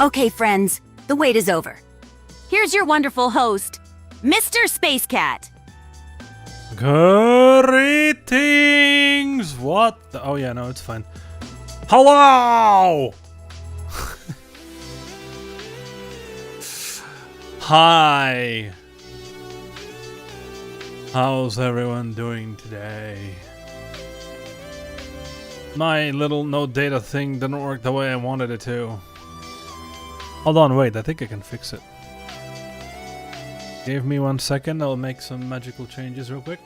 Okay, friends, the wait is over. Here's your wonderful host, Mr. Space Cat. Greetings! What? Oh yeah, no, it's fine. Hello! Hi. How's everyone doing today? My little no data thing didn't work the way I wanted it to. Hold on, wait, I think I can fix it. Give me 1 second, I'll make some magical changes real quick.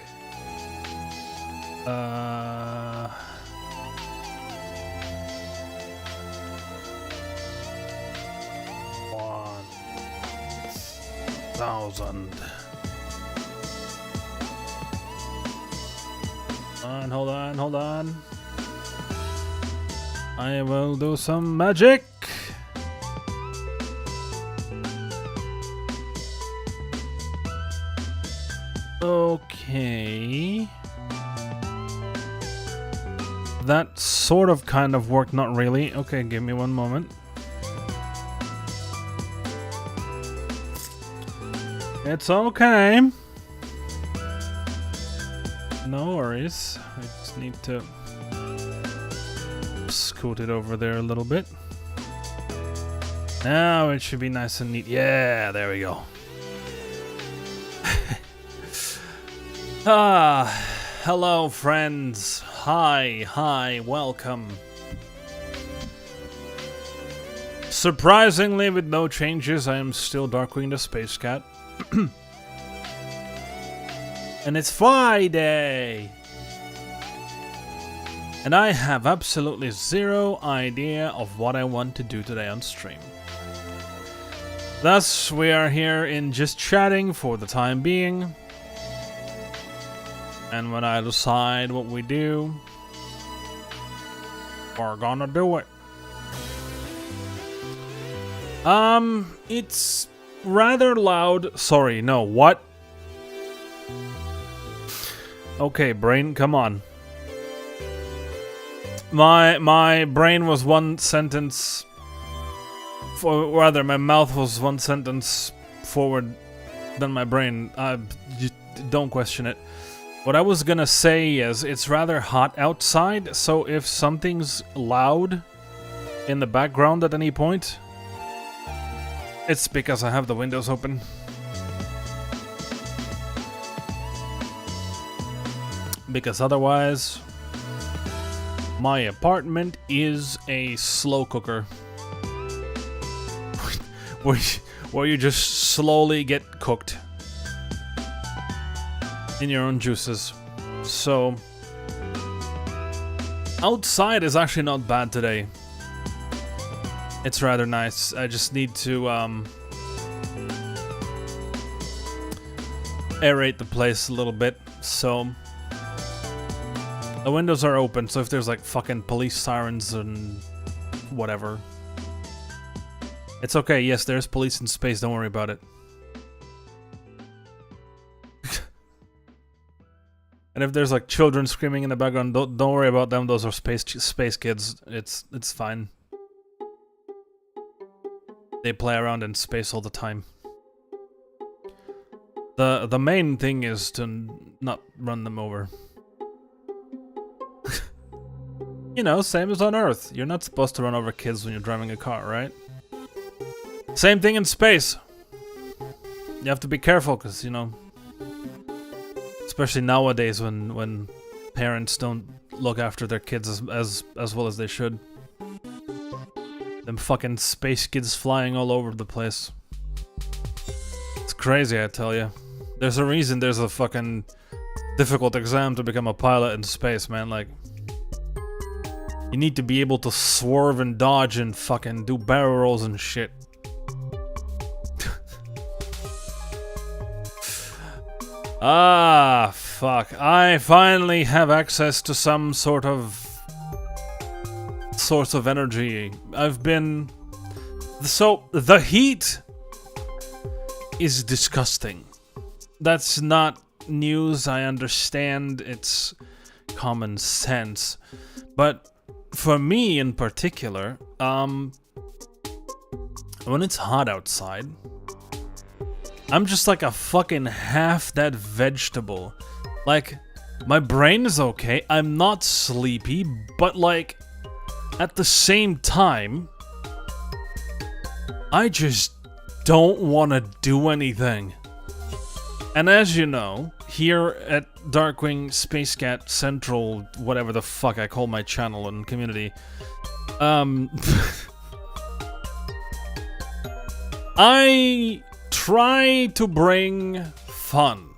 1,000. Hold on. I will do some magic. Okay. That sort of kind of worked, not really. Okay, give me 1 moment. It's okay. No worries. I just need to scoot it over there a little bit. Now it should be nice and neat. Yeah, there we go. Hello friends. Hi, welcome. Surprisingly, with no changes, I am still Darkwing the Space Cat. And it's Fwiday! And I have absolutely zero idea of what I want to do today on stream. Thus, we are here in just chatting for the time being. And when I decide what we do, we're gonna do it. It's rather loud. Sorry, no, what? Okay, brain, come on. My brain was one sentence, my mouth was one sentence forward than my brain. Don't question it. What I was gonna say is, it's rather hot outside, so if something's loud in the background at any point, it's because I have the windows open. Because otherwise, my apartment is a slow cooker. where you just slowly get cooked in your own juices. So, outside is actually not bad today. It's rather nice. I just need to aerate the place a little bit, so the windows are open, so if there's like fucking police sirens and whatever, it's okay. Yes, there's police in space, don't worry about it. And if there's like children screaming in the background, don't worry about them, those are space kids. It's fine. They play around in space all the time. The main thing is to not run them over. You know, same as on Earth. You're not supposed to run over kids when you're driving a car, right? Same thing in space. You have to be careful, because, you know, especially nowadays when parents don't look after their kids as well as they should. Them fucking space kids flying all over the place. It's crazy, I tell you. There's a reason there's a fucking difficult exam to become a pilot in space, man. Like, you need to be able to swerve and dodge and fucking do barrel rolls and shit. Ah, fuck. I finally have access to some sort of source of energy. I've been... So, the heat is disgusting. That's not news, I understand. It's common sense. But for me in particular, when it's hot outside, I'm just like a fucking half dead vegetable. Like, my brain is okay, I'm not sleepy, but like, at the same time, I just don't want to do anything. And as you know, here at Darkwing Space Cat Central, whatever the fuck I call my channel and community, I try to bring fun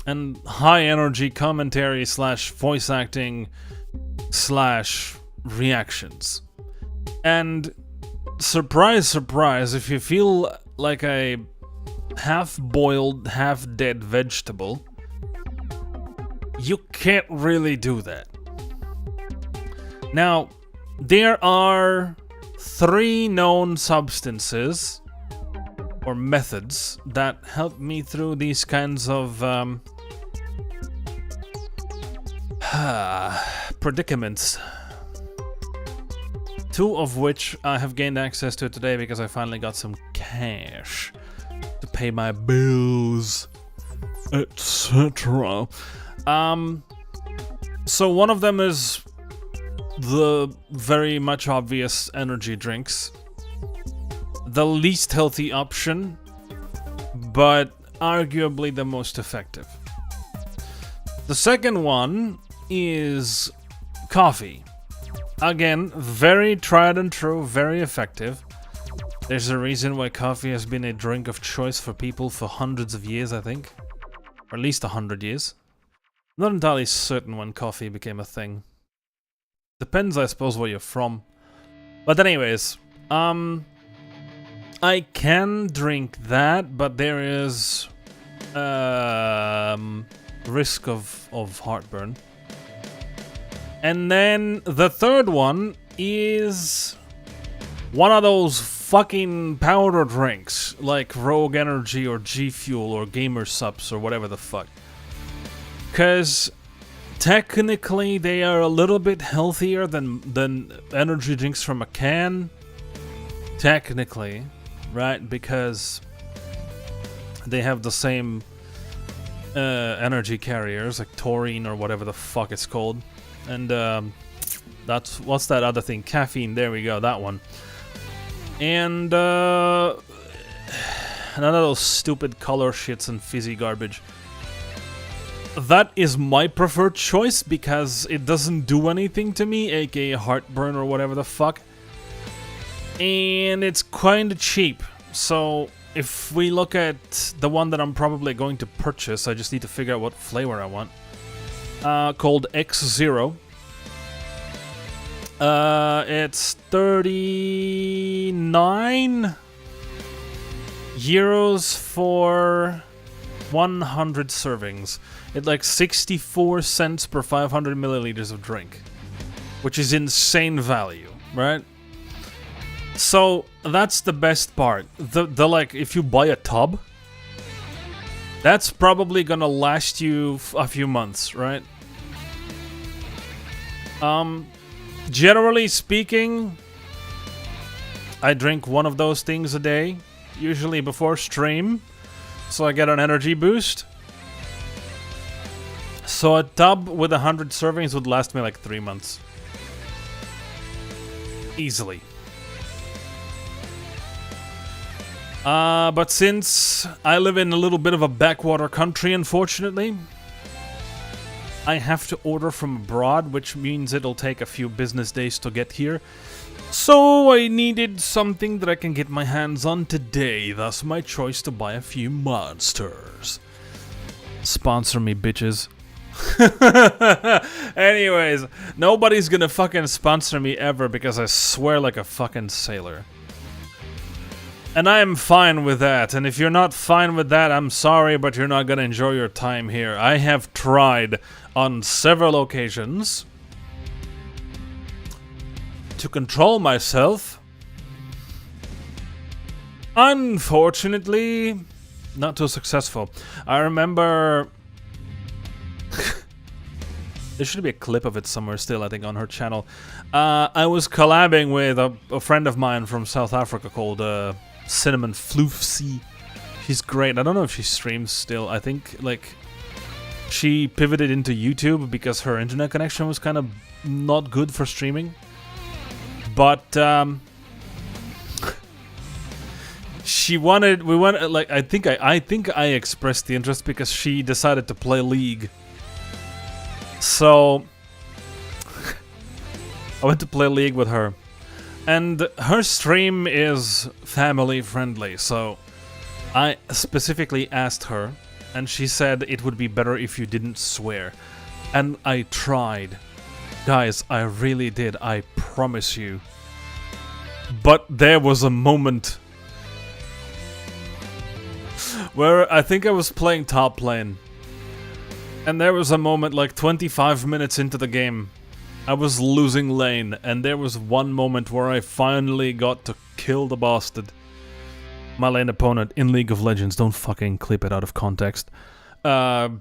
and high energy commentary slash voice acting slash reactions. And surprise, surprise, if you feel like a half-boiled, half-dead vegetable, you can't really do that. Now, there are 3 known substances or methods that help me through these kinds of predicaments. 2 of which I have gained access to today because I finally got some cash to pay my bills, etc. So one of them is the very much obvious energy drinks. The least healthy option, but arguably the most effective. The second one is coffee. Again, very tried and true, very effective. There's a reason why coffee has been a drink of choice for people for hundreds of years, I think. Or at least 100 years. I'm not entirely certain when coffee became a thing. Depends, I suppose, where you're from. But anyways, I can drink that, but there is risk of heartburn. And then the third one is one of those fucking powder drinks, like Rogue Energy or G Fuel or Gamer Subs or whatever the fuck. Cause technically they are a little bit healthier than energy drinks from a can. Technically, right? Because they have the same energy carriers, like taurine or whatever the fuck it's called. And that's, what's that other thing? Caffeine, there we go, that one. And none of those stupid color shits and fizzy garbage. That is my preferred choice because it doesn't do anything to me, aka heartburn or whatever the fuck. And it's kinda cheap. So if we look at the one that I'm probably going to purchase, I just need to figure out what flavor I want. Called X0. It's 39 euros for 100 servings. It's like 64 cents per 500 milliliters of drink, which is insane value, right? So that's the best part. The like, if you buy a tub, that's probably gonna last you a few months, right? Generally speaking, I drink one of those things a day, usually before stream, so I get an energy boost. So a tub with 100 servings would last me like 3 months. Easily. But since I live in a little bit of a backwater country, unfortunately, I have to order from abroad, which means it'll take a few business days to get here. So I needed something that I can get my hands on today, thus my choice to buy a few monsters. Sponsor me, bitches. Anyways, nobody's gonna fucking sponsor me ever because I swear like a fucking sailor. And I am fine with that, and if you're not fine with that, I'm sorry, but you're not gonna enjoy your time here. I have tried on several occasions to control myself. Unfortunately, not too successful. I remember There should be a clip of it somewhere still, I think, on her channel. I was collabing with a friend of mine from South Africa called Cinnamon Floofsy. She's great. I don't know if she streams still. I think, like, she pivoted into YouTube because her internet connection was kind of not good for streaming. But, she wanted, like, I think I expressed the interest because she decided to play League. So, I went to play League with her. And her stream is family friendly, so I specifically asked her, and she said it would be better if you didn't swear. And I tried. Guys, I really did, I promise you. But there was a moment where I think I was playing top lane. And there was a moment like 25 minutes into the game. I was losing lane, and there was one moment where I finally got to kill the bastard. My lane opponent in League of Legends. Don't fucking clip it out of context. Let's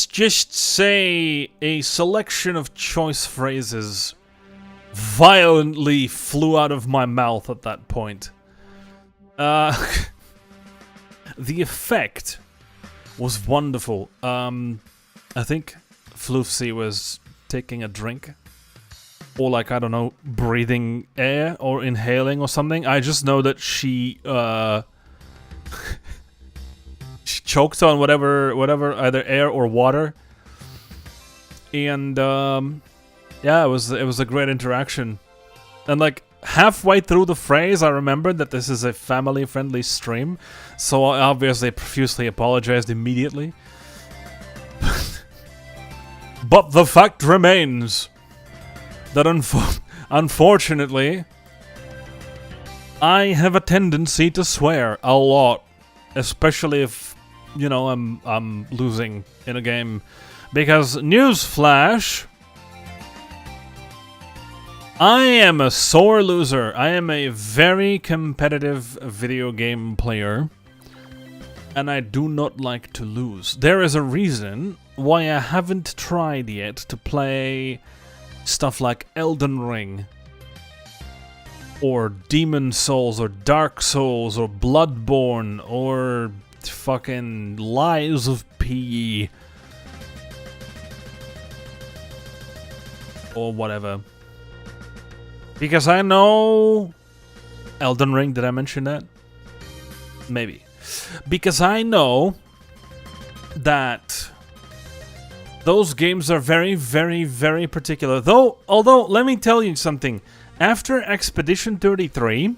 just say a selection of choice phrases violently flew out of my mouth at that point. The effect was wonderful. I think Floofsy was taking a drink. Or like, I don't know, breathing air or inhaling or something. I just know that she she choked on whatever, either air or water. And yeah, it was a great interaction. And like halfway through the phrase, I remembered that this is a family-friendly stream, so I obviously profusely apologized immediately. But the fact remains that unfortunately, I have a tendency to swear a lot, especially if, you know, I'm losing in a game. Because, newsflash, I am a sore loser. I am a very competitive video game player, and I do not like to lose. There is a reason why I haven't tried yet to play stuff like Elden Ring, or Demon Souls, or Dark Souls, or Bloodborne, or fucking Lies of P, or whatever. Because I know... Elden Ring, did I mention that? Maybe. Because I know that those games are very, very, very particular. Although, let me tell you something. After Expedition 33,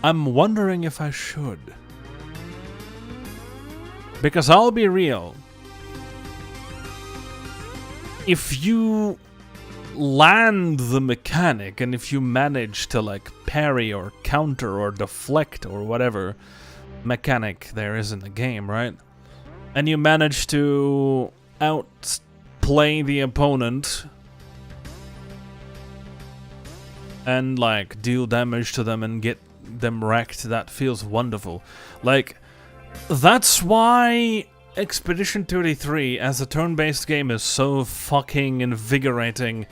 I'm wondering if I should. Because I'll be real. If you land the mechanic, and if you manage to like parry or counter or deflect or whatever mechanic there is in the game, right? And you manage to outplay the opponent and like deal damage to them and get them wrecked, that feels wonderful. Like, that's why Expedition 33 as a turn-based game is so fucking invigorating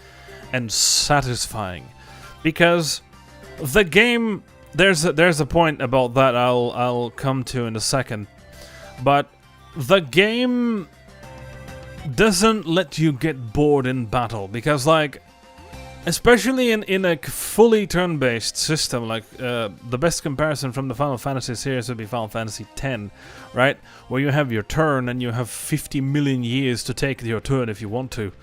and satisfying. Because the game, there's a point about that I'll come to in a second. But the game doesn't let you get bored in battle, because like, especially in a fully turn-based system, like the best comparison from the Final Fantasy series would be Final Fantasy X, right? Where you have your turn and you have 50 million years to take your turn if you want to.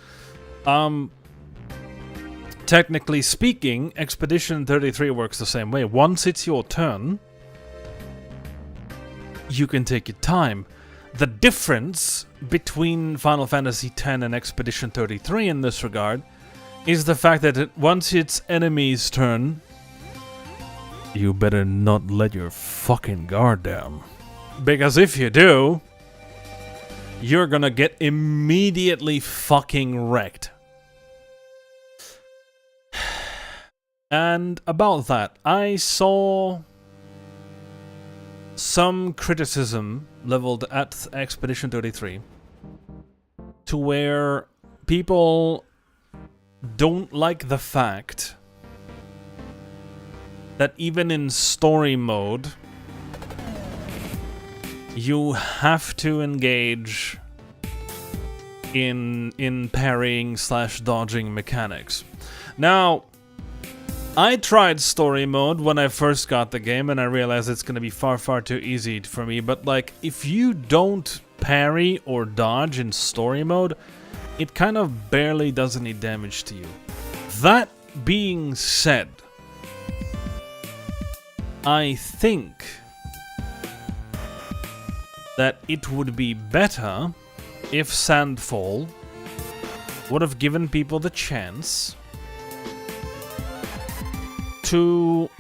Technically speaking, Expedition 33 works the same way. Once it's your turn, you can take your time. The difference between Final Fantasy X and Expedition 33 in this regard is the fact that once it's enemy's turn, you better not let your fucking guard down. Because if you do, you're gonna get immediately fucking wrecked. And about that, I saw some criticism leveled at Expedition 33 to where people don't like the fact that even in story mode, you have to engage in parrying / dodging mechanics. Now, I tried story mode when I first got the game, and I realized it's gonna be far too easy for me, but like, if you don't parry or dodge in story mode, it kind of barely does any damage to you. That being said, I think that it would be better if Sandfall would have given people the chance to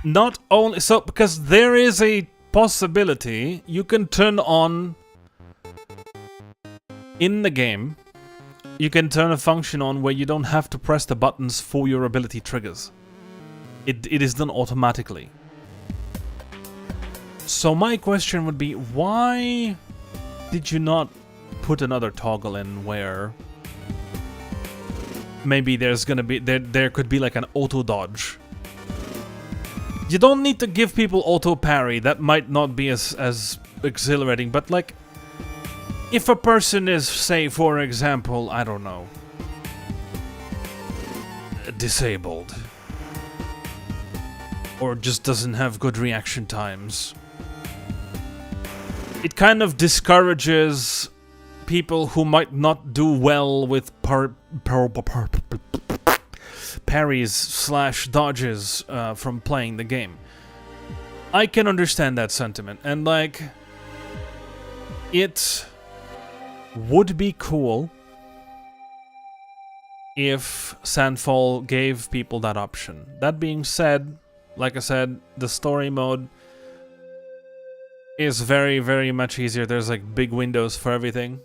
not only... So, because there is a possibility you can turn on in the game, you can turn a function on where you don't have to press the buttons for your ability triggers. It is done automatically. So my question would be, why did you not put another toggle in where maybe there's gonna be there could be like an auto dodge? You don't need to give people auto parry. That might not be as exhilarating, but like, if a person is, say, for example, I don't know, disabled, or just doesn't have good reaction times, it kind of discourages people who might not do well with parries / dodges from playing the game. I can understand that sentiment, and like, it would be cool if Sandfall gave people that option. That being said, like I said, the story mode is very much easier. There's like big windows for everything.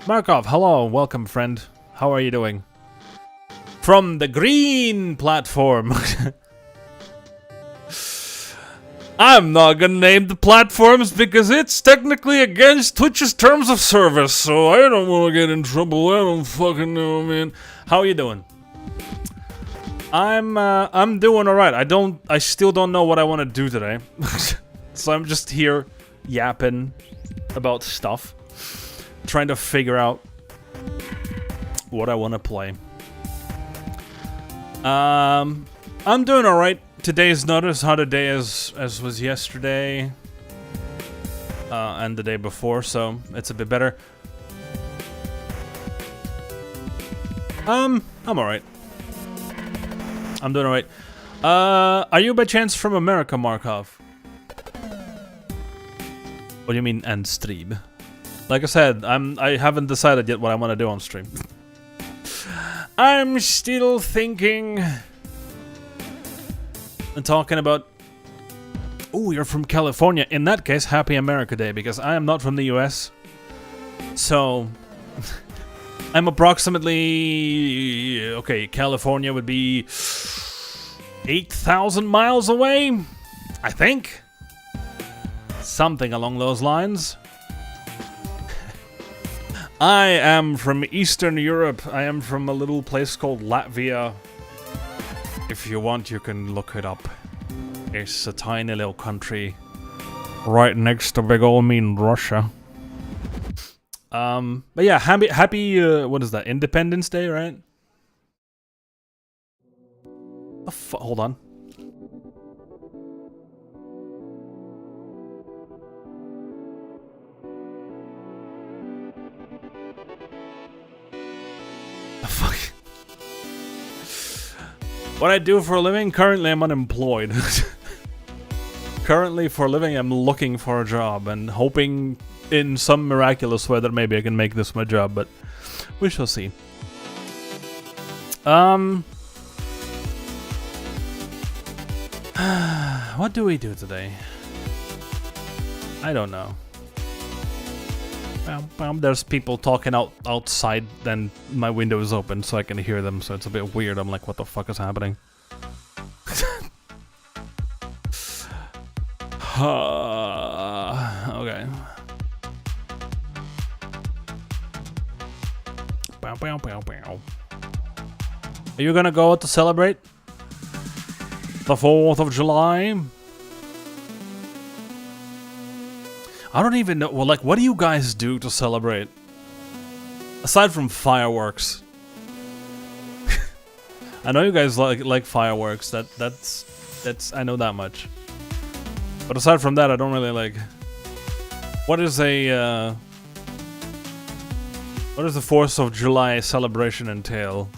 Markov, hello, welcome friend. How are you doing? From the green platform. I'm not gonna name the platforms because it's technically against Twitch's terms of service, so I don't want to get in trouble. I don't fucking know, man. How are you doing? I'm doing alright. I still don't know what I want to do today. So I'm just here yapping about stuff, trying to figure out what I want to play. I'm doing alright. Today's not as hot a day as was yesterday and the day before, so it's a bit better. I'm alright. I'm doing alright. Are you by chance from America, Markov? What do you mean, and stream? Like I said, I haven't decided yet what I want to do on stream. I'm still thinking and talking about... Oh, you're from California. In that case, happy America Day, because I am not from the US. So, I'm approximately... Okay, California would be 8,000 miles away, I think. Something along those lines. I am from Eastern Europe. I am from a little place called Latvia. If you want, you can look it up. It's a tiny little country right next to big old mean Russia. But yeah, happy what is that? Independence Day, right? Hold on. Fuck. What I do for a living? Currently, I'm unemployed. Currently, for a living, I'm looking for a job and hoping in some miraculous way that maybe I can make this my job, but we shall see. What do we do today? I don't know. There's people talking outside, then my window is open so I can hear them, so it's a bit weird. I'm like, what the fuck is happening? Okay. Bow, bow, bow, bow. Are you gonna go out to celebrate the 4th of July? I don't even know. Well, like, what do you guys do to celebrate? Aside from fireworks. I know you guys like fireworks. That's I know that much. But aside from that, I don't really like. What is the 4th of July celebration entail?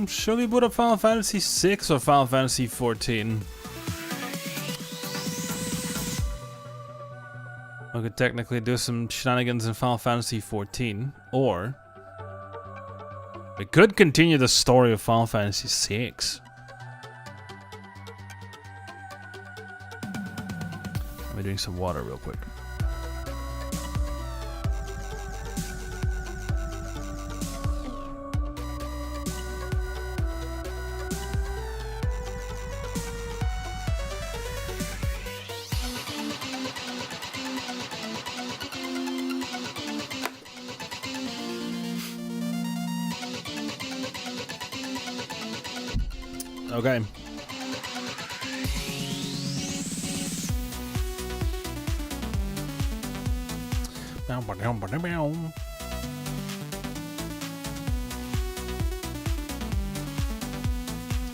Should we put up Final Fantasy 6 or Final Fantasy 14? I could technically do some shenanigans in Final Fantasy 14, or we could continue the story of Final Fantasy 6. Let me drink some water real quick. Okay.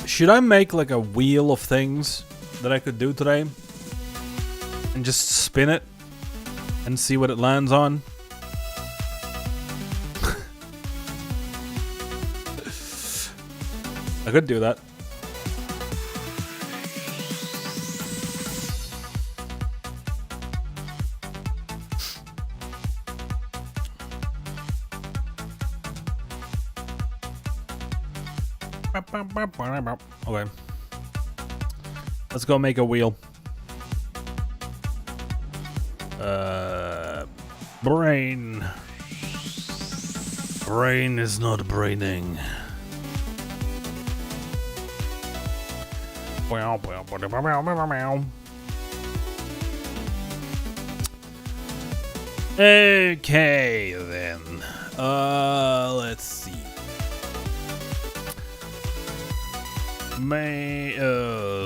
Should I make like a wheel of things that I could do today? And just spin it and see what it lands on? I could do that. Okay. Let's go make a wheel. Brain. Brain is not braining. Okay then. Let's see. May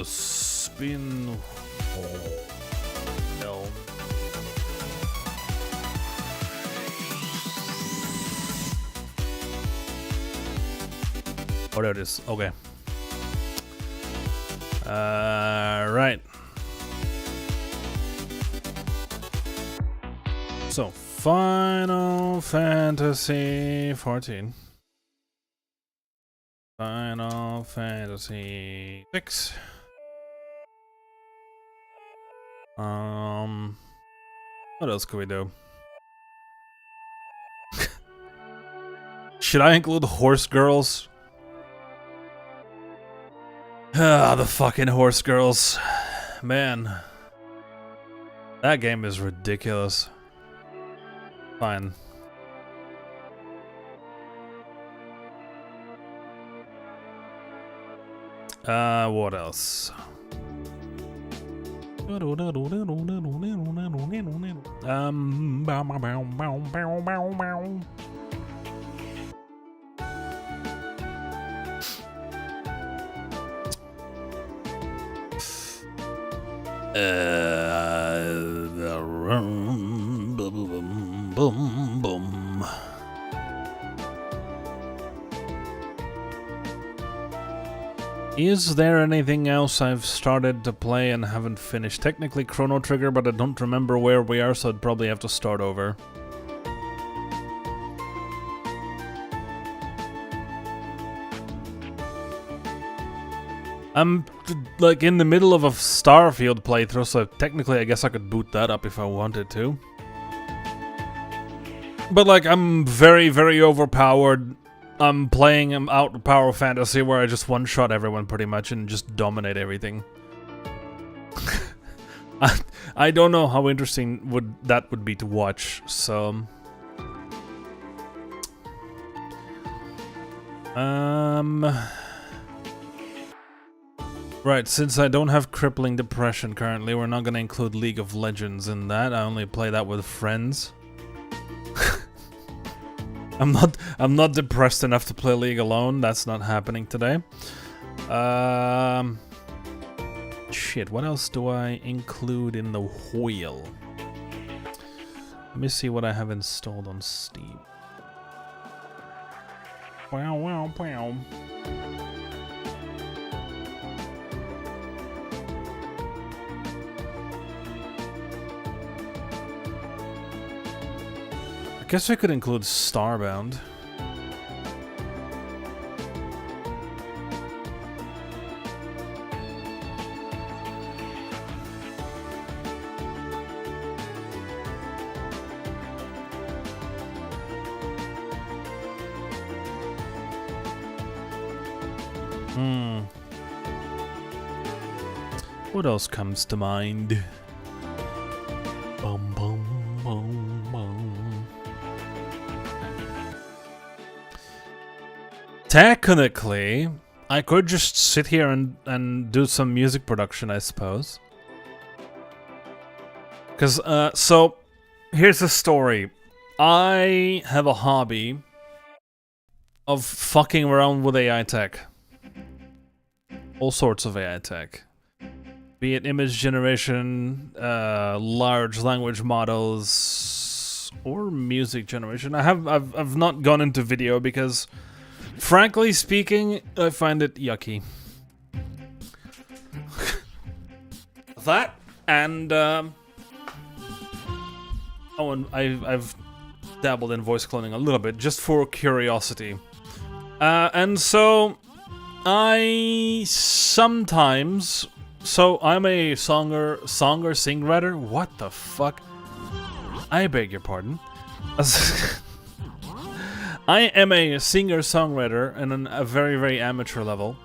spin. No. Oh, there it is. Okay. Right. So, Final Fantasy 14. Final Fantasy 6. What else could we do? Should I include horse girls? Ah, the fucking horse girls. Man. That game is ridiculous. Fine. What else? Boom. Is there anything else I've started to play and haven't finished? Technically Chrono Trigger, but I don't remember where we are, so I'd probably have to start over. I'm like in the middle of a Starfield playthrough, so technically I guess I could boot that up if I wanted to. But like I'm very, very overpowered. I'm playing out Power Fantasy where I just one-shot everyone pretty much and just dominate everything. I don't know how interesting that would be to watch, so... Right, since I don't have crippling depression currently, we're not gonna include League of Legends in that. I only play that with friends. I'm not depressed enough to play League alone. That's not happening today. Shit, what else do I include in the wheel? Let me see what I have installed on Steam. Wow, wow, wow. I guess I could include Starbound. What else comes to mind? Bum, bum, bum, bum. Technically, I could just sit here and do some music production, I suppose. Because, so, here's the story. I have a hobby of fucking around with AI tech. All sorts of AI tech. Be it image generation, large language models, or music generation. I've not gone into video because, frankly speaking, I find it yucky. That and oh, and I've dabbled in voice cloning a little bit just for curiosity, and so I sometimes. So, I'm a songwriter. What the fuck? I beg your pardon. I am a singer-songwriter and a very, very amateur level.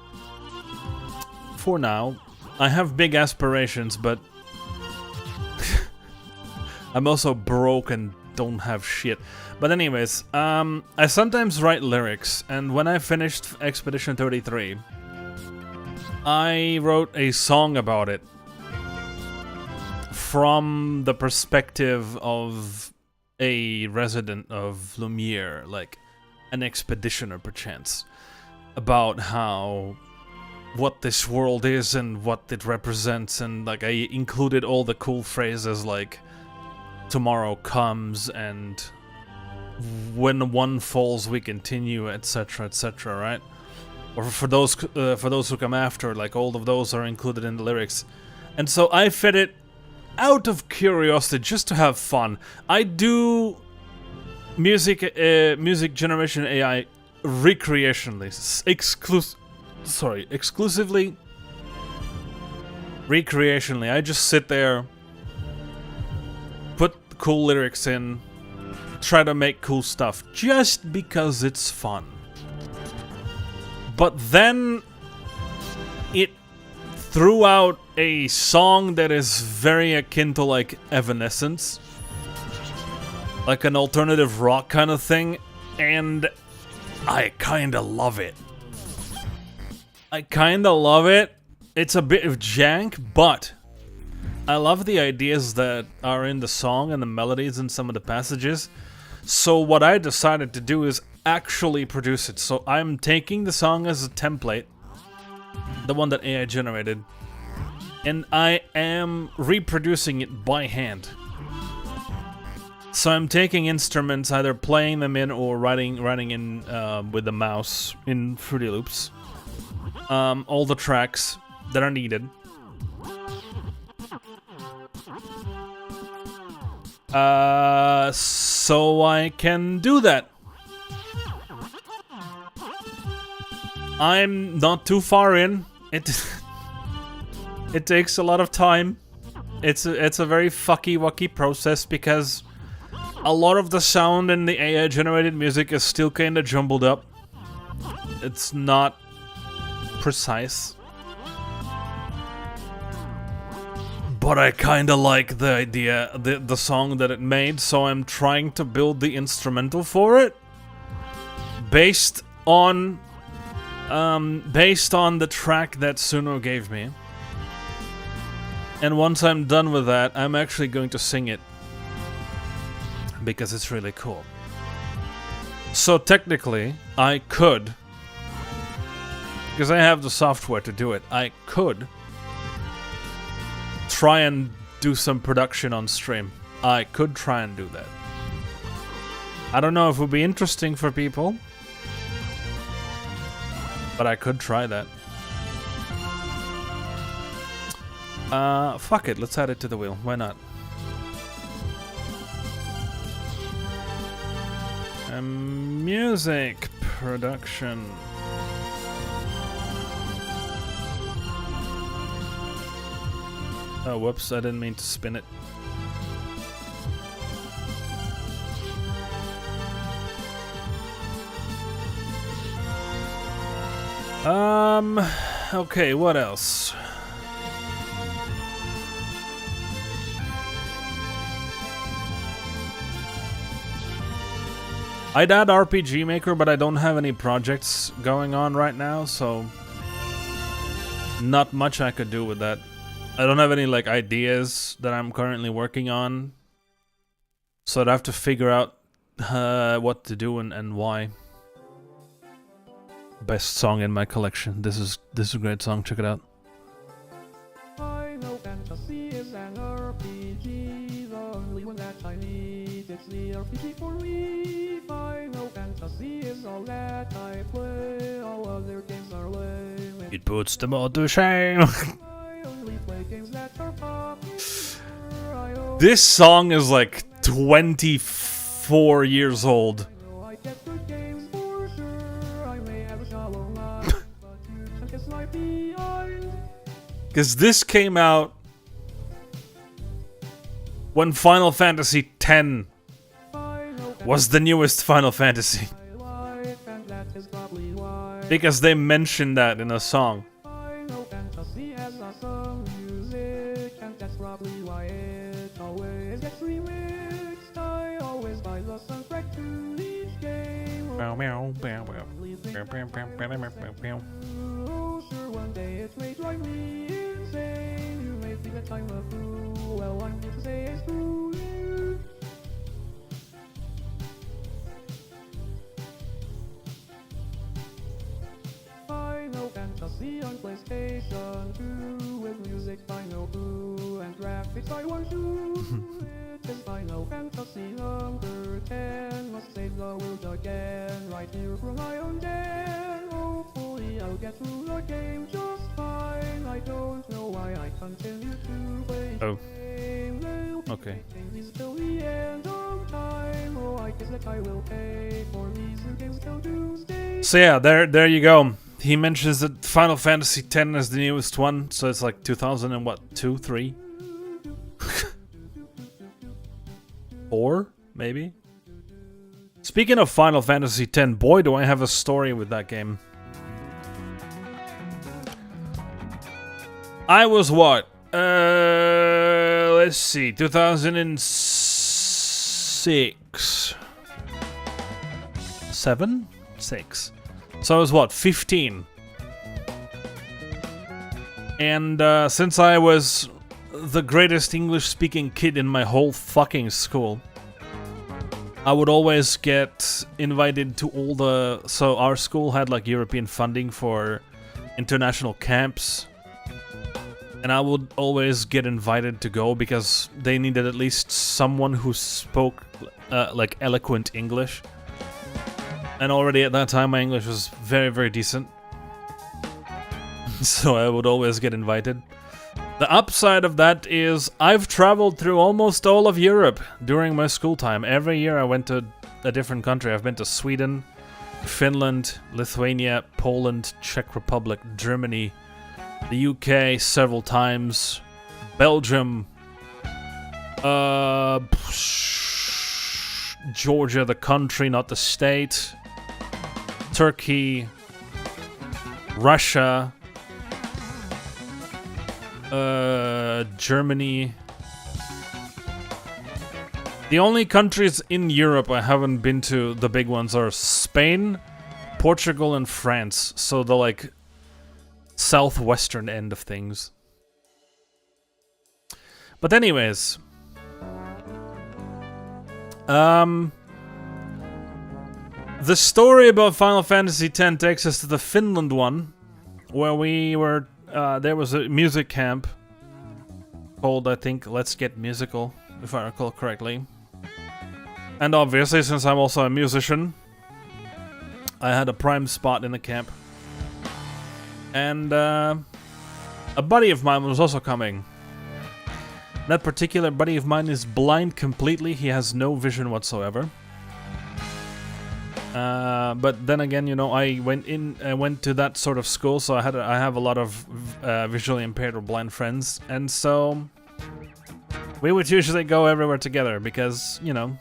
For now. I have big aspirations, but... I'm also broke and don't have shit. But anyways, I sometimes write lyrics, and when I finished Expedition 33... I wrote a song about it from the perspective of a resident of Lumiere, like an expeditioner perchance, about how what this world is and what it represents, and like I included all the cool phrases like tomorrow comes and when one falls we continue, etc., etc., right? Or for those who come after, like all of those are included in the lyrics. And so I fed it out of curiosity, just to have fun. I do music generation AI recreationally, exclusively recreationally. I just sit there, put cool lyrics in, try to make cool stuff, just because it's fun. But then it threw out a song that is very akin to like Evanescence, like an alternative rock kind of thing, and I kinda love it. It's a bit of jank, but I love the ideas that are in the song and the melodies in some of the passages. So what I decided to do is actually produce it. So I'm taking the song as a template, the one that AI generated, and I am reproducing it by hand. So I'm taking instruments, either playing them in or writing in with the mouse in Fruity Loops. All the tracks that are needed. So I can do that. I'm not too far in. It takes a lot of time. It's a very fucky-wucky process because a lot of the sound in the AI generated music is still kinda jumbled up. It's not precise. but I kinda like the idea, the song that it made, so I'm trying to build the instrumental for it based on the track that Suno gave me. And once I'm done with that, I'm actually going to sing it because it's really cool. So technically, I could, because I have the software to do it, I could try and do some production on stream. I could try and do that. I don't know if it would be interesting for people, but I could try that. Fuck it, let's add it to the wheel. Why not? Music production. Oh, whoops, I didn't mean to spin it. Okay, what else? I'd add RPG Maker, but I don't have any projects going on right now, so not much I could do with that. I don't have any like ideas that I'm currently working on, so I'd have to figure out what to do and why. Best song in my collection. This is a great song. Check it out. Final Fantasy is an RPG, the only one that I need. It's the RPG for me. Final Fantasy is all that I play. All other games are lame. It puts them all to shame. I only play games that are popular. This song is like 24 years old. I get good games for sure. I may have a shallow mind, but you can kiss my behind. Because this came out when Final Fantasy X was the newest Final Fantasy. Because they mentioned that in a song. Final Fantasy has awesome music, and that's probably why it always gets remixed. I always buy the soundtrack to each game. Meow, meow, meow, meow. Oh, sure, one day it may drive me insane. You may think that I'm a fool. Well, I'm here to say it's true. Final Fantasy on PlayStation 2 with music by No Who and graphics I want to. It is Final Fantasy number 10. Must save the world again, right here from my own den. Hopefully I'll get through the game just fine. I don't know why I continue to play the game. Okay. Games till the end of time. Oh, I guess that I will pay for these new games till Tuesday. So yeah, there you go. He mentions that Final Fantasy X is the newest one, so it's like 2000 and what, 2, 3? 4, maybe? Speaking of Final Fantasy X, boy do I have a story with that game. I was what? Let's see, 2006. 7? 6. So I was what, 15? And since I was the greatest English-speaking kid in my whole fucking school, I would always get invited to all the... So our school had like European funding for international camps. And I would always get invited to go because they needed at least someone who spoke like eloquent English. And already at that time, my English was very, very decent. So I would always get invited. The upside of that is I've traveled through almost all of Europe during my school time. Every year I went to a different country. I've been to Sweden, Finland, Lithuania, Poland, Czech Republic, Germany, the UK several times, Belgium, Georgia, the country, not the state, Turkey, Russia, Germany. The only countries in Europe I haven't been to, the big ones, are Spain, Portugal, and France. So the, like, southwestern end of things. But anyways... the story about Final Fantasy X takes us to the Finland one, where we were, there was a music camp called, I think, Let's Get Musical, if I recall correctly. And obviously, since I'm also a musician, I had a prime spot in the camp. And, a buddy of mine was also coming. That particular buddy of mine is blind completely, he has no vision whatsoever. But then again, you know, I went to that sort of school, so I have a lot of visually impaired or blind friends, and so we would usually go everywhere together because, you know,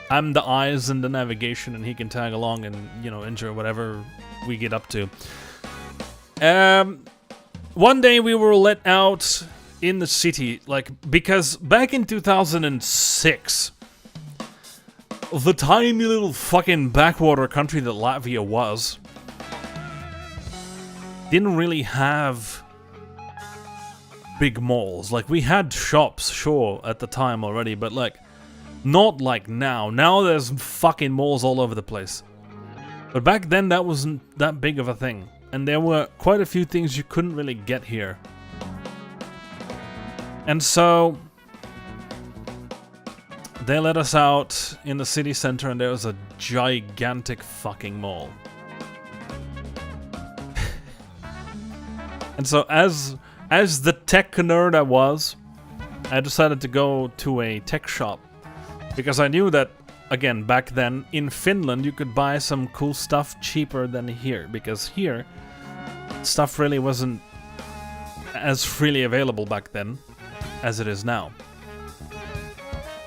I'm the eyes and the navigation, and he can tag along and, you know, enjoy whatever we get up to. One day we were let out in the city, like, because back in 2006. The tiny little fucking backwater country that Latvia was didn't really have big malls. Like, we had shops, sure, at the time already, but, like, not like now. Now there's fucking malls all over the place. But back then, that wasn't that big of a thing. And there were quite a few things you couldn't really get here. And so... they let us out in the city center, and there was a gigantic fucking mall. And so, as the tech nerd I was, I decided to go to a tech shop. Because I knew that, again, back then, in Finland, you could buy some cool stuff cheaper than here. Because here, stuff really wasn't as freely available back then as it is now.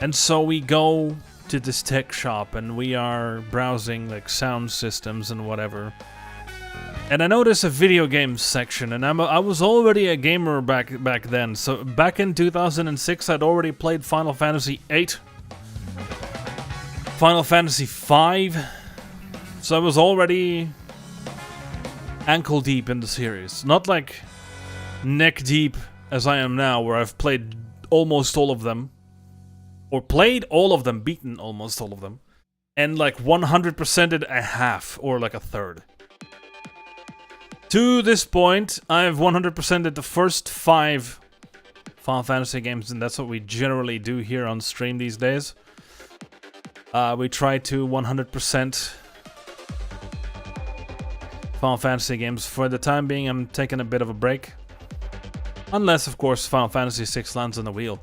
And so we go to this tech shop and we are browsing like sound systems and whatever. And I notice a video games section, and I was already a gamer back then. So back in 2006, I'd already played Final Fantasy VIII, Final Fantasy V. So I was already ankle deep in the series. Not like neck deep as I am now, where I've played almost all of them. Or played all of them, beaten almost all of them. And like 100%ed a half, or like a third. To this point, I've 100%ed the first 5 Final Fantasy games, and that's what we generally do here on stream these days. We try to 100% Final Fantasy games. For the time being, I'm taking a bit of a break. Unless, of course, Final Fantasy VI lands on the wheel.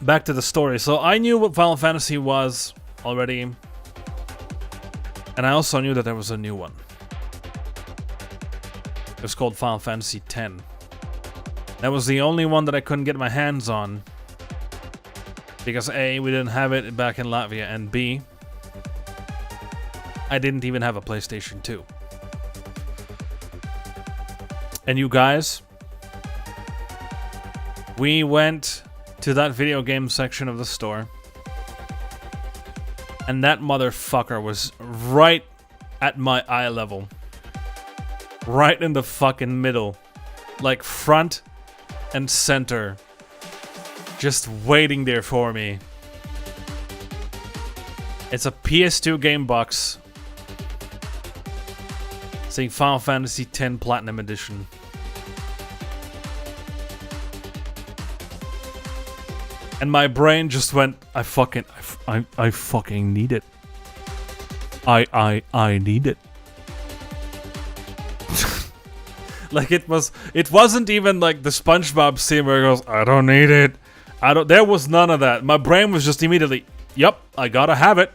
Back to the story. So I knew what Final Fantasy was already. And I also knew that there was a new one. It was called Final Fantasy X. That was the only one that I couldn't get my hands on. Because A, we didn't have it back in Latvia, and B, I didn't even have a PlayStation 2. And you guys, we went to that video game section of the store, and that motherfucker was right at my eye level. Right in the fucking middle. Like front and center. Just waiting there for me. It's a PS2 game box saying Final Fantasy X Platinum Edition. And my brain just went, I fucking need it. I need it. Like it wasn't even like the SpongeBob scene where it goes, I don't need it. There was none of that. My brain was just immediately, yep, I gotta have it.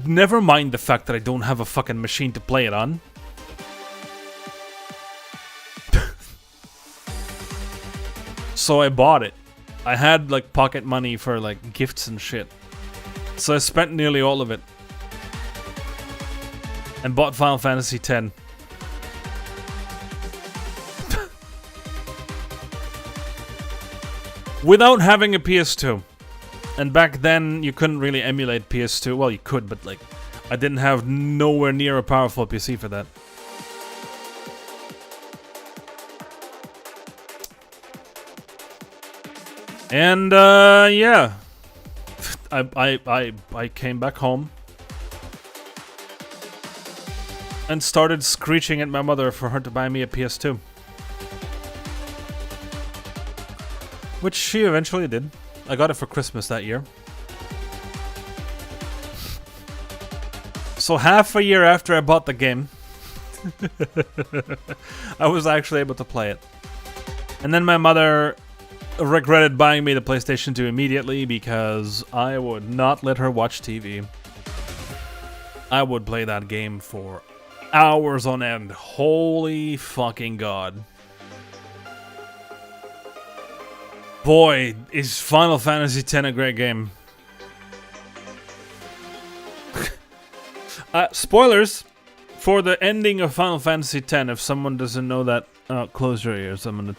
Never mind the fact that I don't have a fucking machine to play it on. So I bought it. I had like pocket money for like gifts and shit. So I spent nearly all of it. And bought Final Fantasy X. without having a PS2. And back then, you couldn't really emulate PS2. Well, you could, but like, I didn't have nowhere near a powerful PC for that. And yeah, I came back home and started screeching at my mother for her to buy me a PS2, which she eventually did. I got it for Christmas that year. So half a year after I bought the game, I was actually able to play it. And then my mother regretted buying me the PlayStation 2 immediately because I would not let her watch TV. I would play that game for hours on end. Holy fucking god. Boy, is Final Fantasy X a great game. Spoilers for the ending of Final Fantasy X. If someone doesn't know that, close your ears. I'm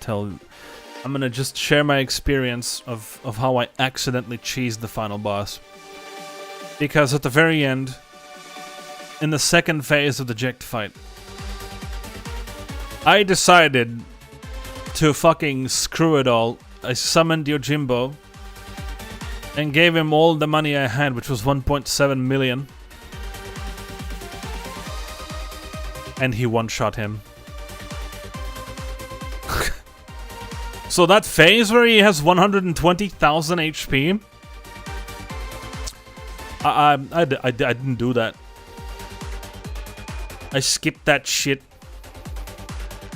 gonna just share my experience of how I accidentally cheesed the final boss. Because at the very end, in the second phase of the Ject fight, I decided to fucking screw it all. I summoned Yojimbo and gave him all the money I had, which was 1.7 million. And he one-shot him. So that phase where he has 120,000 HP, I didn't do that. I skipped that shit.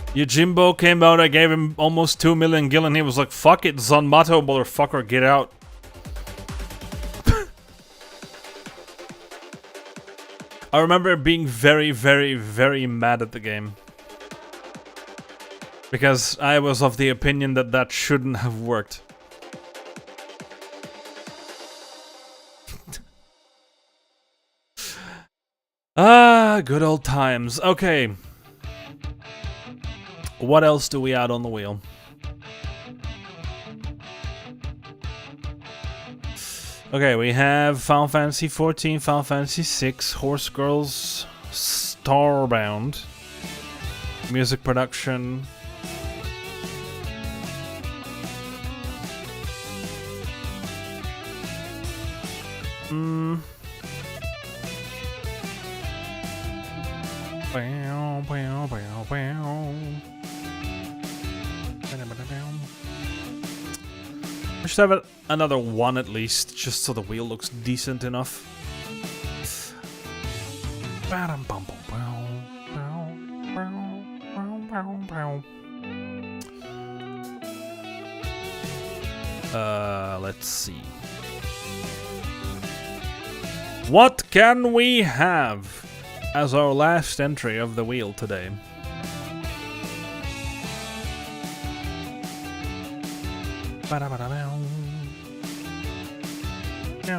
Yojimbo came out, I gave him almost 2 million gil, and he was like, fuck it, Zanmato, motherfucker, get out. I remember being very, very, very mad at the game. Because I was of the opinion that that shouldn't have worked. Good old times. Okay. What else do we add on the wheel? Okay, we have Final Fantasy XIV, Final Fantasy VI, Horse Girls, Starbound, music production. I should have another one at least, just so the wheel looks decent enough. Let's see. What can we have as our last entry of the wheel today? Meow,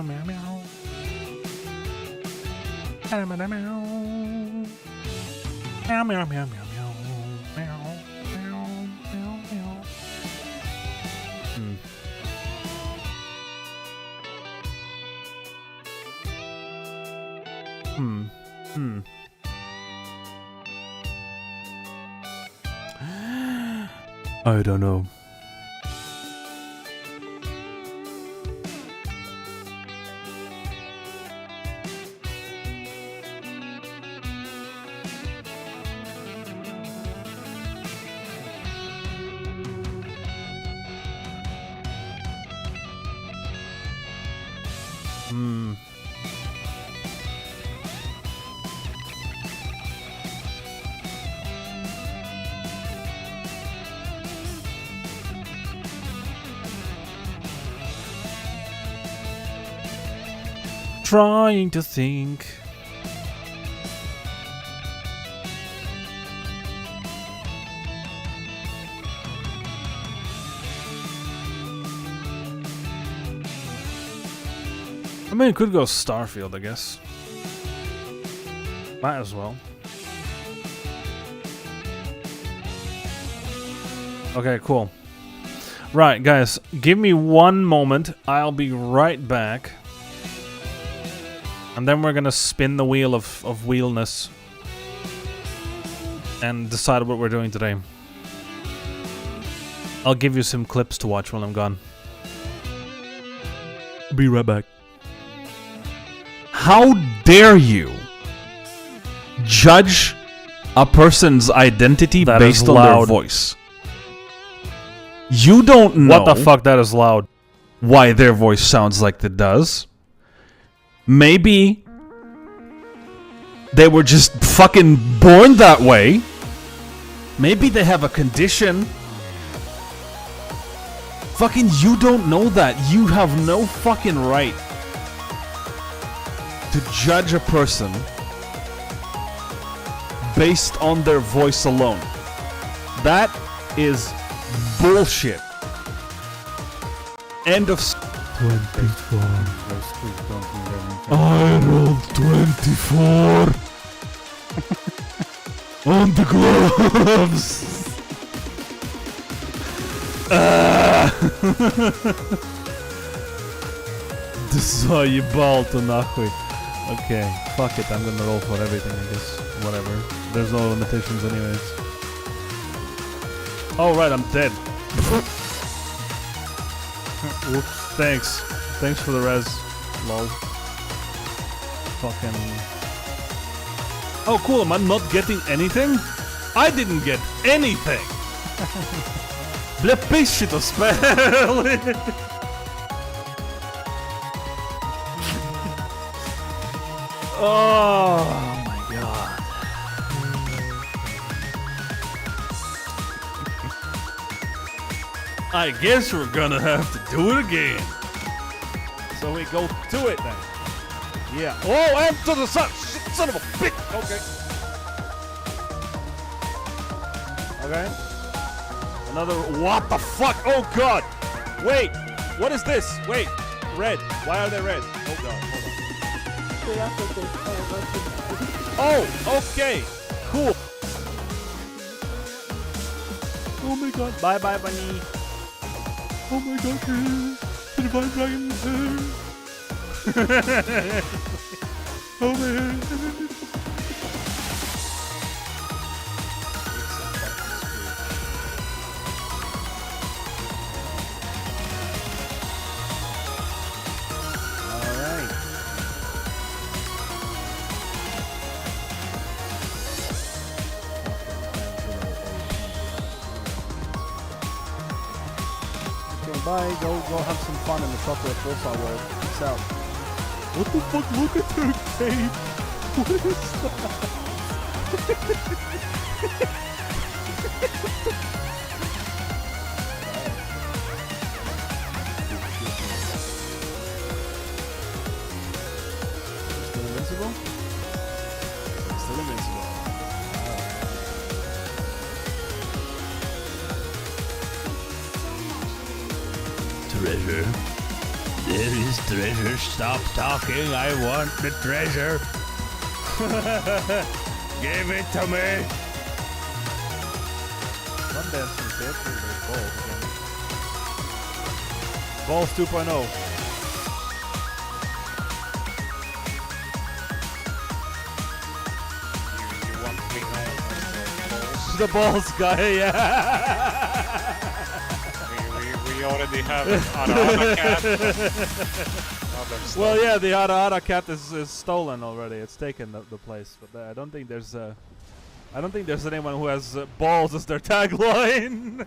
meow, meow. Meow, meow, meow. Meow, meow, meow, meow, meow. Meow, meow, meow, meow. I don't know. Trying to think. I mean, it could go Starfield, I guess. Might as well. Okay, cool. Right, guys, give me one moment. I'll be right back. And then we're gonna spin the wheel of wheelness and decide what we're doing today. I'll give you some clips to watch while I'm gone. Be right back. How dare you judge a person's identity based on their voice? You don't know What the fuck? That is loud. why their voice sounds like it does. Maybe they were just fucking born that way. Maybe they have a condition. Fucking you don't know that. You have no fucking right to judge a person based on their voice alone. That is bullshit. End of 24. I rolled 24 on the gloves. Заебал-то нахуй. Okay, fuck it, I'm gonna roll for everything, I guess. Whatever. There's no limitations anyways. Oh right, I'm dead. Whoops. Thanks. Thanks for the res. Lol. Fucking... Oh cool, am I not getting anything? I didn't get anything! Бля, пищи-то спели! Oh my god. I guess we're gonna have to do it again. So we go to it then. Yeah. Oh, and to the sun! Son of a bitch! Okay. Okay. Another. What the fuck? Oh god! Wait! What is this? Wait! Red. Why are they red? Oh god, hold on. Oh! Okay! Cool! Oh my god. Bye bye, bunny. Oh my god, the divine dragon is there. Oh man. Alright. Okay, bye. Go have some fun in the chocolate bullseye world. Peace out. What the fuck? Look at their tape. What is Still invincible? Still invincible. Treasure. There is treasure. Stop talking. I want the treasure. Give it to me. One dancing bit. Balls again. Balls 2.0. You want to be known as The balls guy, yeah. we already have an Arana cat. Well, yeah, the Ara cat is stolen already. It's taken the place, but I don't think there's anyone who has balls as their tagline.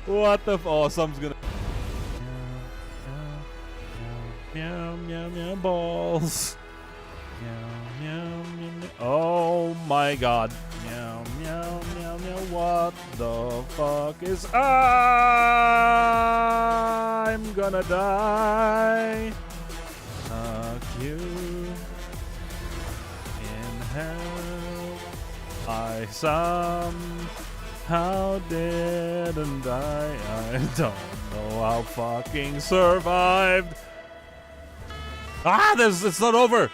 What the? Oh, someone's gonna. Meow meow meow balls. Meow meow meow. Meow. Oh my God. Meow meow meow meow. What the fuck is? I'm gonna die. Fuck you. In hell, I somehow didn't die. I don't know how fucking survived. Ah, it's not over.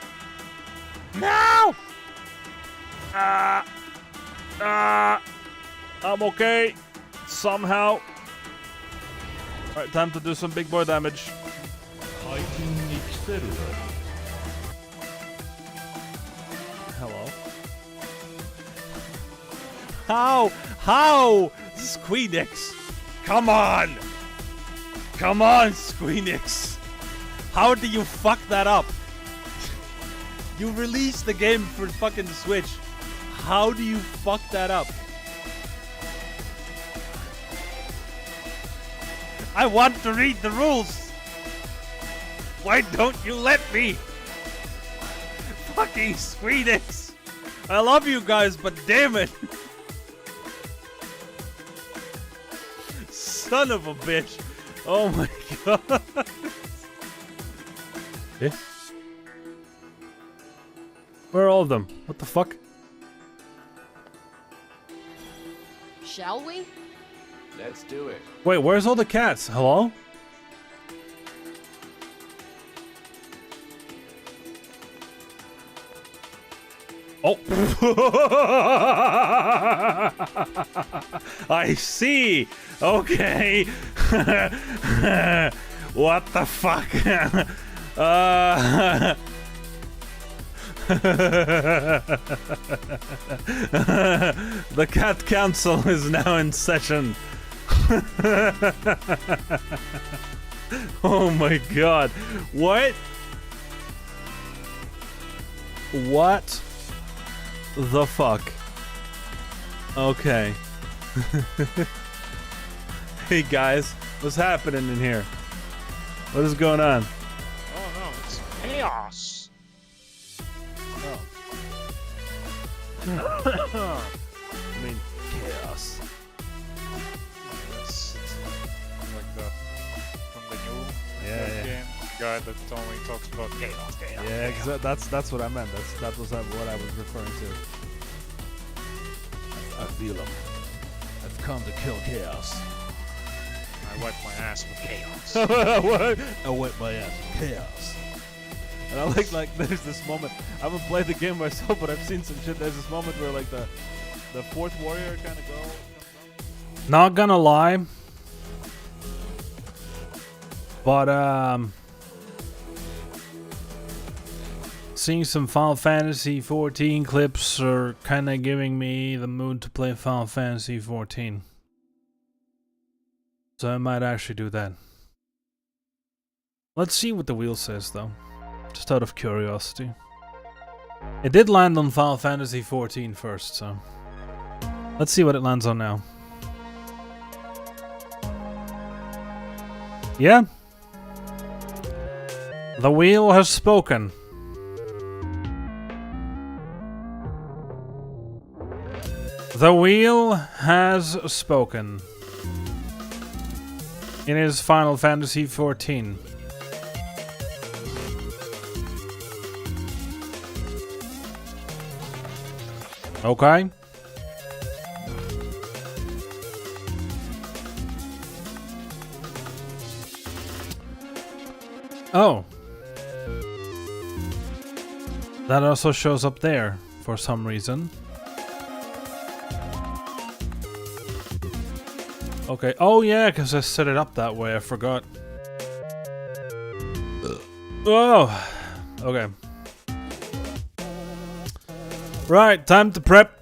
No. I'm okay. Somehow. Alright, time to do some big boy damage. Hello? How? Squeenix! Come on! Come on, Squeenix! How do you fuck that up? You released the game for fucking Switch. How do you fuck that up? I want to read the rules! Why don't you let me? Fucking Squeenix! I love you guys, but damn it! Son of a bitch! Oh my god! Eh? Where are all of them? What the fuck? Shall we? Let's do it. Wait, where's all the cats? Hello? Oh. I see. Okay. What the fuck? The cat council is now in session. Oh my god. What? What the fuck? Okay. Hey guys, what's happening in here? What is going on? Oh no, it's chaos. I mean, chaos. That's like the from the new Yeah. game guy that only talks about chaos. Yeah, because that's what I meant. That was what I was referring to. I feel them. I've come to kill chaos. I wipe my ass with chaos. What? I wipe my ass with chaos. And I like there's this moment. I haven't played the game myself, but I've seen some shit. There's this moment where like the fourth warrior kind of goes. Not gonna lie, but seeing some Final Fantasy 14 clips are kind of giving me the mood to play Final Fantasy 14. So I might actually do that. Let's see what the wheel says though. Just out of curiosity. It did land on Final Fantasy 14 first, so let's see what it lands on now. Yeah. The wheel has spoken. The wheel has spoken. It is Final Fantasy 14. Okay. Oh. That also shows up there for some reason. Okay. Oh yeah, because I set it up that way. I forgot. Oh. Okay. Right, time to prep.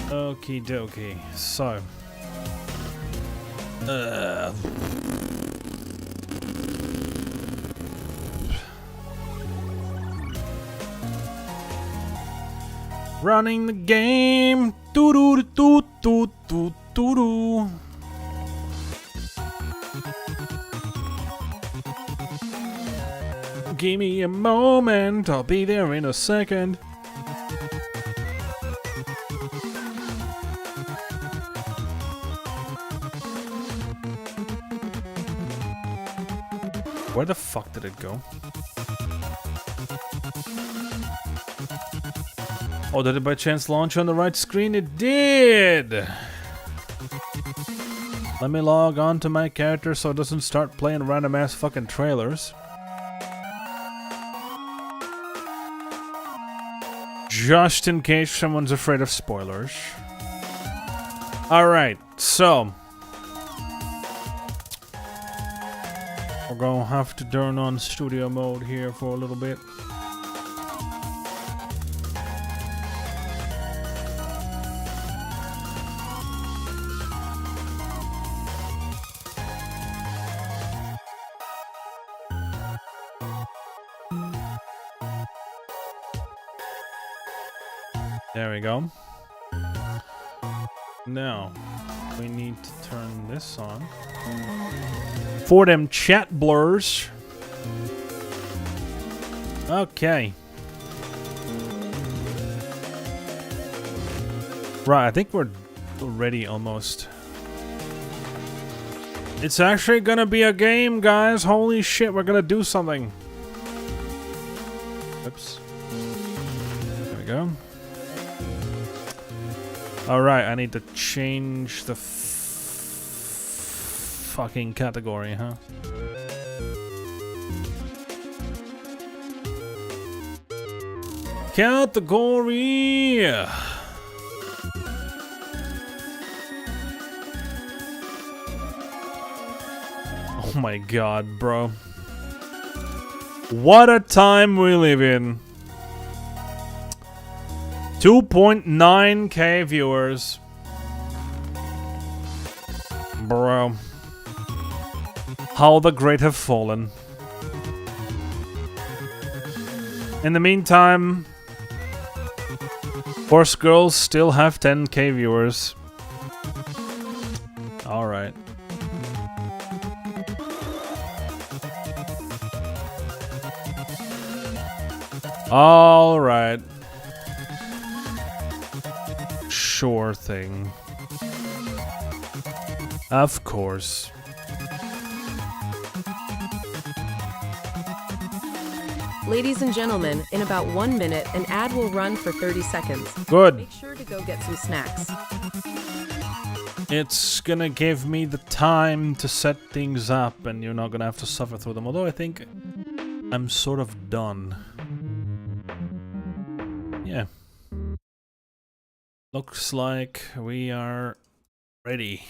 Okie dokie. So. Running the game. Doo doo doo doo doo doo doo. Give me a moment. I'll be there in a second. Where the fuck did it go? Oh, did it by chance launch on the right screen? It did! Let me log on to my character so it doesn't start playing random ass fucking trailers. Just in case someone's afraid of spoilers. Alright, so we're gonna have to turn on studio mode here for a little bit. There we go. Now, we need to turn this on. For them chat blurs. Okay. Right, I think we're ready almost. It's actually gonna be a game, guys. Holy shit, we're gonna do something. Oops. There we go. Alright, I need to change the fucking category, huh? Category! Oh my god, bro. What a time we live in. 2.9k viewers. Bro. How the great have fallen. In the meantime, Horse Girls still have 10k viewers. Alright. Alright. Sure thing. Of course. Ladies and gentlemen, in about 1 minute, an ad will run for 30 seconds. Good. Make sure to go get some snacks. It's gonna give me the time to set things up and you're not gonna have to suffer through them. Although I think I'm sort of done. Yeah. Looks like we are ready.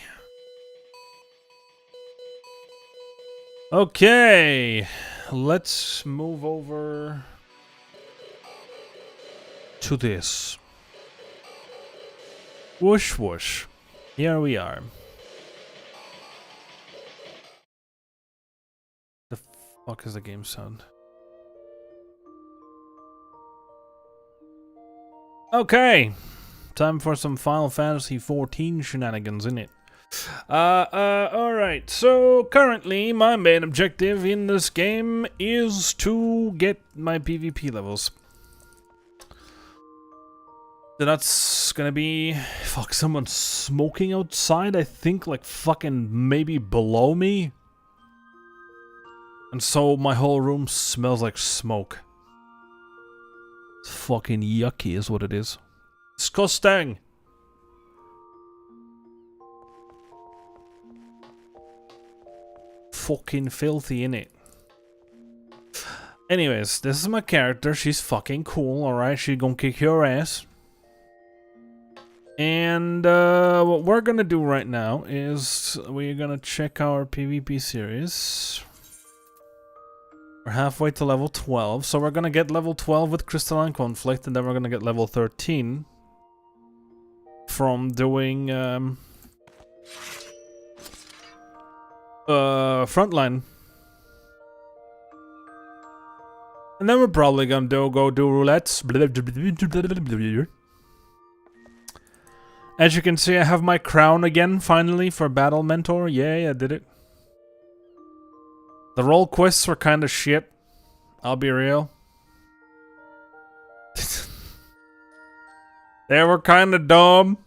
Okay, let's move over to this. Whoosh whoosh. Here we are. The fuck is the game sound? Okay. Time for some Final Fantasy XIV shenanigans, innit? Alright, so currently my main objective in this game is to get my PvP levels. So that's gonna be... Fuck, someone's smoking outside, I think, like fucking maybe below me. And so my whole room smells like smoke. It's fucking yucky is what it is. Disgusting! Fucking filthy, innit? Anyways, this is my character. She's fucking cool, alright? She gonna kick your ass. And what we're gonna do right now is we're gonna check our PvP series. We're halfway to level 12, so we're gonna get level 12 with Crystalline Conflict, and then we're gonna get level 13 from doing Frontline. And then we're probably gonna go do roulettes. As you can see, I have my crown again, finally, for Battle Mentor. Yay, I did it. The role quests were kinda shit. I'll be real. They were kinda dumb.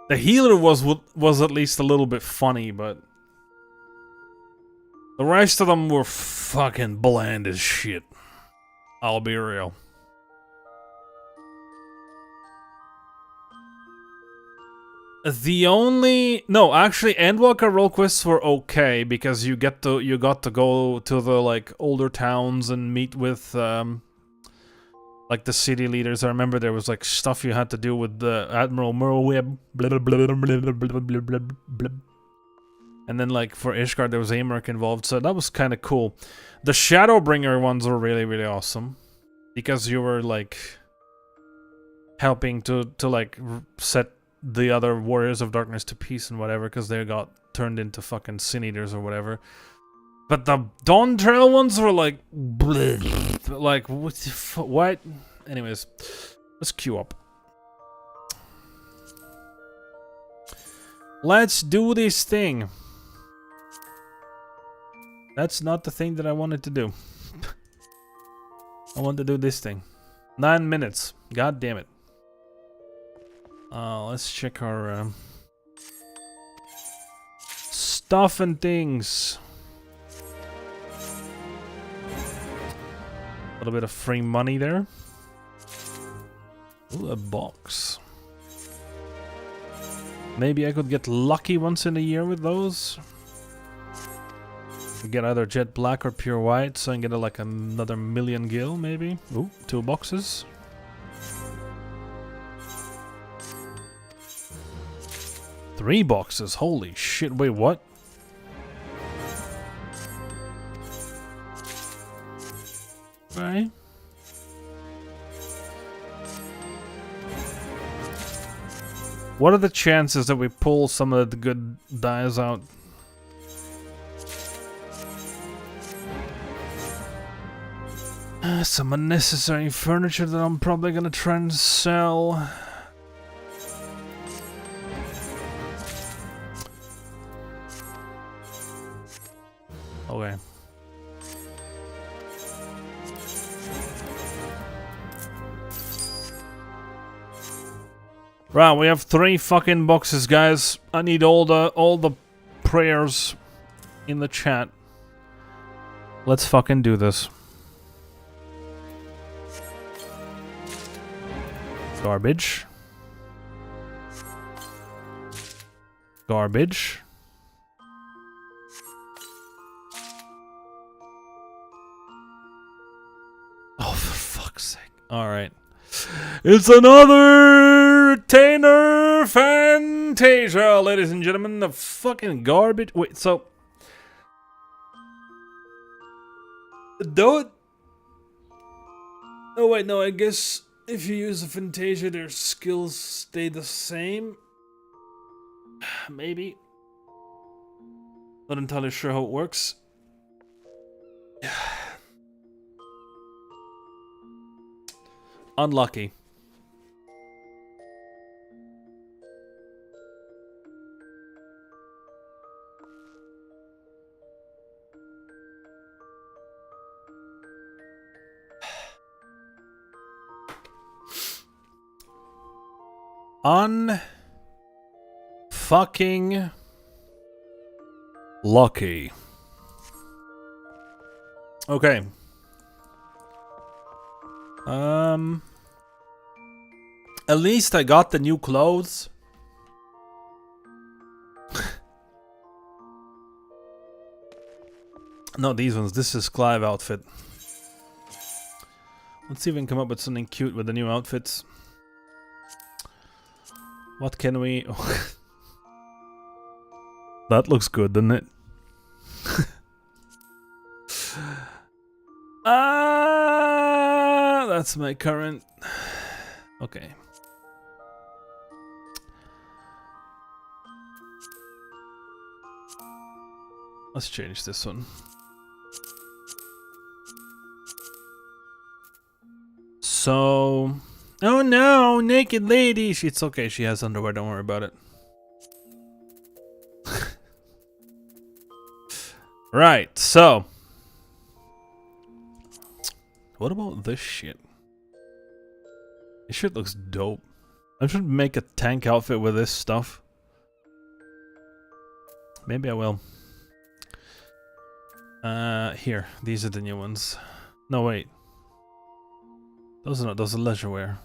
The healer was at least a little bit funny, but the rest of them were fucking bland as shit. I'll be real. The only no, actually, Endwalker role quests were okay because you got to go to the like older towns and meet with like the city leaders. I remember there was like stuff you had to do with the Admiral Merweb, blah, blah, blah, blah, blah, blah, blah, blah, blah. And then like for Ishgard there was Amarok involved, so that was kind of cool. The Shadowbringer ones were really, really awesome because you were like helping to like set the other Warriors of Darkness to peace and whatever, because they got turned into fucking Sin Eaters or whatever. But the Dawn Trail ones were like, bleh, like what the what? Anyways, let's queue up. Let's do this thing. That's not the thing that I wanted to do. I want to do this thing. 9 minutes. God damn it. Let's check our stuff and things. A little bit of free money there. Ooh, a box. Maybe I could get lucky once in a year with those. Get either jet black or pure white, so I can get like another million gil, maybe. Ooh, 2 boxes. Three boxes, holy shit, wait, what? Right. What are the chances that we pull some of the good dies out? Some unnecessary furniture that I'm probably gonna try and sell. Okay. Right, we have 3 fucking boxes, guys. I need all the prayers in the chat. Let's fucking do this. Garbage. Garbage. Oh, for fuck's sake. Alright. It's another Retainer Fantasia, ladies and gentlemen. The fucking garbage. Wait, so. Do it. Oh, wait, no, I guess if you use a Fantasia, their skills stay the same. Maybe. Not entirely sure how it works. Unlucky. Fucking lucky. Okay. At least I got the new clothes. No, these ones. This is Clive outfit. Let's see if we can come up with something cute with the new outfits. What can we... That looks good, doesn't it? That's my current... Okay. Let's change this one. So... Oh no, naked lady! It's okay, she has underwear, don't worry about it. Right, so... What about this shit? This shit looks dope. I should make a tank outfit with this stuff. Maybe I will. Here, these are the new ones. No, wait. Those are not, those are leisure wear.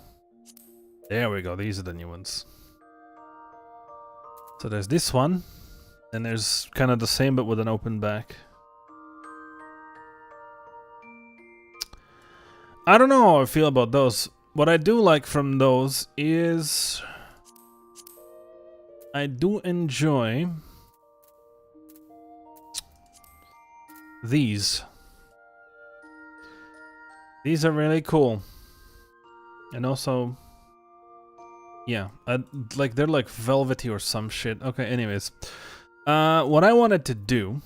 There we go, these are the new ones. So there's this one, and there's kind of the same but with an open back. I don't know how I feel about those. What I do like from those is I do enjoy these. These are really cool. And also, yeah, like they're like velvety or some shit. Okay, anyways. What I wanted to do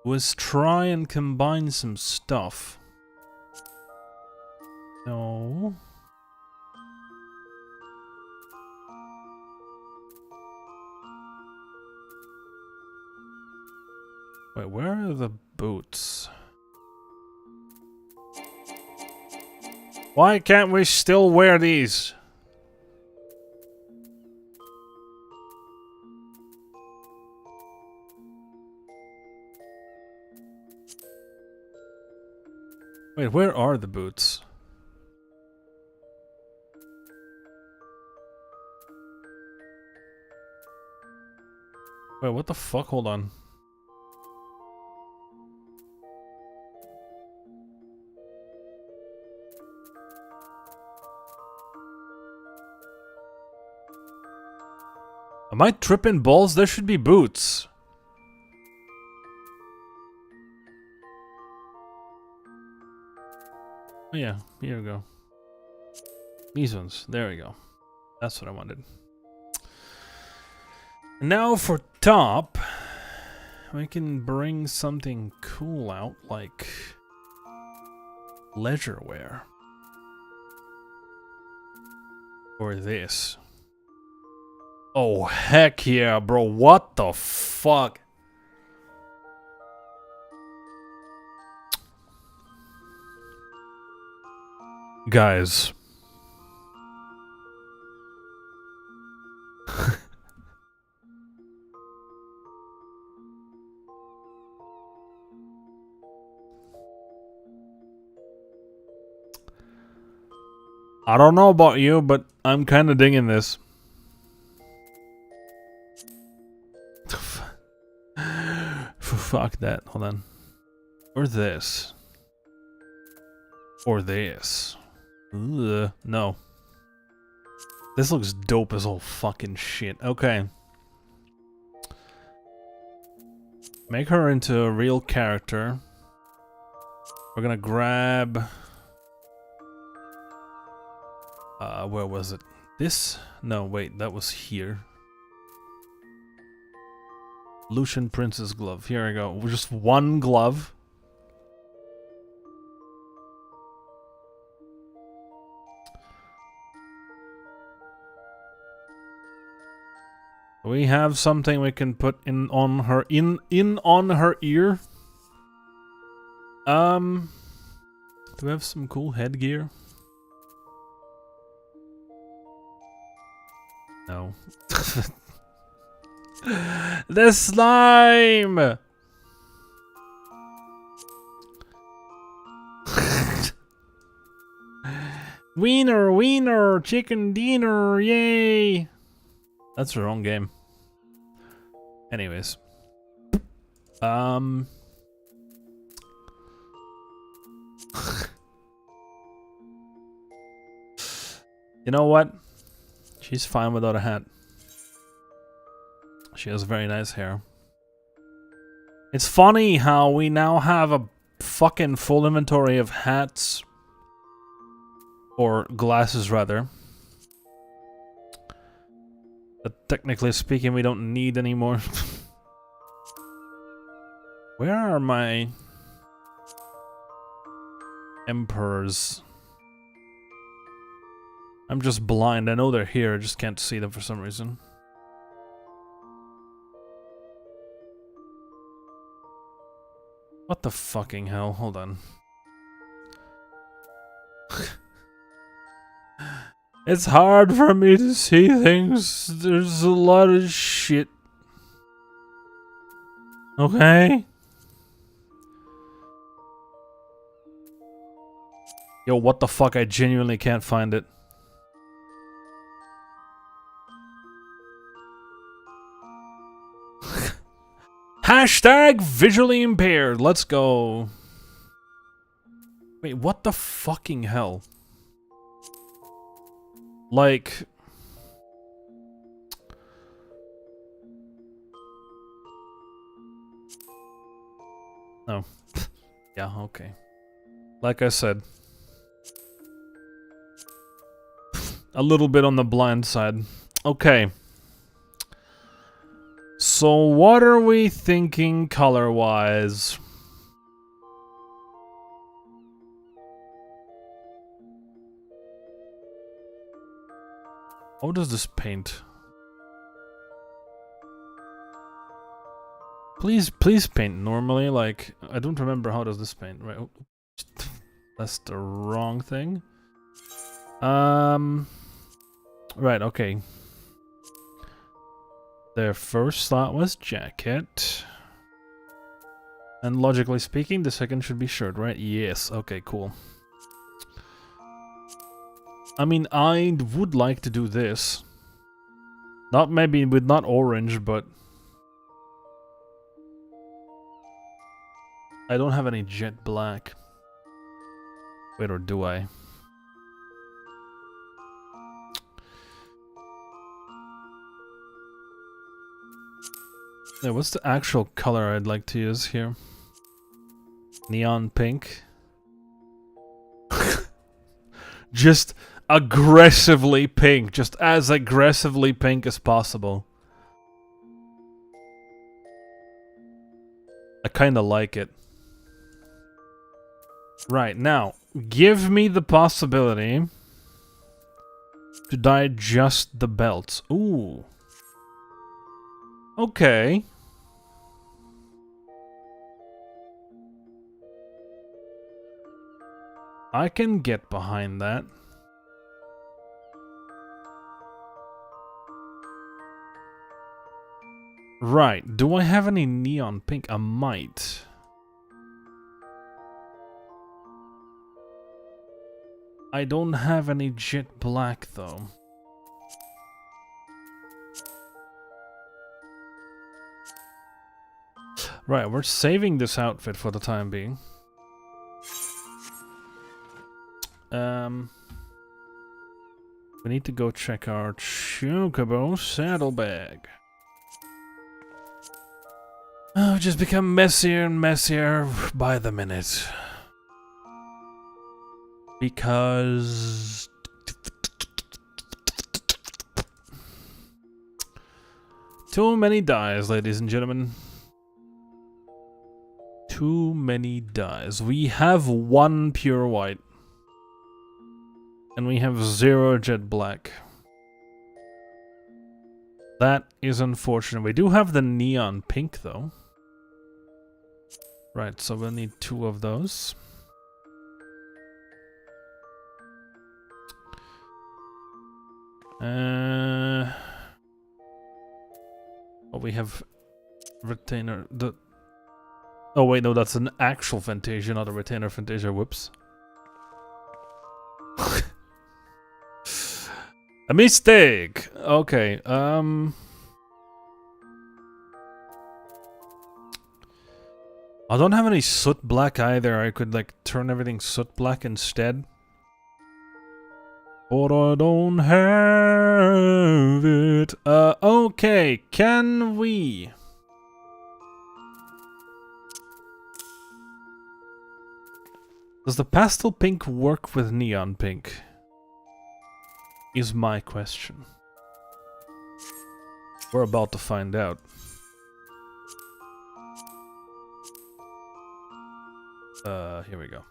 was try and combine some stuff. No. Wait, where are the boots? Why can't we still wear these? Wait, where are the boots? Wait, what the fuck? Hold on. Am I tripping balls? There should be boots. Oh yeah, here we go. These ones. There we go. That's what I wanted. Now for top, we can bring something cool out, like leisure wear. Or this. Oh, heck yeah, bro. What the fuck? Guys. I don't know about you, but I'm kind of digging this. Fuck that. Hold on. Or this. Or this. Ugh, no. This looks dope as all fucking shit. Okay. Make her into a real character. We're gonna grab... where was it? This? No, wait, that was here. Lucian Princess glove. Here I go. Just one glove. We have something we can put in on her on her ear. Do we have some cool headgear? No. The slime! Wiener, wiener, chicken dinner, yay! That's the wrong game. Anyways. You know what? She's fine without a hat. She has very nice hair. It's funny how we now have a fucking full inventory of hats. Or glasses, rather. But technically speaking, we don't need anymore. Where are my emperors? I'm just blind. I know they're here. I just can't see them for some reason. What the fucking hell? Hold on. It's hard for me to see things. There's a lot of shit. Okay? Yo, what the fuck? I genuinely can't find it. Hashtag visually impaired. Let's go. Wait, what the fucking hell? Like... No. Yeah, okay. Like I said. A little bit on the blind side. Okay. So what are we thinking color-wise? How does this paint? Please paint normally. Like, I don't remember how does this paint. Right. Oh, that's the wrong thing. Right, okay. Their first thought was jacket. And logically speaking, the second should be shirt, right? Yes, okay, cool. I mean, I would like to do this. Not maybe with not orange, but... I don't have any jet black. Wait, or do I? Yeah, what's the actual color I'd like to use here? Neon pink. Just aggressively pink. Just as aggressively pink as possible. I kinda like it. Right, now, give me the possibility to dye just the belts. Ooh. Okay. I can get behind that. Right, do I have any neon pink? I might. I don't have any jet black though. Right, we're saving this outfit for the time being. We need to go check our Chocobo saddlebag. Oh, just become messier and messier by the minute. Because... too many dyes, ladies and gentlemen. Too many dyes. We have one pure white. And we have 0 jet black. That is unfortunate. We do have the neon pink though. Right, so we'll need 2 of those. Oh, we have retainer. Oh wait, no, that's an actual Fantasia, not a retainer Fantasia. Whoops. A mistake. Okay. I don't have any soot black either. I could like turn everything soot black instead. But I don't have it. Okay. Can we? Does the pastel pink work with neon pink? Is my question. We're about to find out. Here we go.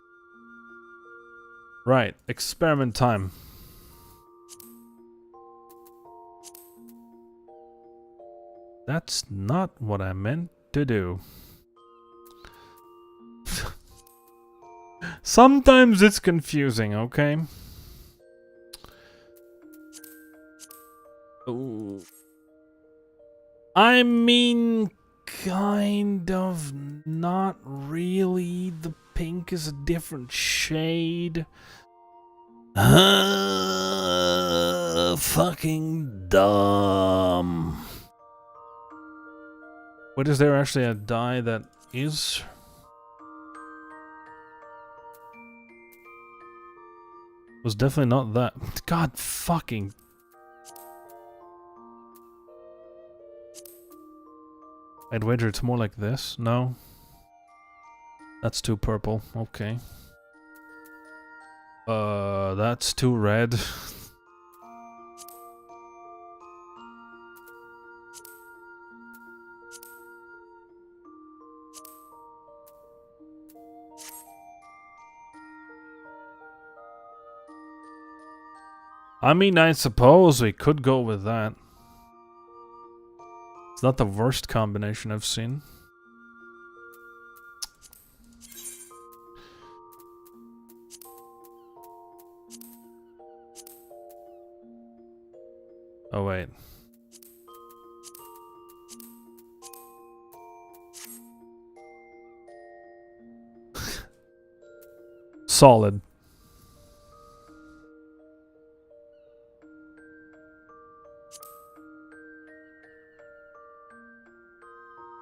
Right, experiment time. That's not what I meant to do. Sometimes it's confusing, okay? Ooh. I mean, kind of, not really. The pink is a different shade. Fucking dumb. Wait, is there actually a die that is? Was definitely not that. God fucking. I'd wager it's more like this. No. That's too purple. Okay. That's too red. I mean, I suppose we could go with that. It's not the worst combination I've seen. Oh, wait. Solid.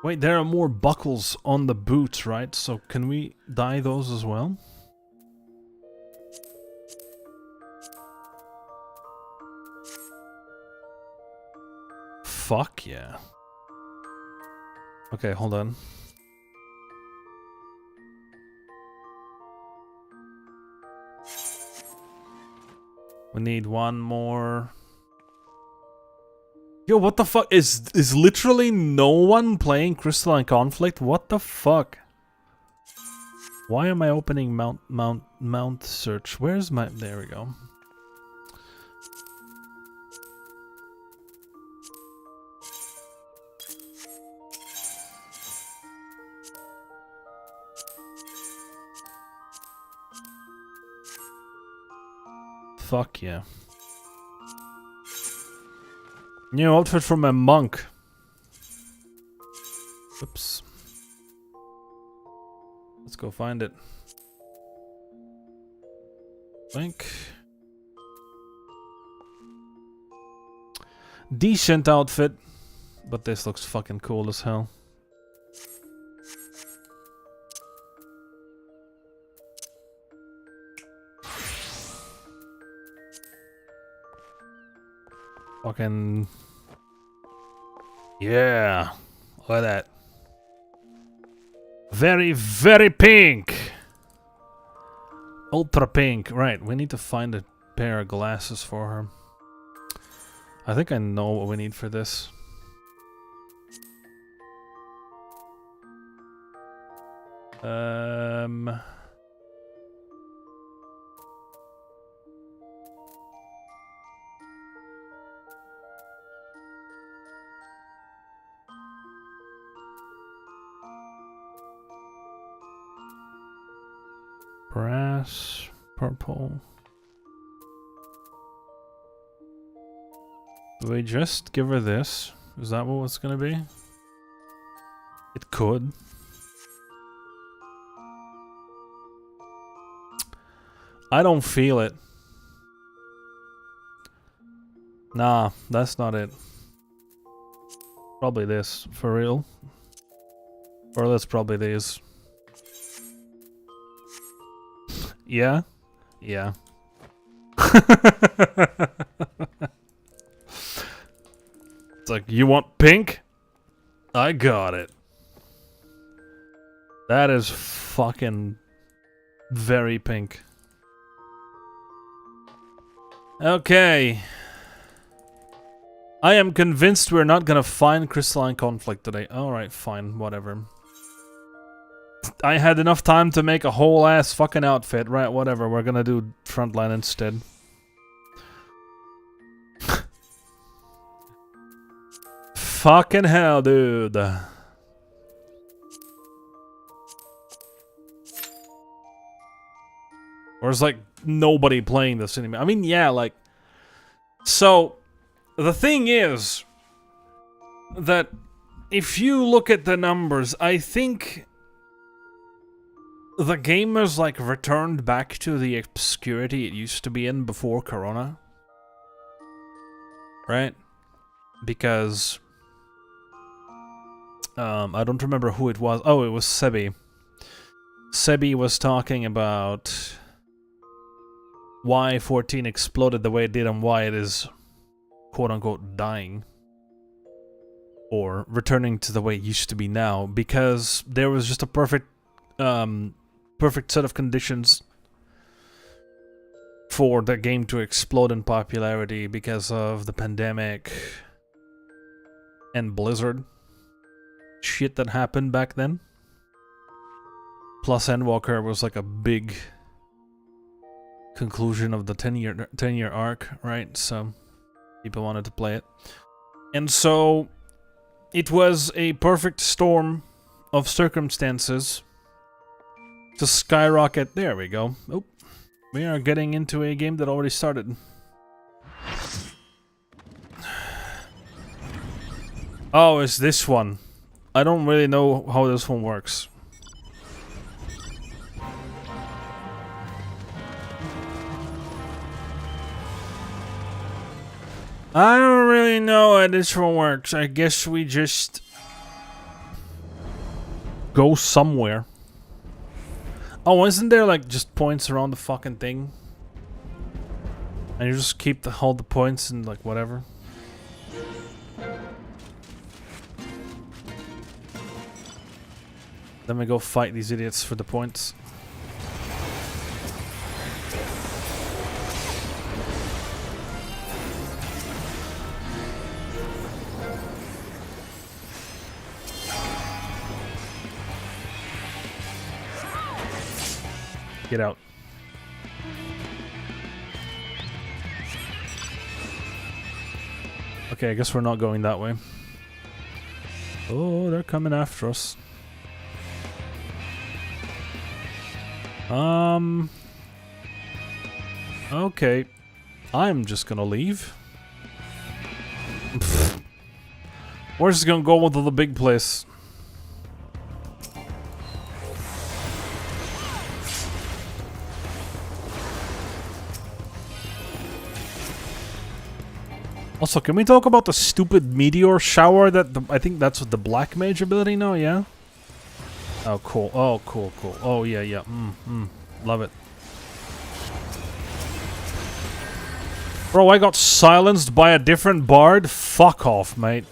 Wait, there are more buckles on the boots, right? So can we dye those as well? Fuck yeah. Okay, hold on. We need one more. Yo, what the fuck? Is literally no one playing Crystalline Conflict? What the fuck? Why am I opening Mount search? Where's my... There we go. Fuck yeah. New outfit from a monk. Oops. Let's go find it. Blink. Decent outfit, but this looks fucking cool as hell. Fucking... Yeah. Look at that. Very, very pink. Ultra pink. Right, we need to find a pair of glasses for her. I think I know what we need for this. Brass, purple. Do we just give her this? Is that what it's gonna be? It could. I don't feel it. Nah, that's not it. Probably this, for real. Or that's probably these. Yeah? Yeah. It's like, you want pink? I got it. That is fucking very pink. Okay. I am convinced we're not gonna find Crystalline Conflict today. Alright, fine, whatever. I had enough time to make a whole ass fucking outfit. Right, whatever, we're gonna do Frontline instead. Fucking hell, dude. There's like nobody playing this anymore. I mean, yeah, like... So, the thing is that if you look at the numbers, I think the game has like returned back to the obscurity it used to be in before Corona. Right? Because I don't remember who it was. Oh, it was Sebi. Sebi was talking about why 14 exploded the way it did and why it is quote-unquote dying. Or returning to the way it used to be now. Because there was just a perfect set of conditions for the game to explode in popularity because of the pandemic and Blizzard shit that happened back then. Plus Endwalker was like a big conclusion of the 10-year arc, right? So people wanted to play it. And so it was a perfect storm of circumstances to skyrocket. There we go. Oh, we are getting into a game that already started. Oh, it's this one. I don't really know how this one works. I don't really know how this one works. I guess we just go somewhere. Oh, isn't there like just points around the fucking thing? And you just keep hold the points and like whatever. Then we go fight these idiots for the points. Get out. Okay, I guess we're not going that way. Oh, they're coming after us. Okay. I'm just gonna leave. We're just gonna go to the big place. Also, can we talk about the stupid meteor shower that I think that's what the black mage ability now, yeah? Oh, cool. Oh, cool, cool. Oh, yeah, yeah. Love it. Bro, I got silenced by a different bard? Fuck off, mate.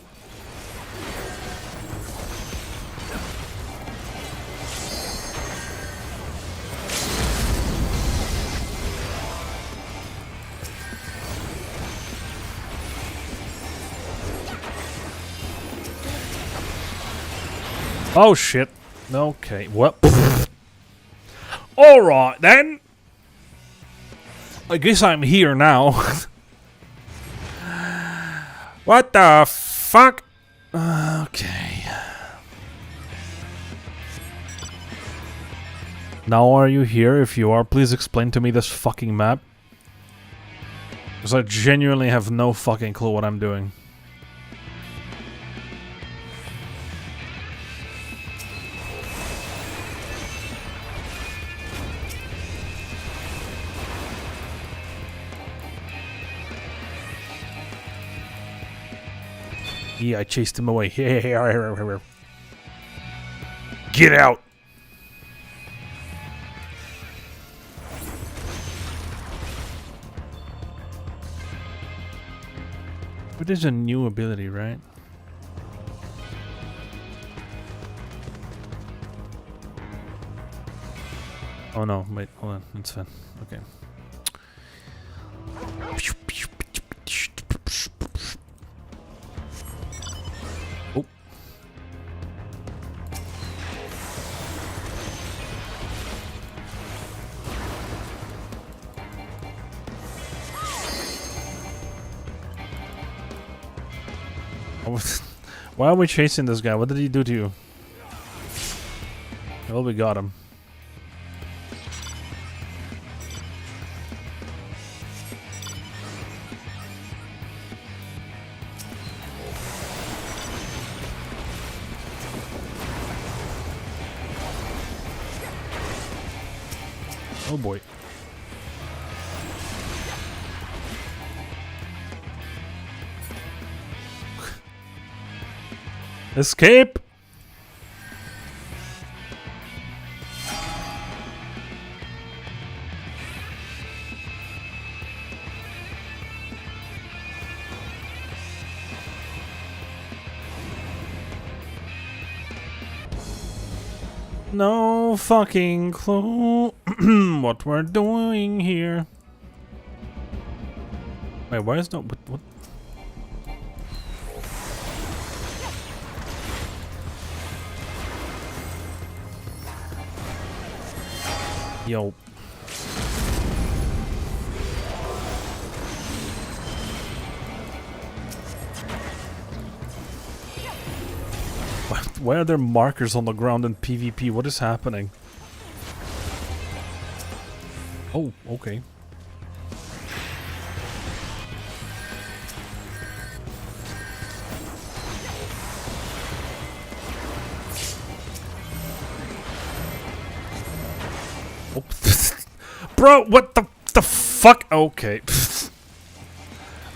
Oh, shit. Okay, well. Alright, then. I guess I'm here now. What the fuck? Okay. Now are you here? If you are, please explain to me this fucking map. Because I genuinely have no fucking clue what I'm doing. Yeah, I chased him away. Get out! It is a new ability, right? Oh no, wait, hold on, it's fine. Okay. Oh. Why are we chasing this guy? What did he do to you? Well, we got him. Oh boy. Escape! No fucking clue what we're doing here. Wait, why is no... What? Yo. Why are there markers on the ground in PvP? What is happening? Oh, okay. Oops. Bro, what the fuck? Okay.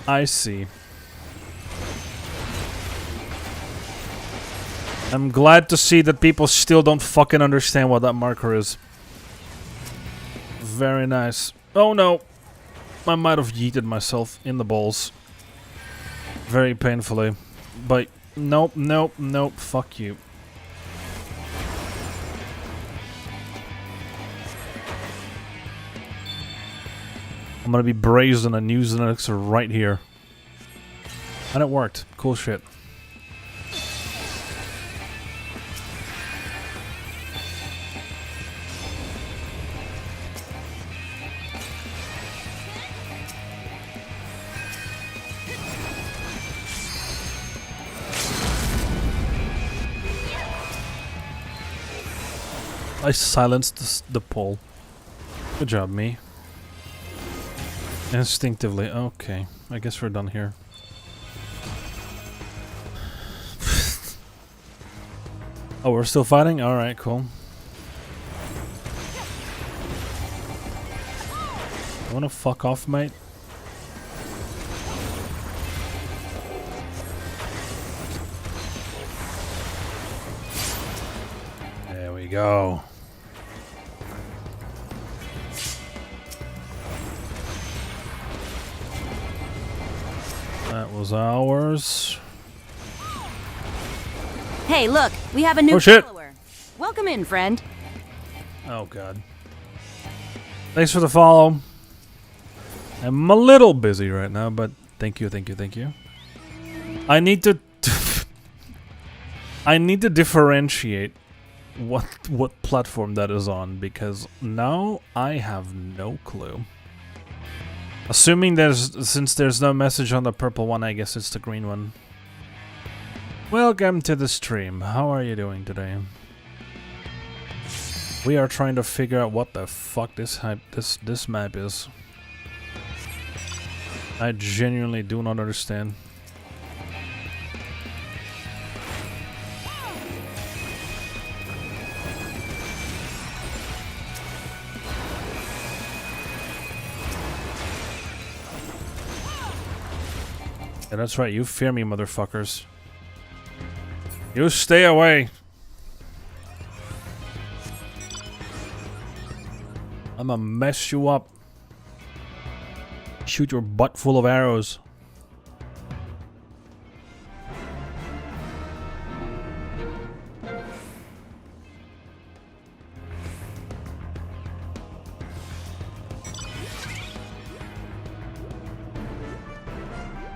I see. I'm glad to see that people still don't fucking understand what that marker is. Very nice. Oh no. I might have yeeted myself in the balls. Very painfully. But nope, nope, nope. Fuck you. I'm gonna be brazen and use an elixir right here. And it worked. Cool shit. I silenced the pole. Good job, me. Instinctively. Okay. I guess we're done here. Oh, we're still fighting? Alright, cool. You wanna fuck off, mate? There we go. That was ours. Hey, look, we have a new Oh, shit. follower. Welcome in, friend. Oh god. Thanks for the follow. I'm a little busy right now, but thank you, thank you, thank you. I need to I need to differentiate what platform that is on, because now I have no clue. Assuming since there's no message on the purple one, I guess it's the green one. Welcome to the stream. How are you doing today? We are trying to figure out what the fuck this map is. I genuinely do not understand. Yeah, that's right, you fear me, motherfuckers. You stay away. I'ma mess you up. Shoot your butt full of arrows.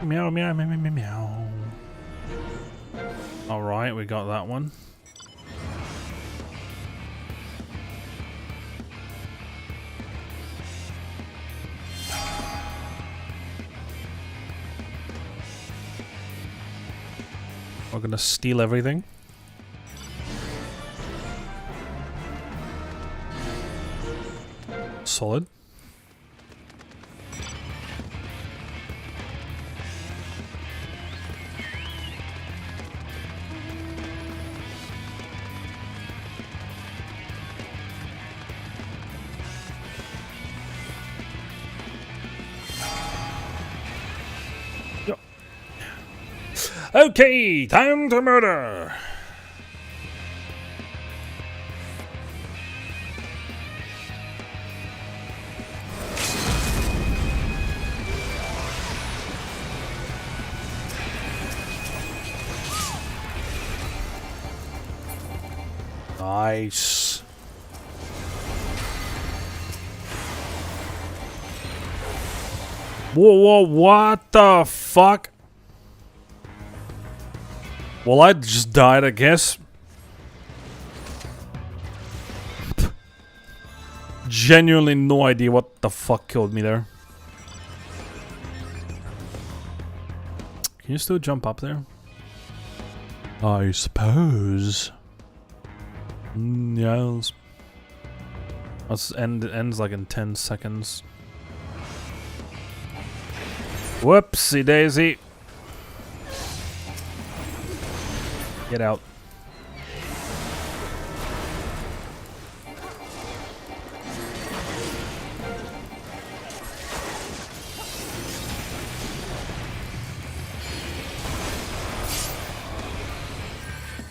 Meow, meow, meow, meow, meow. Alright, we got that one. We're gonna steal everything. Solid. Okay, time to murder. Nice. Whoa, what the fuck? Well, I just died, I guess. Genuinely no idea what the fuck killed me there. Can you still jump up there? I suppose. Yeah. It ends like in 10 seconds. Whoopsie daisy. Get out.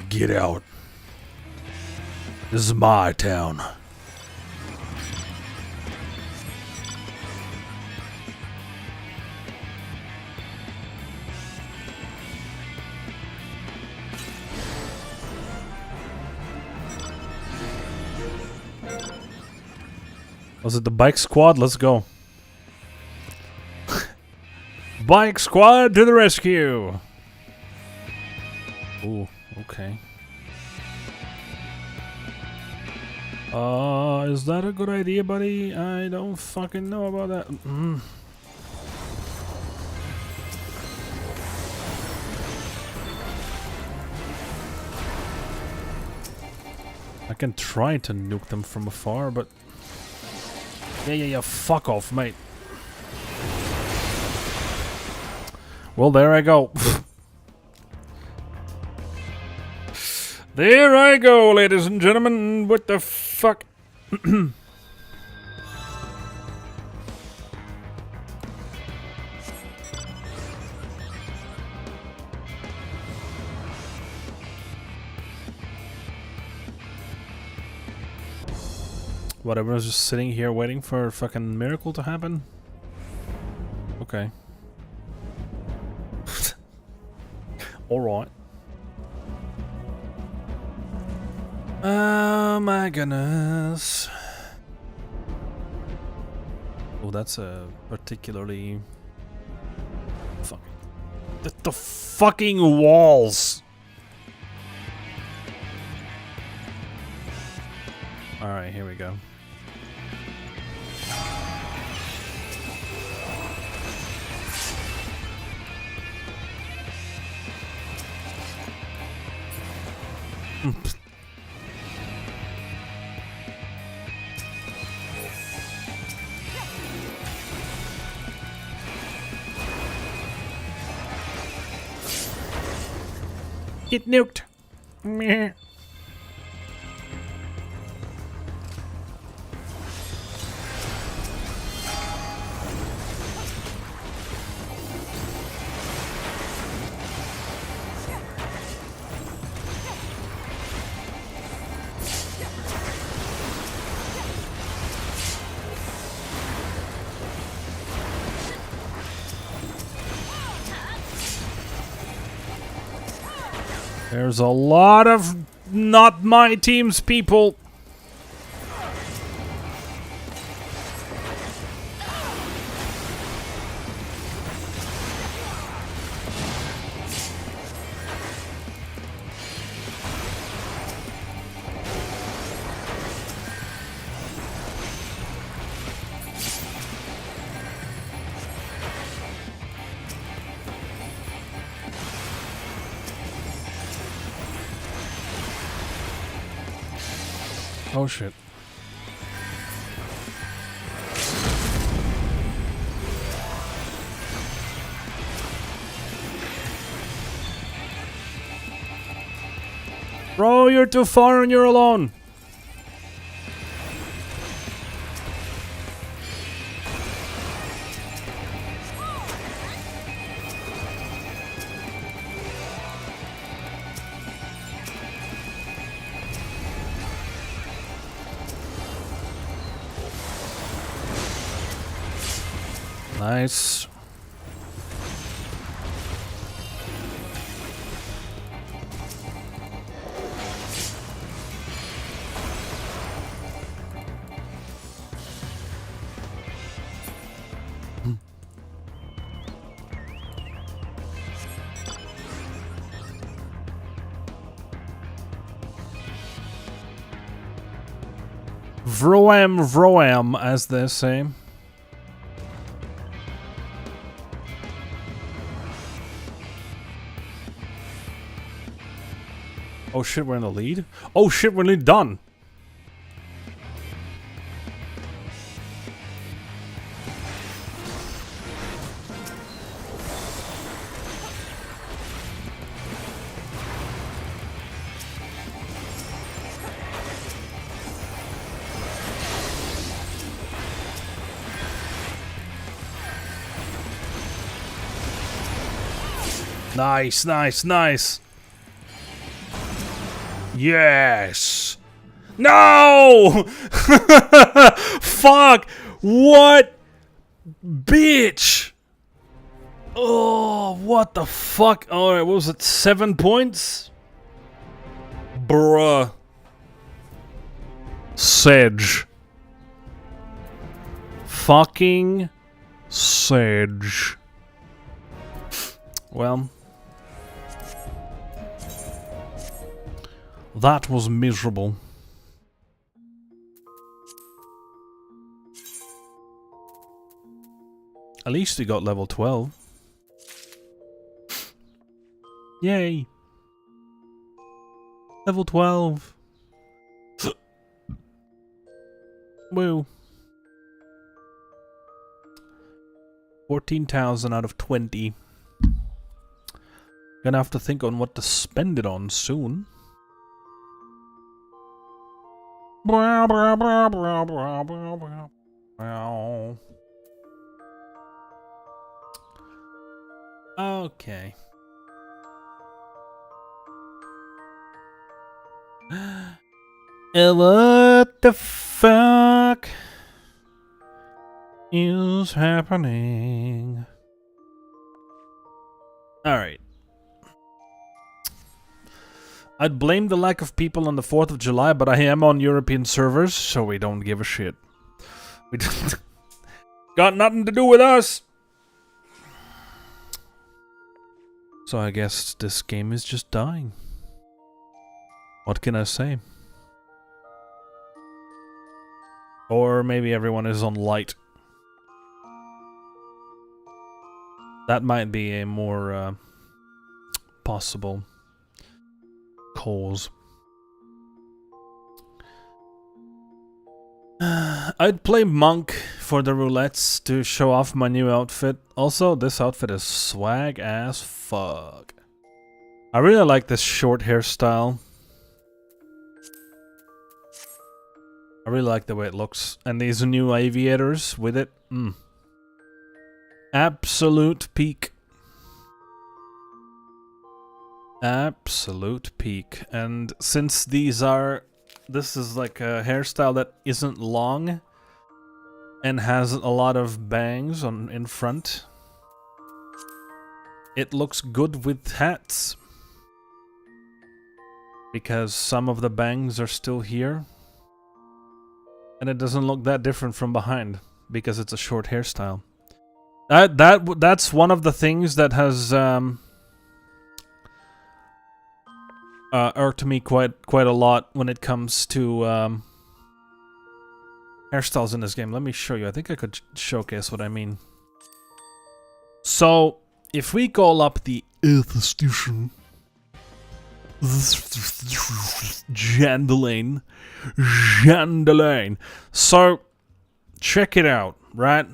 Get out. This is my town. Was it the bike squad? Let's go. Bike squad to the rescue. Ooh, okay. Is that a good idea, buddy? I don't fucking know about that. I can try to nuke them from afar, but... Yeah, fuck off, mate. Well, there I go. There I go, ladies and gentlemen. What the fuck? Whatever, I was just sitting here waiting for a fucking miracle to happen. Okay. Alright. Oh my goodness. Oh, that's a particularly... Fuck. The fucking walls! Alright, here we go. Get nuked. Meh. There's a lot of not my team's people. Oh shit. Bro, you're too far and you're alone. Nice. Vroam, vroam, as they say. Oh shit, we're in the lead? Oh shit, we're nearly done! Nice, nice, nice! Yes! No! Fuck! What? Bitch! Oh, what the fuck? Alright, what was it? 7 points? Bruh. Sedge. Fucking Sedge. Well. That was miserable. At least we got level 12. Yay! Level 12! Woo! 14,000 out of 20. Gonna have to think on what to spend it on soon. Okay. What the fuck is happening? Alright. I'd blame the lack of people on the 4th of July, but I am on European servers, so we don't give a shit. We just got nothing to do with us! So I guess this game is just dying. What can I say? Or maybe everyone is on light. That might be a more possible cause. I'd play Monk for the roulettes to show off my new outfit. Also, this outfit is swag as fuck. I really like this short hairstyle. I really like the way it looks. And these new aviators with it. Absolute peak. Absolute peak. And since these are... This is like a hairstyle that isn't long and has a lot of bangs in front. It looks good with hats. Because some of the bangs are still here. And it doesn't look that different from behind. Because it's a short hairstyle. That's one of the things that has irked me quite a lot when it comes to hairstyles in this game. Let me show you. I think I could showcase what I mean. So, if we call up the Earth Station, Jandelane. So, check it out, right?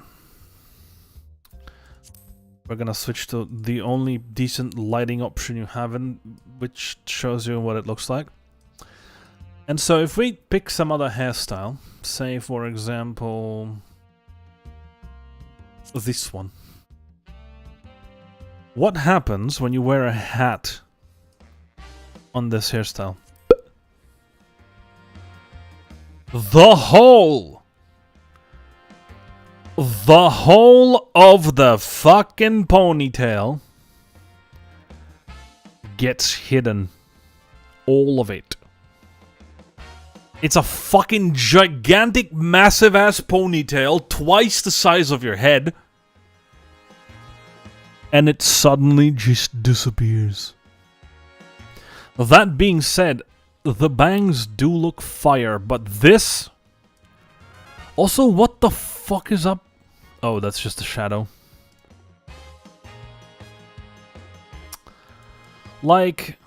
We're gonna switch to the only decent lighting option you have, which shows you what it looks like. And so if we pick some other hairstyle, say for example this one. What happens when you wear a hat on this hairstyle? The whole of the fucking ponytail gets hidden. All of it. It's a fucking gigantic, massive-ass ponytail, twice the size of your head. And it suddenly just disappears. That being said, the bangs do look fire, but this Also, what the fuck is up? Oh, that's just a shadow. Like...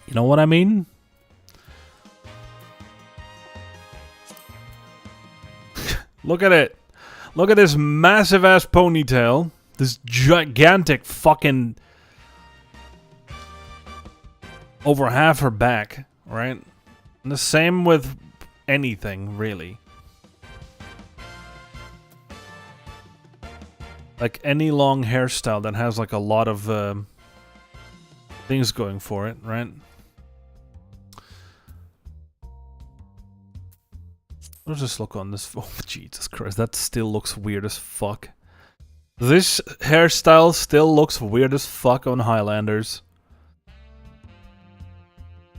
You know what I mean? Look at it. Look at this massive ass ponytail. This gigantic fucking... Over half her back, right? And the same with anything, really. Like any long hairstyle that has like a lot of things going for it, right? What does this look on this? Oh, Jesus Christ, that still looks weird as fuck. This hairstyle still looks weird as fuck on Highlanders.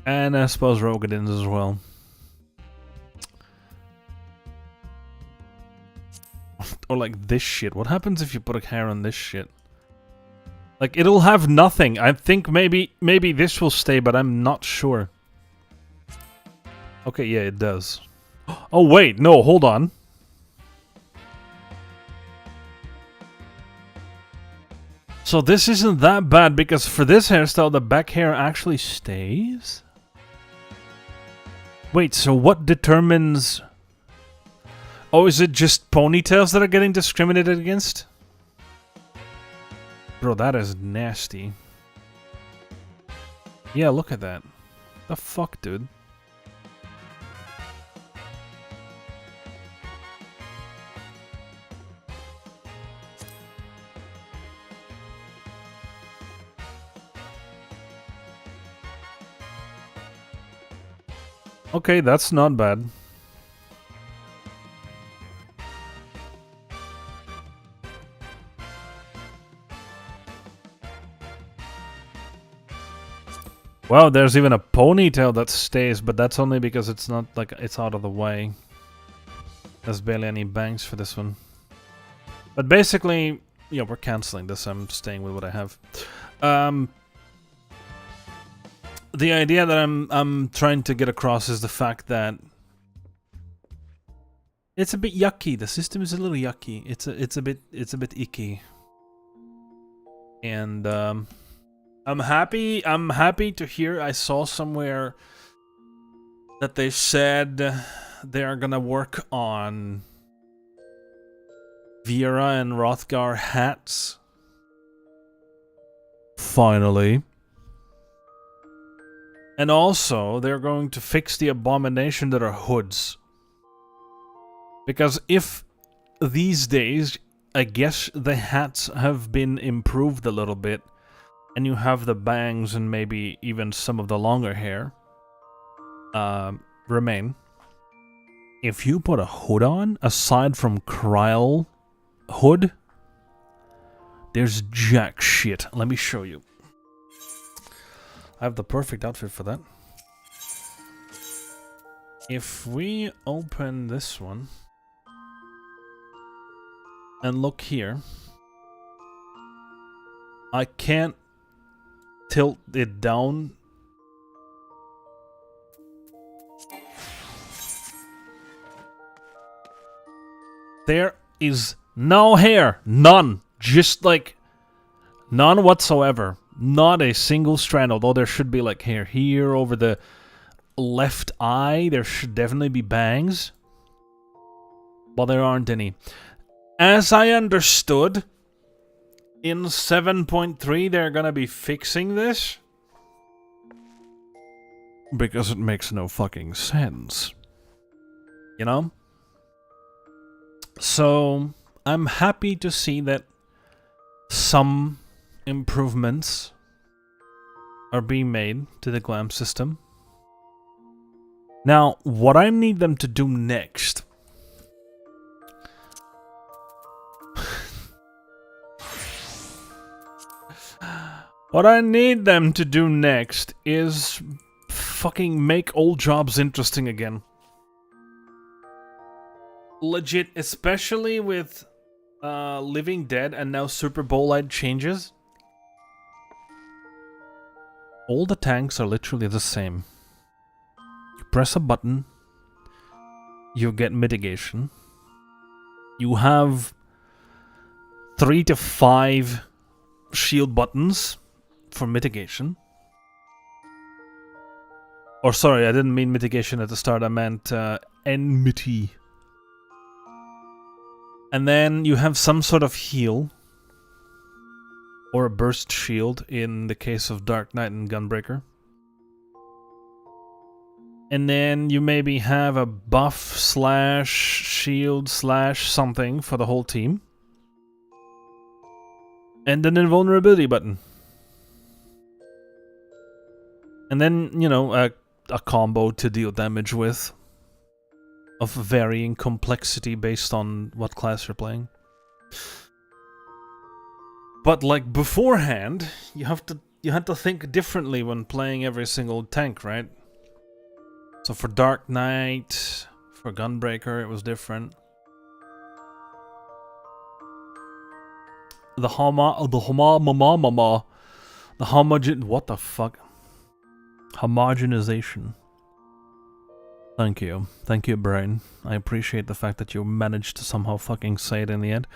And I suppose Rogadins as well. Or like this shit. What happens if you put a hair on this shit? Like, it'll have nothing. I think maybe this will stay, but I'm not sure. Okay, yeah, it does. Oh, wait, no, hold on. So this isn't that bad, because for this hairstyle, the back hair actually stays? Wait, so what determines... Oh, is it just ponytails that are getting discriminated against? Bro, that is nasty. Yeah, look at that. The fuck, dude? Okay, that's not bad. Wow, there's even a ponytail that stays, but that's only because it's not like it's out of the way. There's barely any bangs for this one. But basically, yeah, we're canceling this. I'm staying with what I have. The idea that I'm trying to get across is the fact that it's a bit yucky. The system is a little yucky. It's a bit icky. And I'm happy to hear. I saw somewhere that they said they are gonna work on Vera and Rothgar hats. Finally. And also, they're going to fix the abomination that are hoods. Because if these days, I guess the hats have been improved a little bit, and you have the bangs and maybe even some of the longer hair remain. If you put a hood on, aside from Kryl hood, there's jack shit. Let me show you. I have the perfect outfit for that. If we open this one and look here, I can't tilt it down. There is no hair. None. Just like none whatsoever. Not a single strand, although there should be like hair here over the left eye. There should definitely be bangs. But there aren't any. As I understood, in 7.3 they're gonna be fixing this. Because it makes no fucking sense. You know? So, I'm happy to see that some improvements are being made to the glam system. Now, what I need them to do next is fucking make old jobs interesting again. Legit, especially with Living Dead and now Super Bowl Light changes. All the tanks are literally the same. You press a button, you get mitigation. You have 3 to 5 shield buttons for mitigation. Or sorry, I didn't mean mitigation at the start, I meant enmity. And then you have some sort of heal. Or a burst shield in the case of Dark Knight and Gunbreaker. And then you maybe have a buff slash shield slash something for the whole team. And an invulnerability button. And then, you know, a combo to deal damage with. Of varying complexity based on what class you're playing. But like beforehand, you had to think differently when playing every single tank, right? So for Dark Knight, for Gunbreaker, it was different. The what the fuck? Homogenization. Thank you, brain. I appreciate the fact that you managed to somehow fucking say it in the end.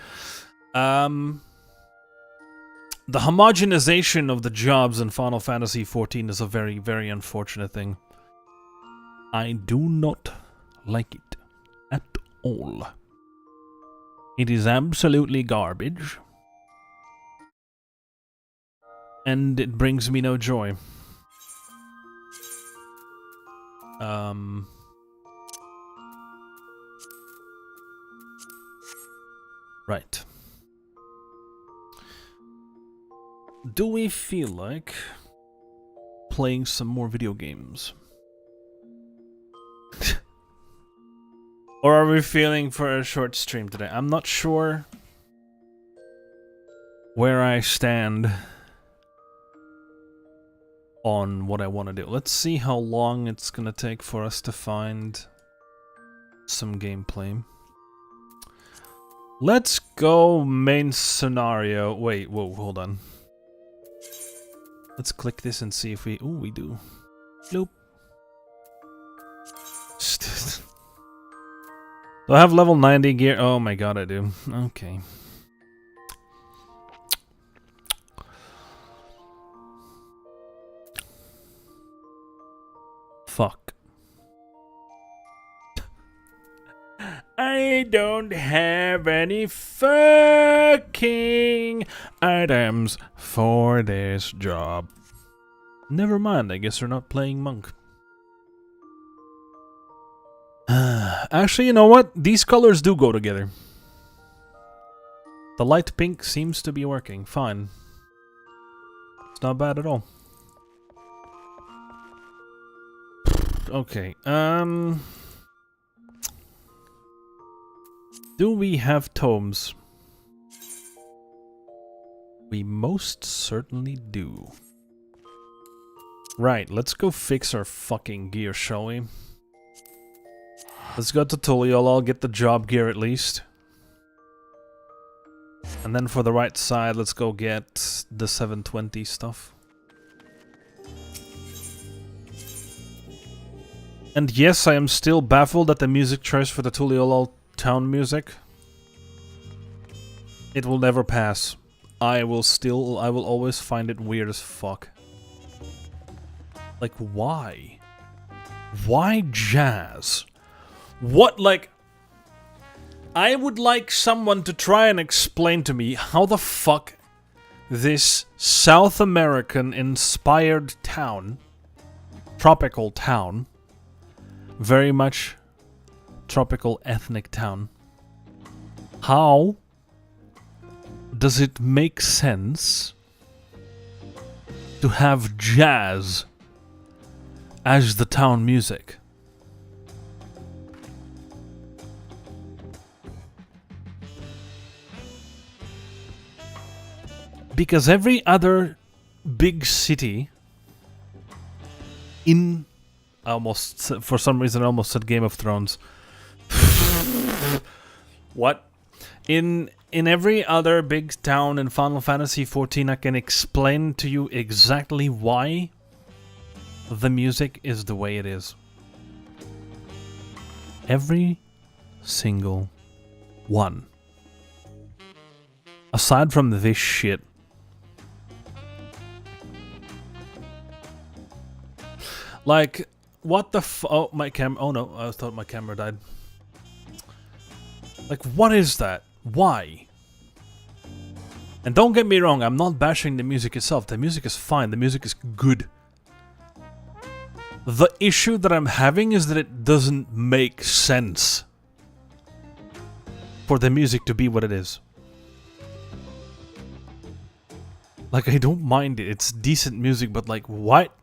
The homogenization of the jobs in Final Fantasy XIV is a very, very unfortunate thing. I do not like it at all. It is absolutely garbage. And it brings me no joy. Right. Do we feel like playing some more video games? Or are we feeling for a short stream today? I'm not sure where I stand on what I want to do. Let's see how long it's gonna take for us to find some gameplay. Let's go main scenario. Wait, whoa, hold on. Let's click this and see if we... Ooh, we do. Nope. Do I have level 90 gear? Oh my god, I do. Okay. Fuck. I don't have any fucking items for this job. Never mind, I guess we're not playing Monk. Actually, you know what? These colors do go together. The light pink seems to be working. Fine. It's not bad at all. Okay, do we have tomes? We most certainly do. Right, let's go fix our fucking gear, shall we? Let's go to Tuliol, I'll get the job gear at least. And then for the right side, let's go get the 720 stuff. And yes, I am still baffled at the music choice for the Tuliol town music. It will never pass. I will always find it weird as fuck. Like, why? Why jazz? What, like... I would like someone to try and explain to me how the fuck this South American inspired town, tropical town, very much tropical ethnic town, how does it make sense to have jazz as the town music? Because every other big city in almost, for some reason I almost said Game of Thrones. What? In every other big town in Final Fantasy XIV, I can explain to you exactly why the music is the way it is. Every single one. Aside from this shit. Like, what the oh, my oh no, I thought my camera died. Like, what is that? Why? And don't get me wrong, I'm not bashing the music itself. The music is fine, the music is good. The issue that I'm having is that it doesn't make sense for the music to be what it is. Like, I don't mind it, it's decent music, but like, what?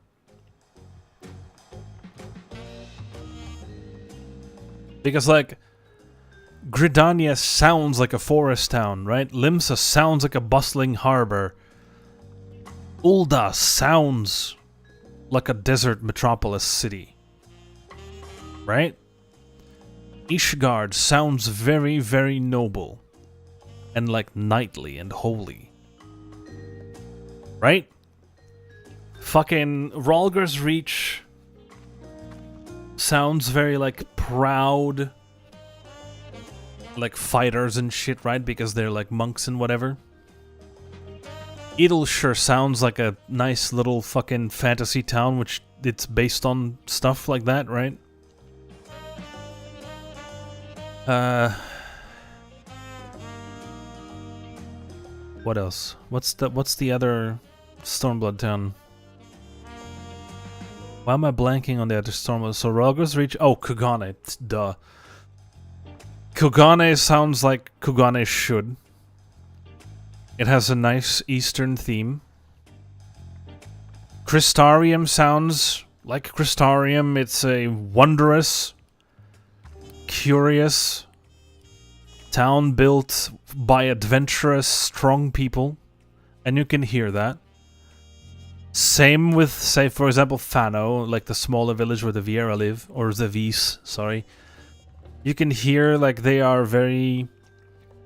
Because like, Gridania sounds like a forest town, right? Limsa sounds like a bustling harbor. Ul'dah sounds like a desert metropolis city. Right? Ishgard sounds very, very noble. And like knightly and holy. Right? Fucking Rhalgr's Reach sounds very like proud. Like fighters and shit, right? Because they're like monks and whatever. Idle sounds like a nice little fucking fantasy town, which it's based on stuff like that, right? What else? What's the other Stormblood town? Why am I blanking on the other Stormblood? So Rhalgr's Reach. Oh, Kugane. Duh. Kugane sounds like Kugane should. It has a nice Eastern theme. Crystarium sounds like Crystarium. It's a wondrous, curious town built by adventurous, strong people. And you can hear that. Same with, say, for example, Fano, like the smaller village where the Viera live. Or the Vies, sorry. You can hear like they are very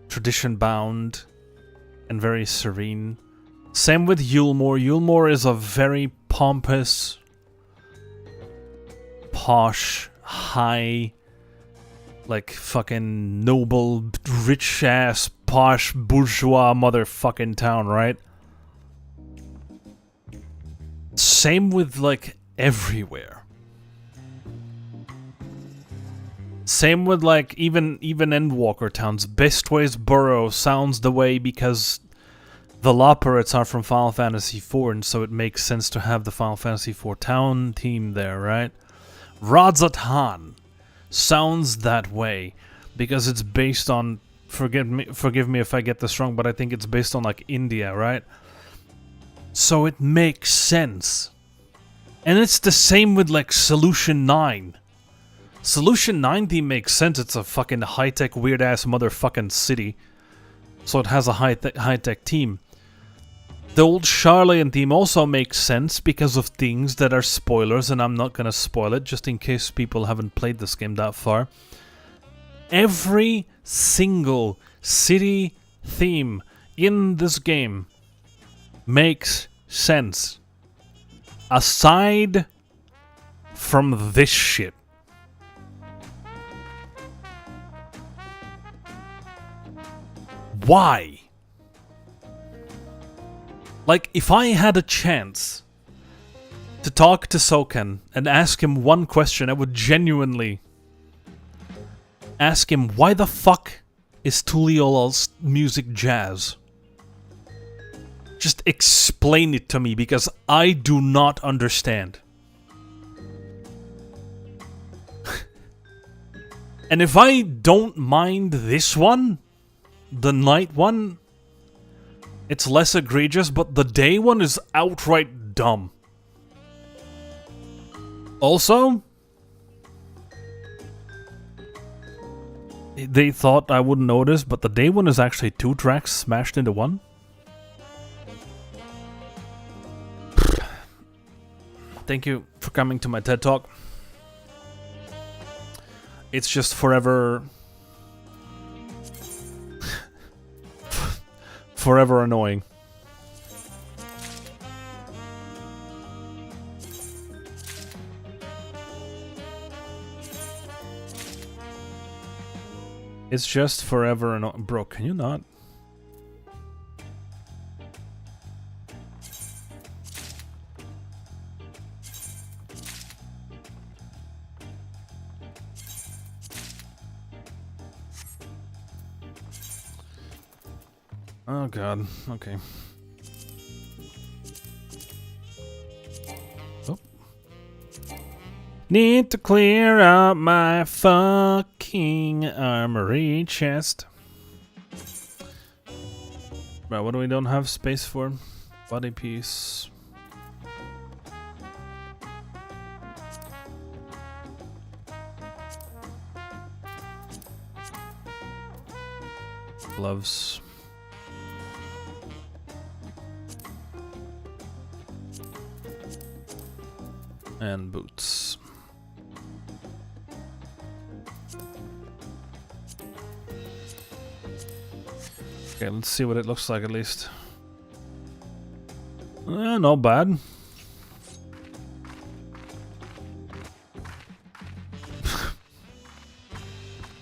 tradition-bound and very serene. Same with Yulmore. Yulmore is a very pompous, posh, high, like fucking noble, rich-ass, posh, bourgeois motherfucking town, right? Same with like everywhere. Same with like even Endwalker towns. Bestway's Borough sounds the way because the Loporrits are from Final Fantasy IV, and so it makes sense to have the Final Fantasy IV town theme there, right? Radzatan sounds that way because it's based on, forgive me if I get this wrong, but I think it's based on like India, right? So it makes sense. And it's the same with like Solution 9. Solution 9 theme makes sense. It's a fucking high-tech, weird-ass motherfucking city. So it has a high-tech team. The old Charlayan theme also makes sense because of things that are spoilers, and I'm not gonna spoil it, just in case people haven't played this game that far. Every single city theme in this game makes sense. Aside from this shit. Why? Like, if I had a chance to talk to Soken and ask him one question, I would genuinely ask him, why the fuck is Tuliola's music jazz? Just explain it to me, because I do not understand. And if I don't mind this one, the night one, it's less egregious, but the day one is outright dumb. Also, they thought I wouldn't notice, but the day one is actually 2 tracks smashed into one. Thank you for coming to my TED Talk. It's just forever annoying. It's just forever and bro, can you not? Oh god, okay. Oh. Need to clear out my fucking armory chest. Right, what do we don't have space for? Body piece. Gloves. And boots. Okay, let's see what it looks like at least. Not bad.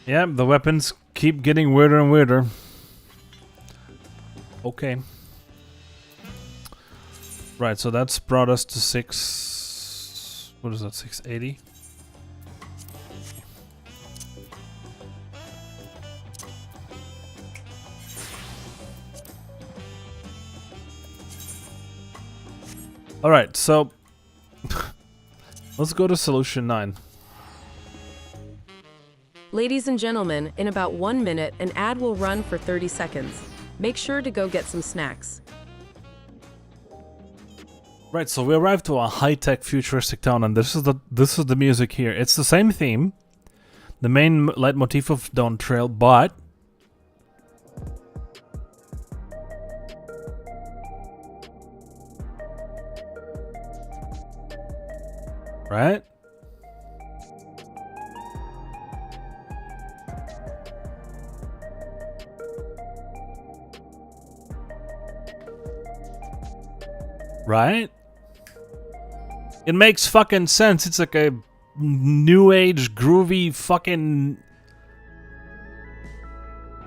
Yeah, the weapons keep getting weirder and weirder. Okay. Right, so that's brought us to 6... What is that, 680? Alright, so... let's go to solution 9. Ladies and gentlemen, in about 1 minute, an ad will run for 30 seconds. Make sure to go get some snacks. Right, so we arrived to a high-tech futuristic town, and this is the music here. It's the same theme, the main leitmotif of Dawn Trail, but right? Right? It makes fucking sense. It's like a new age groovy fucking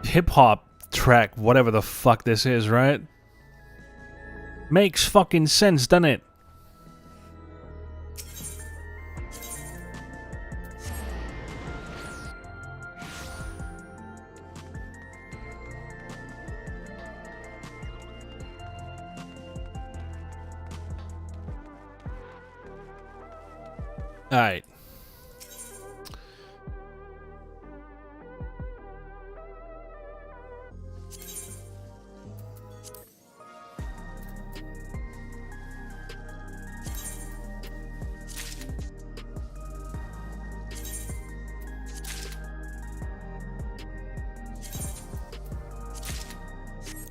hip hop track, whatever the fuck this is, right? Makes fucking sense, doesn't it? Alright.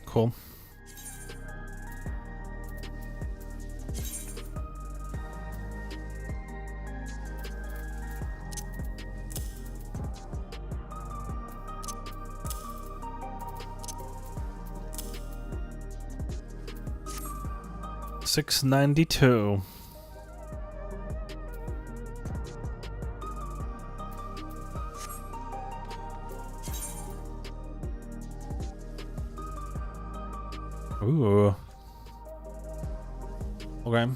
Cool. $6.92. Ooh. Okay.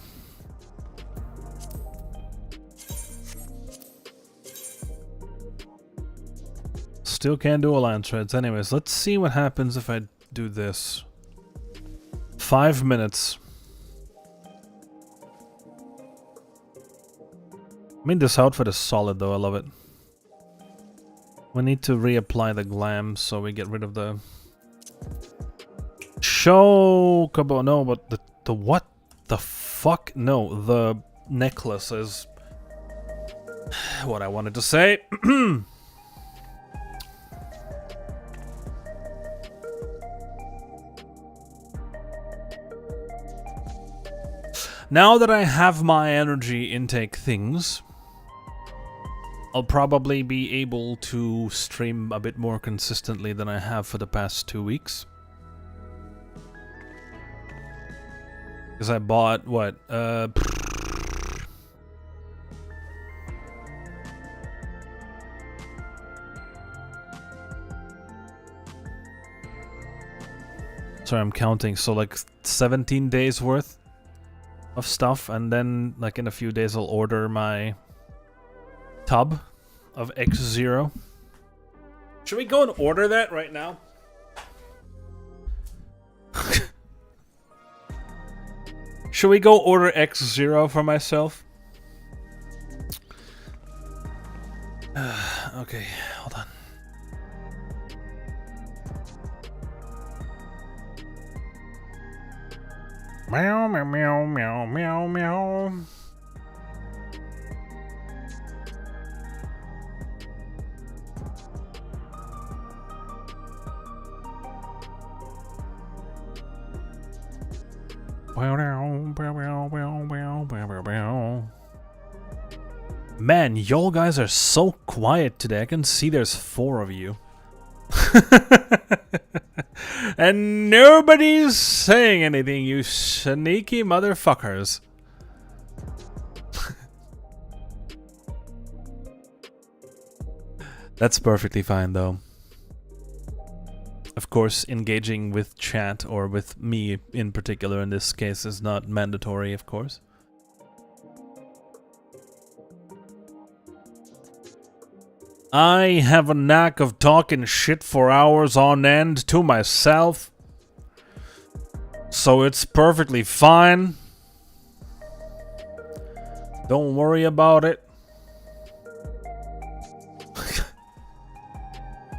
Still can't do alliance threads. Anyways, let's see what happens if I do this. 5 minutes. I mean, this outfit is solid though, I love it. We need to reapply the glam so we get rid of the... Chocobo, no, but the what the fuck? No, the necklace is what I wanted to say. Now that I have my energy intake things, I'll probably be able to stream a bit more consistently than I have for the past 2 weeks. Because I bought, what, Sorry, I'm counting. So like 17 days worth of stuff, and then like in a few days I'll order my tub of X0. Should we go and order that right now? Should we go order X0 for myself? Okay, hold on. Meow, meow, meow, meow, meow, meow. Man, y'all guys are so quiet today. I can see there's 4 of you. And nobody's saying anything, you sneaky motherfuckers. That's perfectly fine, though. Of course, engaging with chat, or with me in particular in this case, is not mandatory, of course. I have a knack of talking shit for hours on end to myself, so it's perfectly fine. Don't worry about it.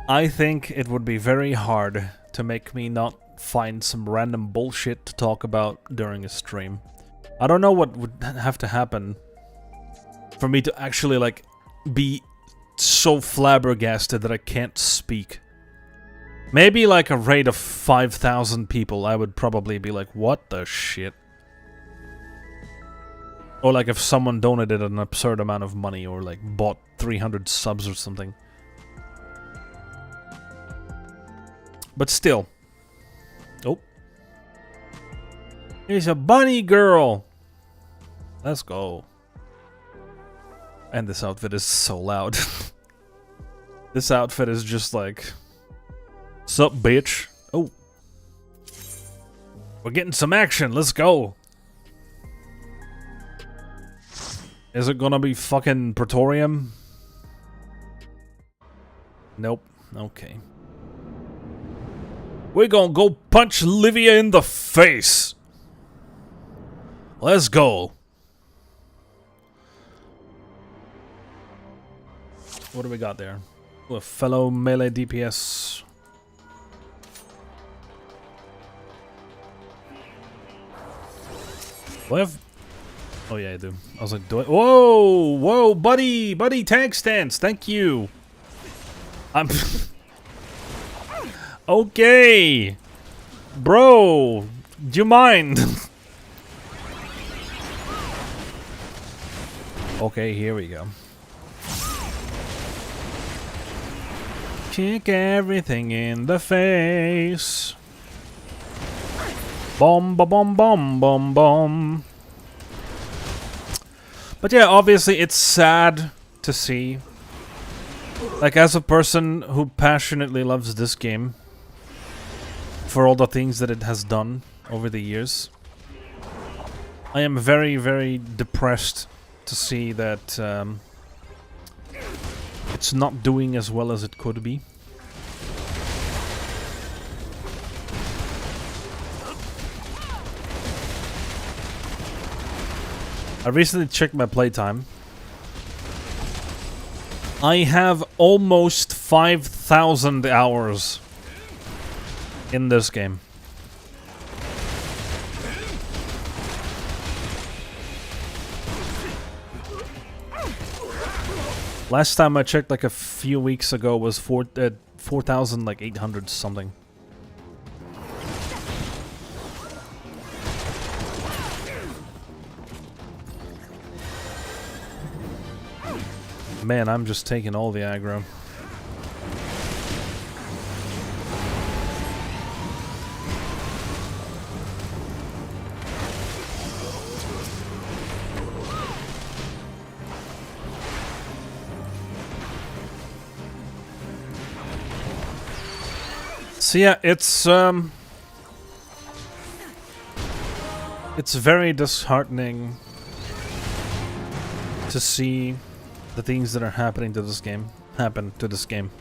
I think it would be very hard to make me not find some random bullshit to talk about during a stream. I don't know what would have to happen for me to actually, like, be so flabbergasted that I can't speak. Maybe like a raid of 5,000 people, I would probably be like, what the shit? Or like if someone donated an absurd amount of money, or like bought 300 subs or something. But still. Oh. Here's a bunny girl! Let's go. And this outfit is so loud. This outfit is just like... Sup, bitch? Oh. We're getting some action, let's go! Is it gonna be fucking Praetorium? Nope. Okay. We're gonna go punch Livia in the face! Let's go! What do we got there? Ooh, a fellow melee DPS. Do I have... Oh yeah, I do. I was like, do I... Whoa! Whoa, buddy! Buddy, tank stance! Thank you! I'm... Okay! Bro! Do you mind? Okay, here we go. Kick everything in the face. Bomb, ba bomb, bomb, bomb, bomb. But yeah, obviously it's sad to see. Like, as a person who passionately loves this game, for all the things that it has done over the years, I am very, very depressed to see that it's not doing as well as it could be. I recently checked my playtime. I have almost 5,000 hours in this game. Last time I checked, like a few weeks ago, was 4,800 something. Man, I'm just taking all the aggro. So yeah, it's It's very disheartening to see the things that are happening to this game happen to this game.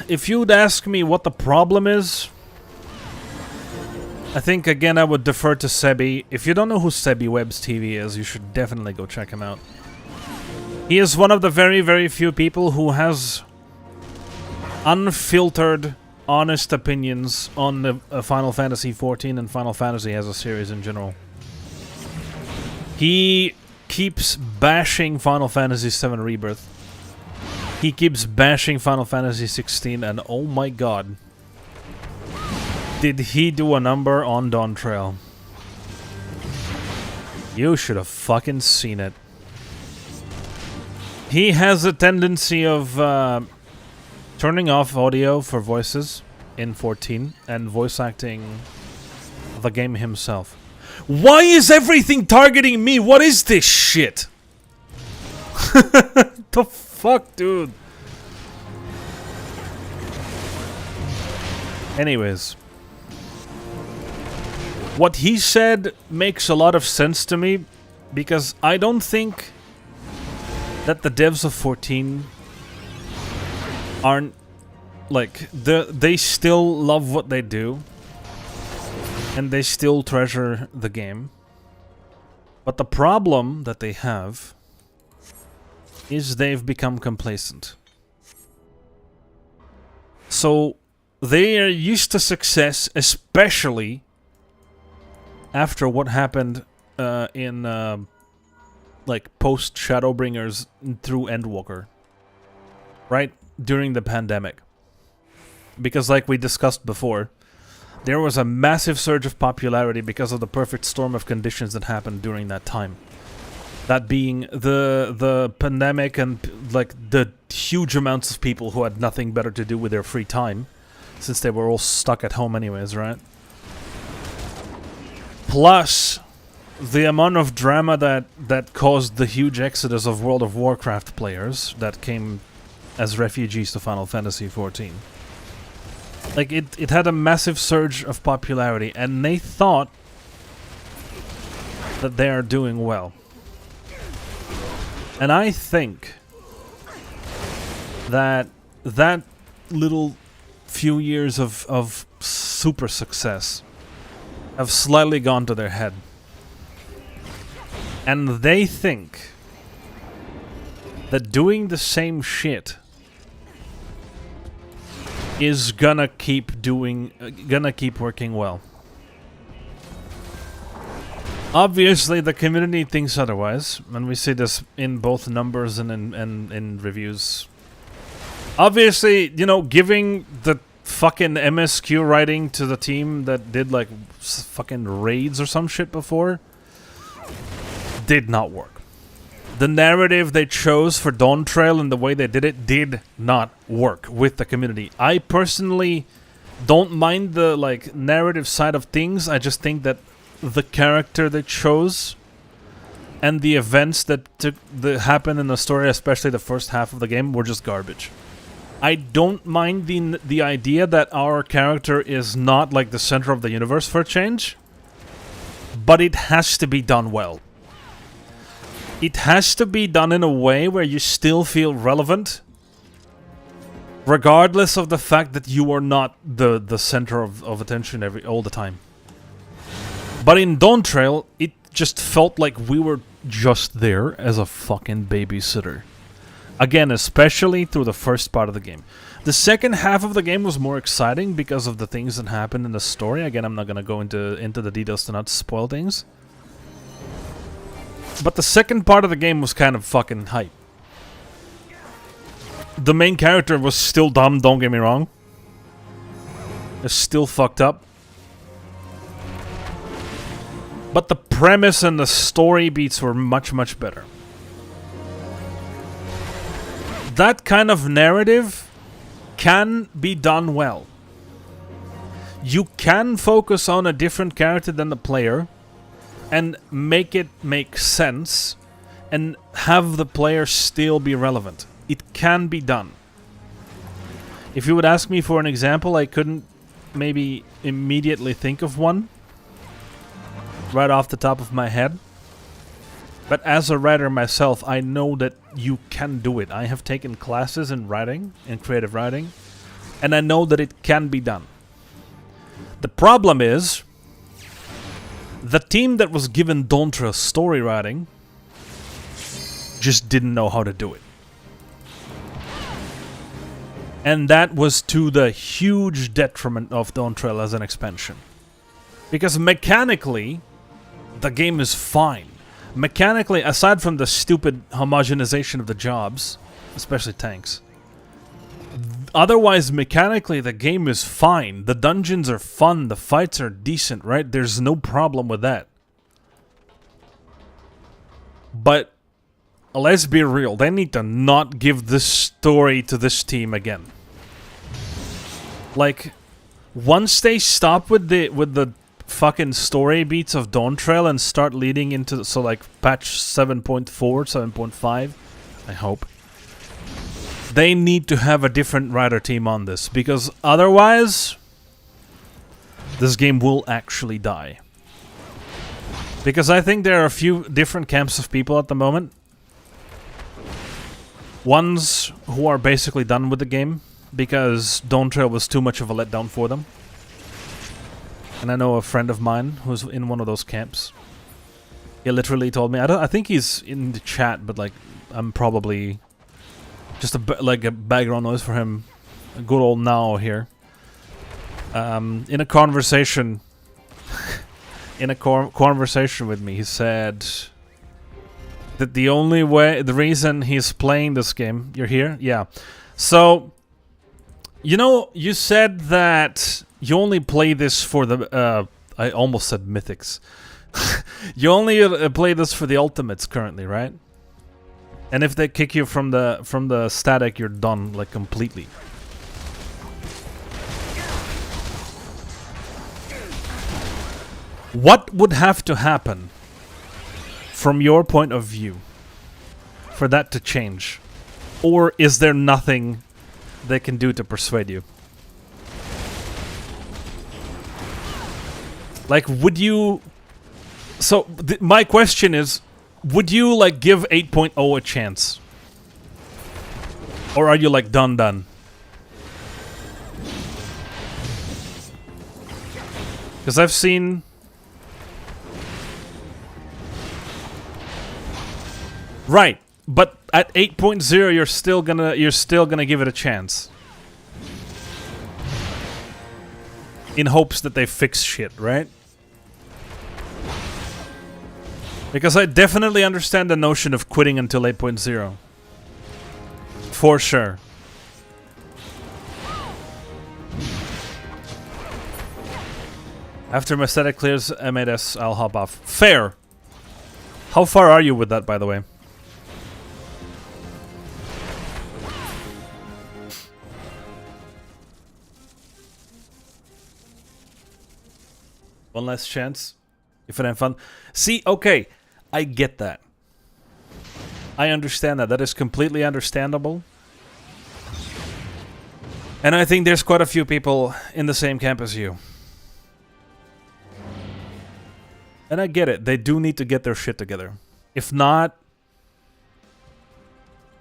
If you'd ask me what the problem is, I think again I would defer to Sebi. If you don't know who Sebi Webb's TV is, you should definitely go check him out. He is one of the very, very few people who has unfiltered, honest opinions on the Final Fantasy XIV and Final Fantasy as a series in general. He keeps bashing Final Fantasy VII Rebirth. He keeps bashing Final Fantasy XVI, and oh my god, did he do a number on Dawn Trail? You should have fucking seen it. He has a tendency of turning off audio for voices in 14 and voice acting the game himself. Why is everything targeting me? What is this shit? The fuck, dude? Anyways, what he said makes a lot of sense to me, because I don't think that the devs of 14 aren't, like, they still love what they do, and they still treasure the game. But the problem that they have is they've become complacent. So they are used to success, especially after what happened in like post Shadowbringers through Endwalker, right? During the pandemic. Because like we discussed before, there was a massive surge of popularity because of the perfect storm of conditions that happened during that time. That being the pandemic and like the huge amounts of people who had nothing better to do with their free time, since they were all stuck at home anyways, right? Plus the amount of drama that caused the huge exodus of World of Warcraft players that came as refugees to Final Fantasy XIV. Like, it had a massive surge of popularity, and they thought that they are doing well. And I think that that little few years of super success have slightly gone to their head. And they think that doing the same shit is gonna keep working well. Obviously, the community thinks otherwise, and we see this in both numbers and in reviews. Obviously, you know, giving the fucking MSQ writing to the team that did like fucking raids or some shit before did not work. The narrative they chose for Dawn Trail and the way they did it did not work with the community. I personally don't mind the like narrative side of things. I just think that the character they chose and the events that happened in the story, especially the first half of the game, were just garbage. I don't mind the idea that our character is not like the center of the universe for a change, but it has to be done well. It has to be done in a way where you still feel relevant, regardless of the fact that you are not the center of attention all the time. But in Dawn Trail, it just felt like we were just there as a fucking babysitter. Again, especially through the first part of the game. The second half of the game was more exciting because of the things that happened in the story. Again, I'm not gonna go into the details to not spoil things. But the second part of the game was kind of fucking hype. The main character was still dumb, don't get me wrong. It's still fucked up. But the premise and the story beats were much, much better. That kind of narrative can be done well. You can focus on a different character than the player and make it make sense and have the player still be relevant. It can be done. If you would ask me for an example, I couldn't maybe immediately think of one right off the top of my head. But as a writer myself, I know that you can do it. I have taken classes in writing, in creative writing, and I know that it can be done. The problem is, the team that was given Dontra story writing just didn't know how to do it. And that was to the huge detriment of Dawntrail as an expansion. Because mechanically, the game is fine. Mechanically, aside from the stupid homogenization of the jobs, especially tanks, otherwise, mechanically, the game is fine. The dungeons are fun, the fights are decent, right? There's no problem with that. But let's be real, they need to not give this story to this team again. Like, once they stop with the fucking story beats of Dawntrail and start leading into, so like patch 7.4, 7.5, I hope, they need to have a different writer team on this, because otherwise this game will actually die. Because I think there are a few different camps of people at the moment. Ones who are basically done with the game because Dawntrail was too much of a letdown for them. And I know a friend of mine who's in one of those camps. He literally told me, I think he's in the chat, but like I'm probably just like a background noise for him. A good old now here. In a conversation, conversation with me, he said that the reason he's playing this game, you're here? Yeah. So, you know, you said that you only play this for the, I almost said mythics. You only play this for the ultimates currently, right? And if they kick you from the static, you're done, like, completely. What would have to happen, from your point of view, for that to change? Or is there nothing they can do to persuade you? Like, would you... So, my question is, would you, like, give 8.0 a chance? Or are you, like, done? Because I've seen... Right, but at 8.0 you're still gonna give it a chance. In hopes that they fix shit, right? Because I definitely understand the notion of quitting until 8.0. For sure. After my static clears M8S, I'll hop off. Fair! How far are you with that, by the way? One last chance. If it ain't fun. See, okay. I get that. I understand that. That is completely understandable. And I think there's quite a few people in the same camp as you. And I get it. They do need to get their shit together. If not...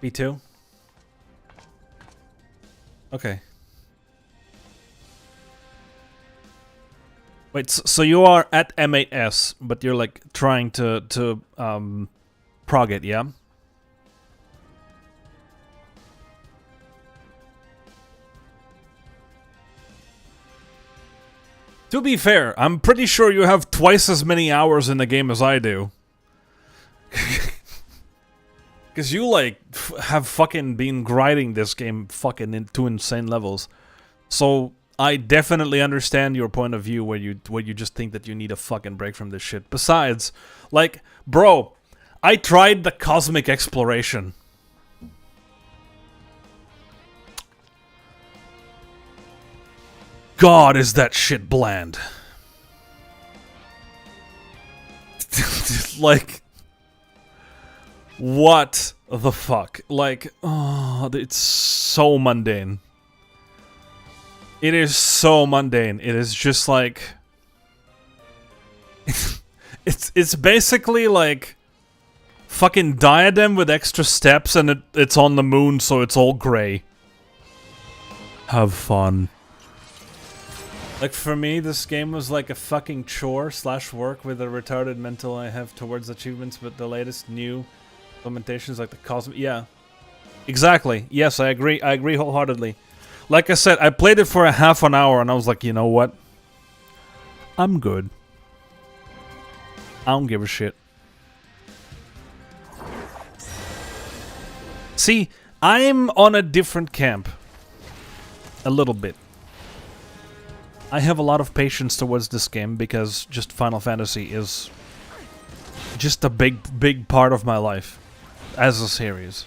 B2? Okay. Wait, so you are at M8S, but you're like trying to prog it, yeah? To be fair, I'm pretty sure you have twice as many hours in the game as I do. Because you, like, have fucking been grinding this game fucking to insane levels. So... I definitely understand your point of view where you just think that you need a fucking break from this shit. Besides, like, bro, I tried the cosmic exploration. God, is that shit bland. Like, what the fuck? Like, oh, it's so mundane. It is so mundane. It is just like it's basically like fucking Diadem with extra steps, and it's on the moon, so it's all gray. Have fun. Like, for me, this game was like a fucking chore / work with the retarded mental I have towards achievements, but the latest new implementations like the Cosmic... Yeah. Exactly. Yes, I agree. I agree wholeheartedly. Like I said, I played it for a half an hour, and I was like, you know what? I'm good. I don't give a shit. See, I'm on a different camp. A little bit. I have a lot of patience towards this game because just Final Fantasy is just a big part of my life as a series.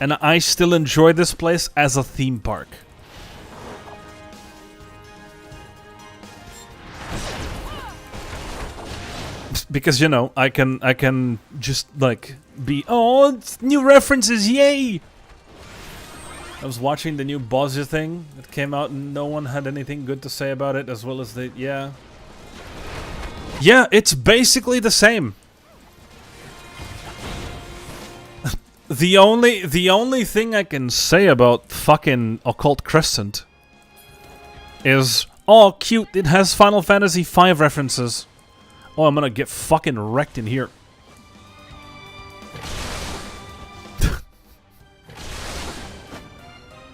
And I still enjoy this place as a theme park. Because, you know, I can just like be, oh, it's new references, yay! I was watching the new Bowser thing that came out and no one had anything good to say about it, as well as the... Yeah. Yeah, it's basically the same. The only thing I can say about fucking Occult Crescent is, oh, cute, it has Final Fantasy V references. Oh, I'm gonna get fucking wrecked in here.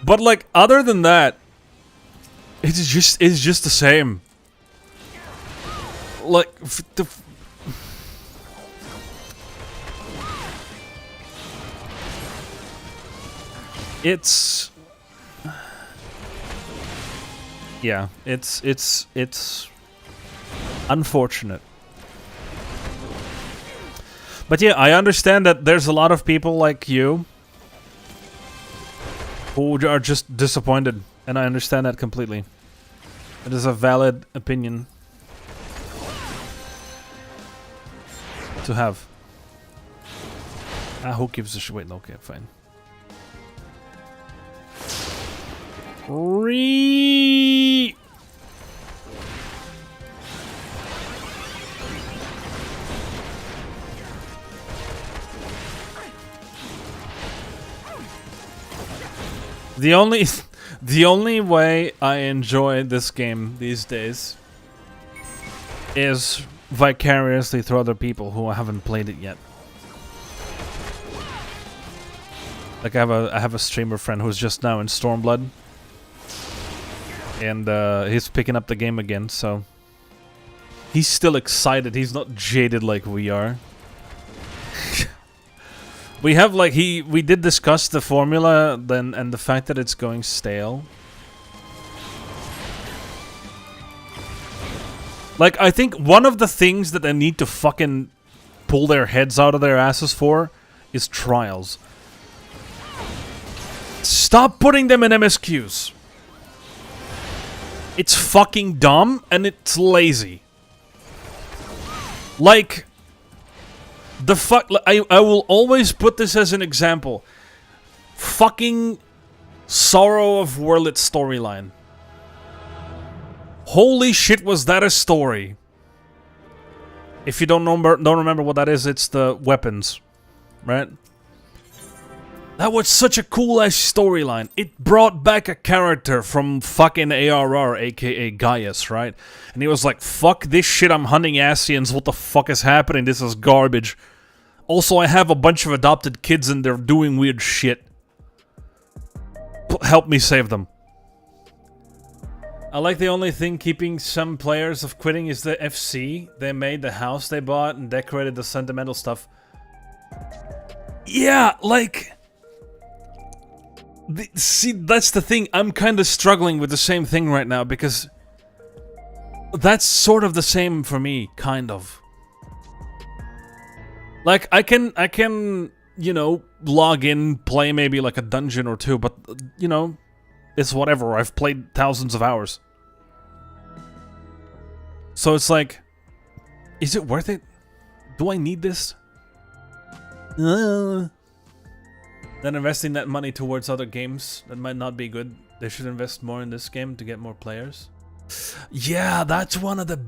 But like, other than that, it's just the same. Like, it's... Yeah, it's unfortunate. But yeah, I understand that there's a lot of people like you who are just disappointed, and I understand that completely. It is a valid opinion to have. Ah, who gives a shit? Wait, no, okay, fine. The only way I enjoy this game these days is vicariously through other people who haven't played it yet. Like, I have a streamer friend who's just now in Stormblood, and he's picking up the game again, so he's still excited. He's not jaded like we are. We have, like, we did discuss the formula then, and the fact that it's going stale. Like, I think one of the things that they need to fucking pull their heads out of their asses for is trials. Stop putting them in MSQs. It's fucking dumb and it's lazy. Like, the fuck, I will always put this as an example. Fucking Sorrow of Wurlit storyline. Holy shit, was that a story? If you don't remember what that is, it's the weapons, right? That was such a cool ass storyline. It brought back a character from fucking ARR, aka Gaius, right? And he was like, fuck this shit, I'm hunting Asians, what the fuck is happening? This is garbage. Also, I have a bunch of adopted kids and they're doing weird shit. Help me save them. I like the only thing keeping some players of quitting is the FC. They made the house they bought and decorated the sentimental stuff. Yeah, like... See, that's the thing. I'm kind of struggling with the same thing right now because... That's sort of the same for me, kind of. Like, I can, you know, log in, play maybe like a dungeon or two, but, you know, it's whatever. I've played thousands of hours. So it's like, is it worth it? Do I need this? Then investing that money towards other games that might not be good They should invest more in this game to get more players. Yeah, that's one of the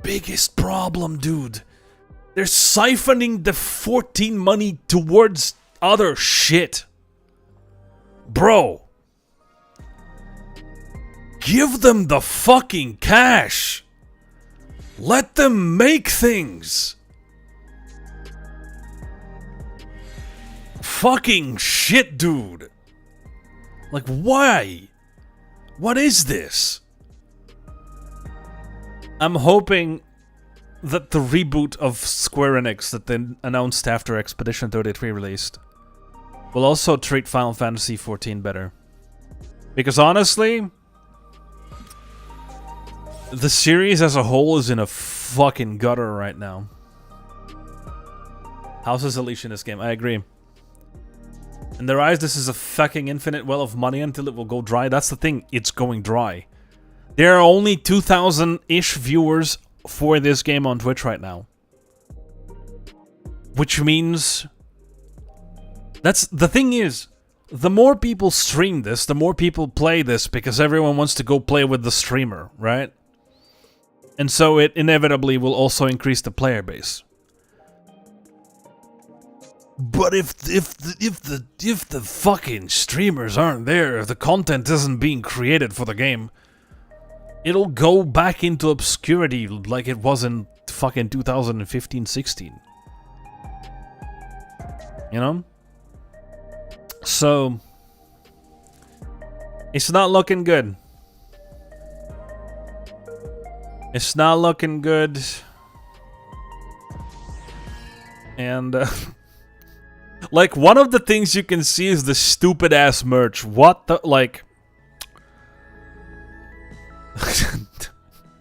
biggest problem, dude. They're siphoning the 14 money towards other shit. Bro. Give them the fucking cash. Let them make things. Fucking shit, dude. Like, why? What is this? I'm hoping that the reboot of Square Enix that they announced after Expedition 33 released will also treat Final Fantasy XIV better. Because honestly, the series as a whole is in a fucking gutter right now. House is a leash in this game, I agree. In their eyes, this is a fucking infinite well of money until it will go dry. That's the thing, it's going dry. There are only 2,000-ish viewers for this game on Twitch right now. Which means... That's the thing is, the more people stream this, the more people play this because everyone wants to go play with the streamer, right? And so it inevitably will also increase the player base. But if the fucking streamers aren't there, if the content isn't being created for the game, it'll go back into obscurity like it was in fucking 2015-16. You know? So it's not looking good. It's not looking good. And like, one of the things you can see is the stupid ass merch. What the, like...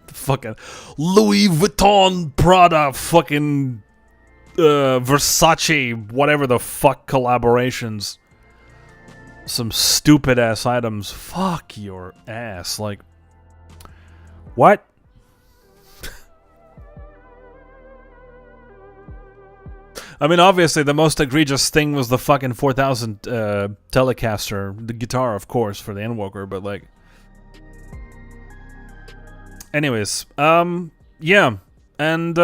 fucking Louis Vuitton, Prada, fucking Versace, whatever the fuck collaborations. Some stupid ass items. Fuck your ass. Like, what? I mean, obviously, the most egregious thing was the fucking 4000 Telecaster. The guitar, of course, for the Endwalker, but like... Anyways, yeah. And,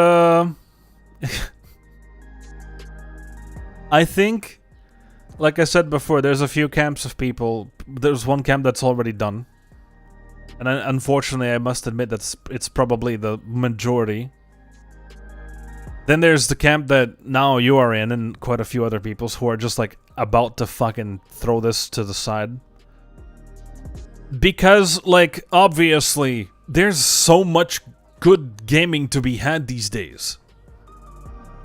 I think, like I said before, there's a few camps of people. There's one camp that's already done. And unfortunately, I must admit that it's probably the majority. Then there's the camp that now you are in, and quite a few other peoples who are just like about to fucking throw this to the side. Because, like, obviously, there's so much good gaming to be had these days.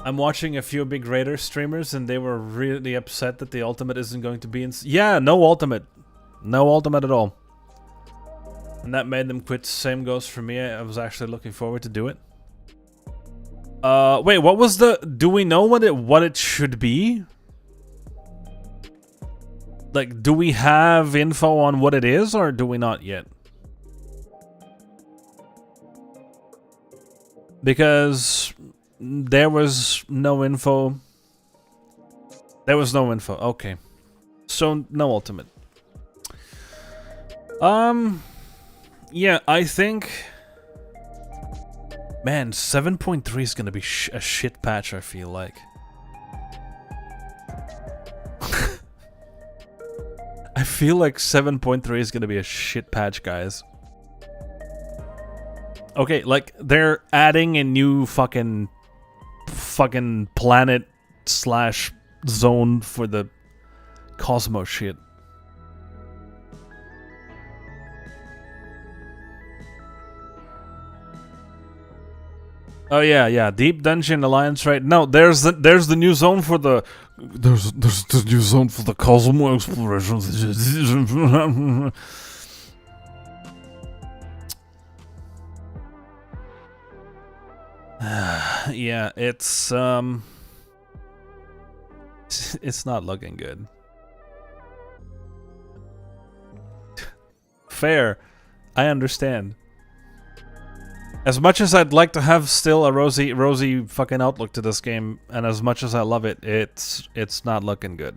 I'm watching a few big Raider streamers, and they were really upset that the ultimate isn't going to be in... Yeah, no ultimate. No ultimate at all. And that made them quit. Same goes for me. I was actually looking forward to do it. Wait, what was the... Do we know what it should be? Like, do we have info on what it is, or do we not yet? Because there was no info. There was no info. Okay. So, no ultimate. Yeah, I think... Man, 7.3 is gonna be a shit patch, I feel like. I feel like 7.3 is gonna be a shit patch, guys. Okay, like, they're adding a new fucking planet / zone for the Cosmos shit. Oh yeah, Deep Dungeon Alliance, right? No, there's the new zone for the there's the new zone for the Cosmo explorations. Yeah, it's not looking good. Fair, I understand. As much as I'd like to have still a rosy fucking outlook to this game, and as much as I love it, it's not looking good.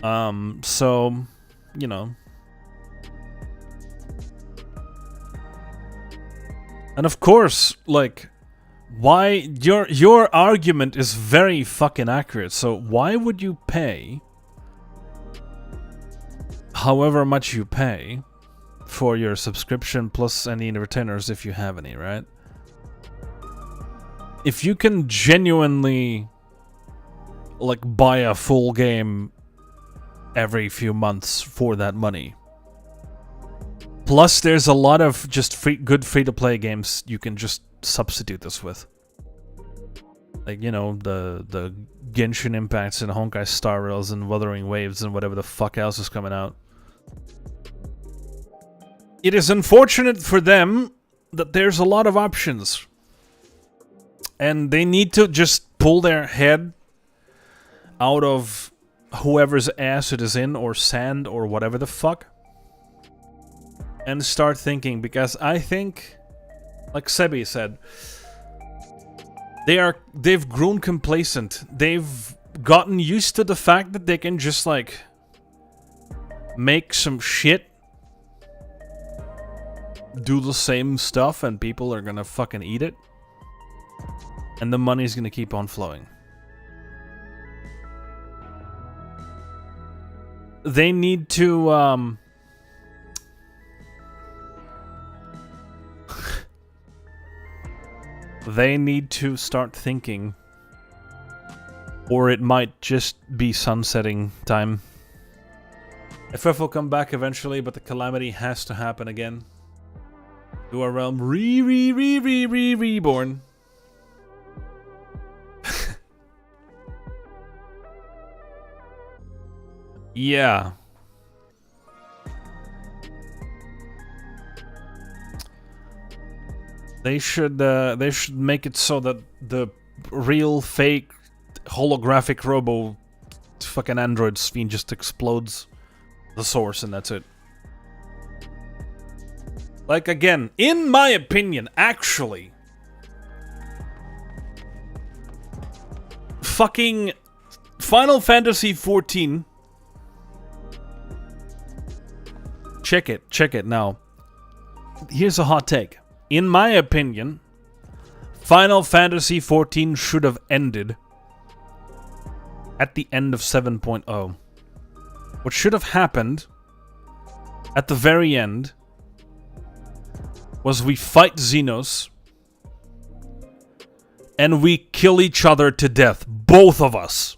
So, you know. And of course, like, why your argument is very fucking accurate. So why would you pay however much you pay for your subscription plus any retainers if you have any, right? If you can genuinely like buy a full game every few months for that money. Plus there's a lot of just good free-to-play games you can just substitute this with. Like, you know, the Genshin Impacts and Honkai Star Rails and Wuthering Waves and whatever the fuck else is coming out. It is unfortunate for them that there's a lot of options. And they need to just pull their head out of whoever's ass it is in, or sand, or whatever the fuck. And start thinking, because I think, like Sebi said, they've grown complacent. They've gotten used to the fact that they can just like make some shit, do the same stuff, and people are gonna fucking eat it. And the money's gonna keep on flowing. They need to, they need to start thinking, or it might just be sunsetting time. FF will come back eventually, but the calamity has to happen again. To a realm reborn. Yeah. They should make it so that the real fake holographic robo fucking android fiend just explodes the source and that's it. Like, again, in my opinion, actually, fucking Final Fantasy XIV. Check it now. Here's a hot take. In my opinion, Final Fantasy XIV should have ended at the end of 7.0. What should have happened at the very end was we fight Xenos and we kill each other to death. Both of us.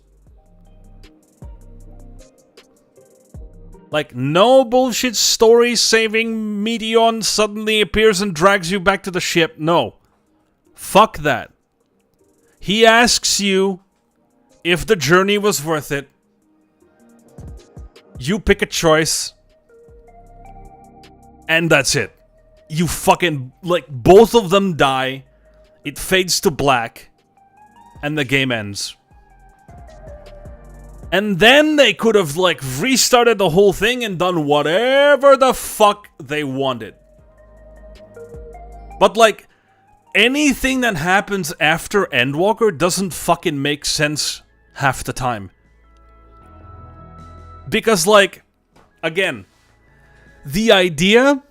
Like, no bullshit story saving Meteon suddenly appears and drags you back to the ship. No. Fuck that. He asks you if the journey was worth it. You pick a choice. And that's it. You fucking, like, both of them die. It fades to black. And the game ends. And then they could have, like, restarted the whole thing and done whatever the fuck they wanted. But, like, anything that happens after Endwalker doesn't fucking make sense half the time. Because, like, again, the idea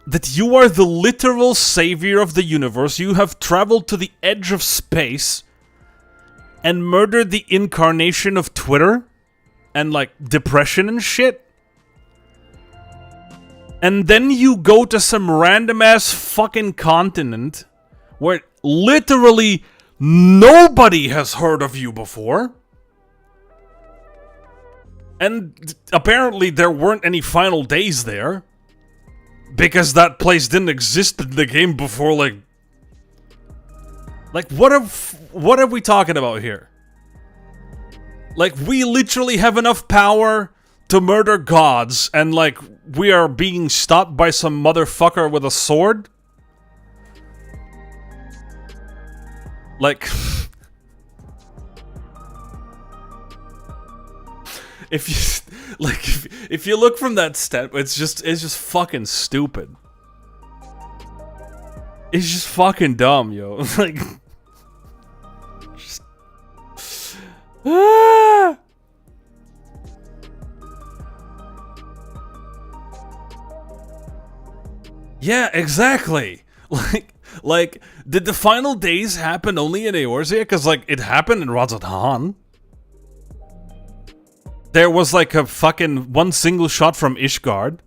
that you are the literal savior of the universe, you have traveled to the edge of space and murdered the incarnation of Twitter and, like, depression and shit. And then you go to some random-ass fucking continent where literally nobody has heard of you before. And apparently there weren't any final days there. Because that place didn't exist in the game before, like... Like, what are we talking about here? Like, we literally have enough power to murder gods, and, like, we are being stopped by some motherfucker with a sword? Like... if you... Like, if you look from that step, it's just fucking stupid. It's just fucking dumb, yo. Like... Just... Yeah, exactly. Like, did the final days happen only in Eorzea? Because, like, it happened in Radz-at-Han. There was, like, a fucking one single shot from Ishgard.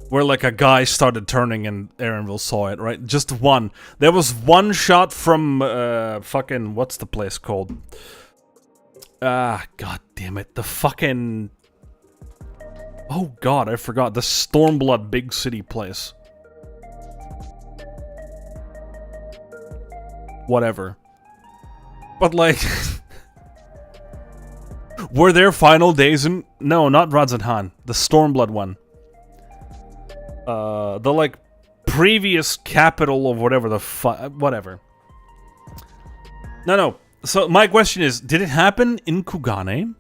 Where, like, a guy started turning and Erenville saw it, right? Just one. There was one shot from, fucking... What's the place called? God damn it. The fucking... Oh, God, I forgot. The Stormblood big city place. Whatever. But, like... were there final days in... No, not Radz-at-Han. The Stormblood one. The, like, previous capital of whatever the fuck... Whatever. No. So, my question is, did it happen in Kugane?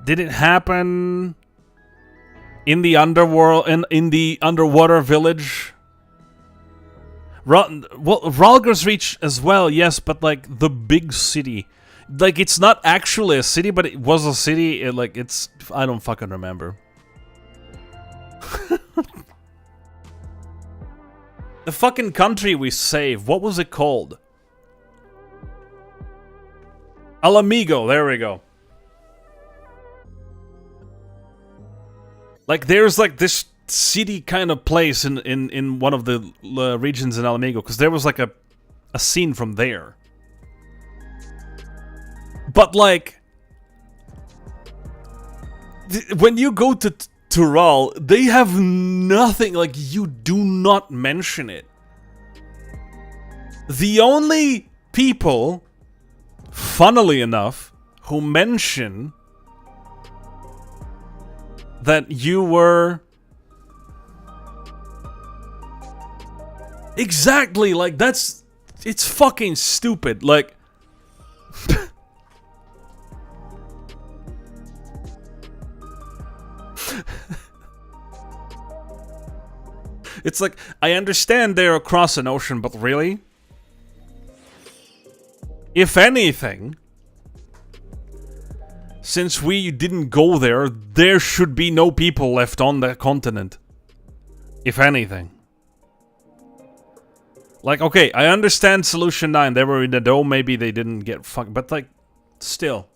Did it happen... in the underworld... in the underwater village? Well, Rhalgr's Reach as well, yes, but, like, the big city... Like, it's not actually a city, but it was a city. Like, it's... I don't fucking remember. The fucking country we saved. What was it called? Alamigo. There we go. Like, there's, like, this city kind of place in one of the regions in Alamigo. Because there was, like, a scene from there. But, like, when you go to Tural, they have nothing, like, you do not mention it. The only people, funnily enough, who mention that you were... Exactly, like, that's... It's fucking stupid, like... It's like, I understand they're across an ocean, but really? If anything, since we didn't go there, there should be no people left on that continent. If anything. Like, okay, I understand Solution 9, they were in the dome, maybe they didn't get fucked, but like, still.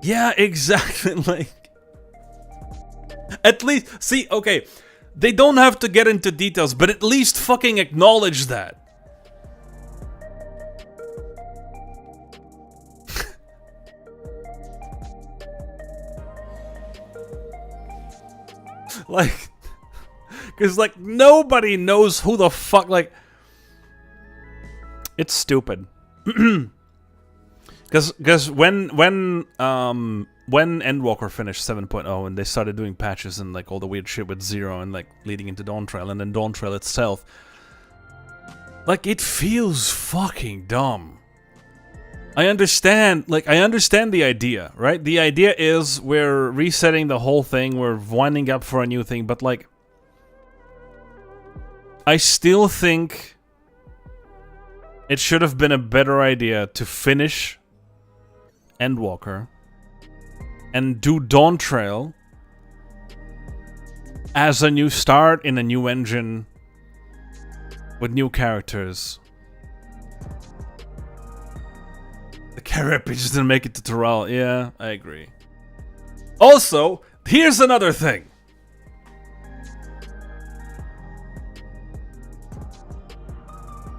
Yeah, exactly, like... At least, see, okay, they don't have to get into details, but at least fucking acknowledge that. Like... Because, like, nobody knows who the fuck, like... It's stupid. Because when Endwalker finished 7.0 and they started doing patches and like all the weird shit with Zero and like leading into Dawn Trail and then Dawn Trail itself, like it feels fucking dumb. I understand the idea, right? The idea is we're resetting the whole thing, we're winding up for a new thing, but like I still think it should have been a better idea to finish Endwalker and do Dawn Trail as a new start in a new engine with new characters. The character just didn't make it to Tural. Yeah, I agree. Also, here's another thing.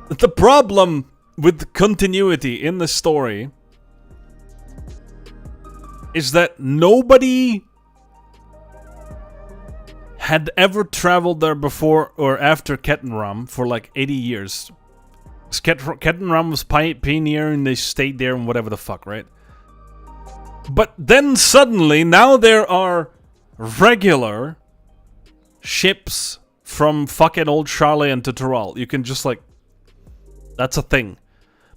The problem with continuity in the story is that nobody had ever traveled there before or after Kettenram for like 80 years. Kettenram was pioneer and they stayed there and whatever the fuck, right? But then suddenly, now there are regular ships from fucking old Charlayan to Tural. You can just like... That's a thing.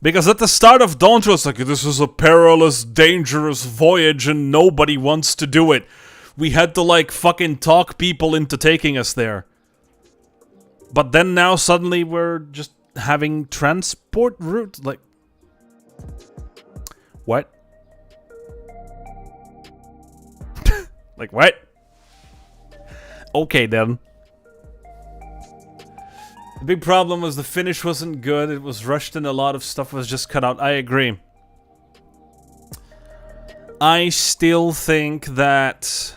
Because at the start of Dawn Trail, it's like, this is a perilous, dangerous voyage and nobody wants to do it. We had to, like, fucking talk people into taking us there. But then now, suddenly, we're just having transport routes, like... What? Like, what? Okay, then. The big problem was the finish wasn't good. It was rushed and a lot of stuff was just cut out. I agree. I still think that...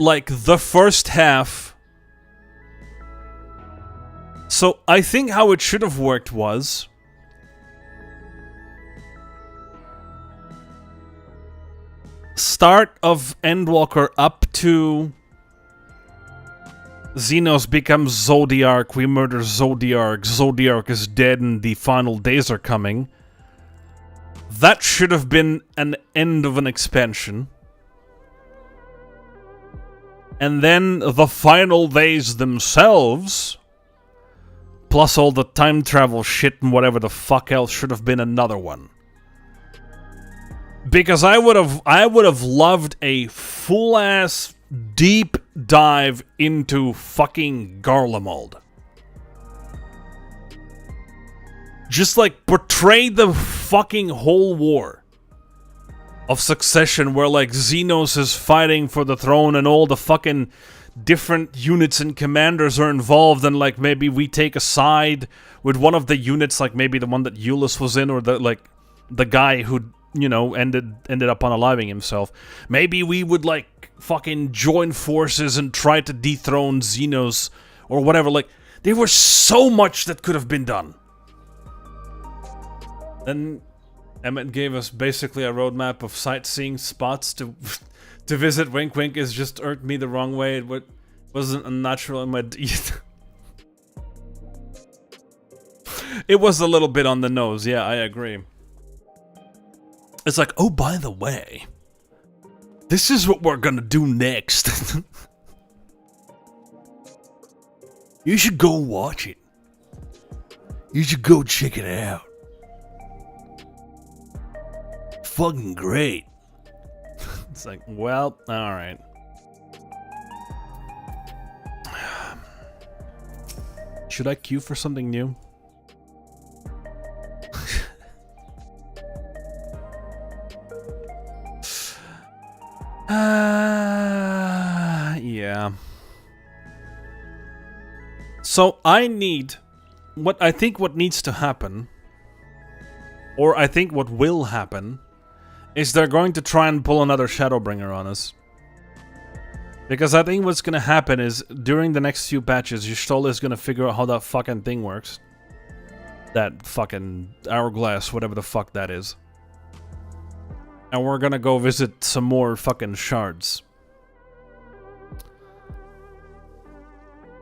like, the first half... So, I think how it should have worked was... start of Endwalker up to... Xenos becomes Zodiac, we murder Zodiac, Zodiac is dead and the final days are coming. That should have been an end of an expansion. And then the final days themselves, plus all the time travel shit and whatever the fuck else, should have been another one. Because I would have loved a full-ass deep dive into fucking Garlemald. Just like portray the fucking whole war of succession where like Xenos is fighting for the throne and all the fucking different units and commanders are involved, and like maybe we take a side with one of the units, like maybe the one that Euless was in, or the guy who, you know, ended up unaliving himself. Maybe we would like fucking join forces and try to dethrone Xenos or whatever. Like, there was so much that could have been done. Then Emmett gave us basically a roadmap of sightseeing spots to visit. Wink wink is just irked me the wrong way. It wasn't unnatural in my it was a little bit on the nose, yeah, I agree. It's like, oh, by the way, this is what we're gonna do next. You should go watch it. You should go check it out. Fucking great. It's like, well, alright. Should I queue for something new? Yeah. So I need what needs to happen, or I think what will happen, is they're going to try and pull another Shadowbringer on us. Because I think what's gonna happen is during the next few patches, Y'shtola is gonna figure out how that fucking thing works. That fucking hourglass, whatever the fuck that is. And we're gonna go visit some more fucking shards.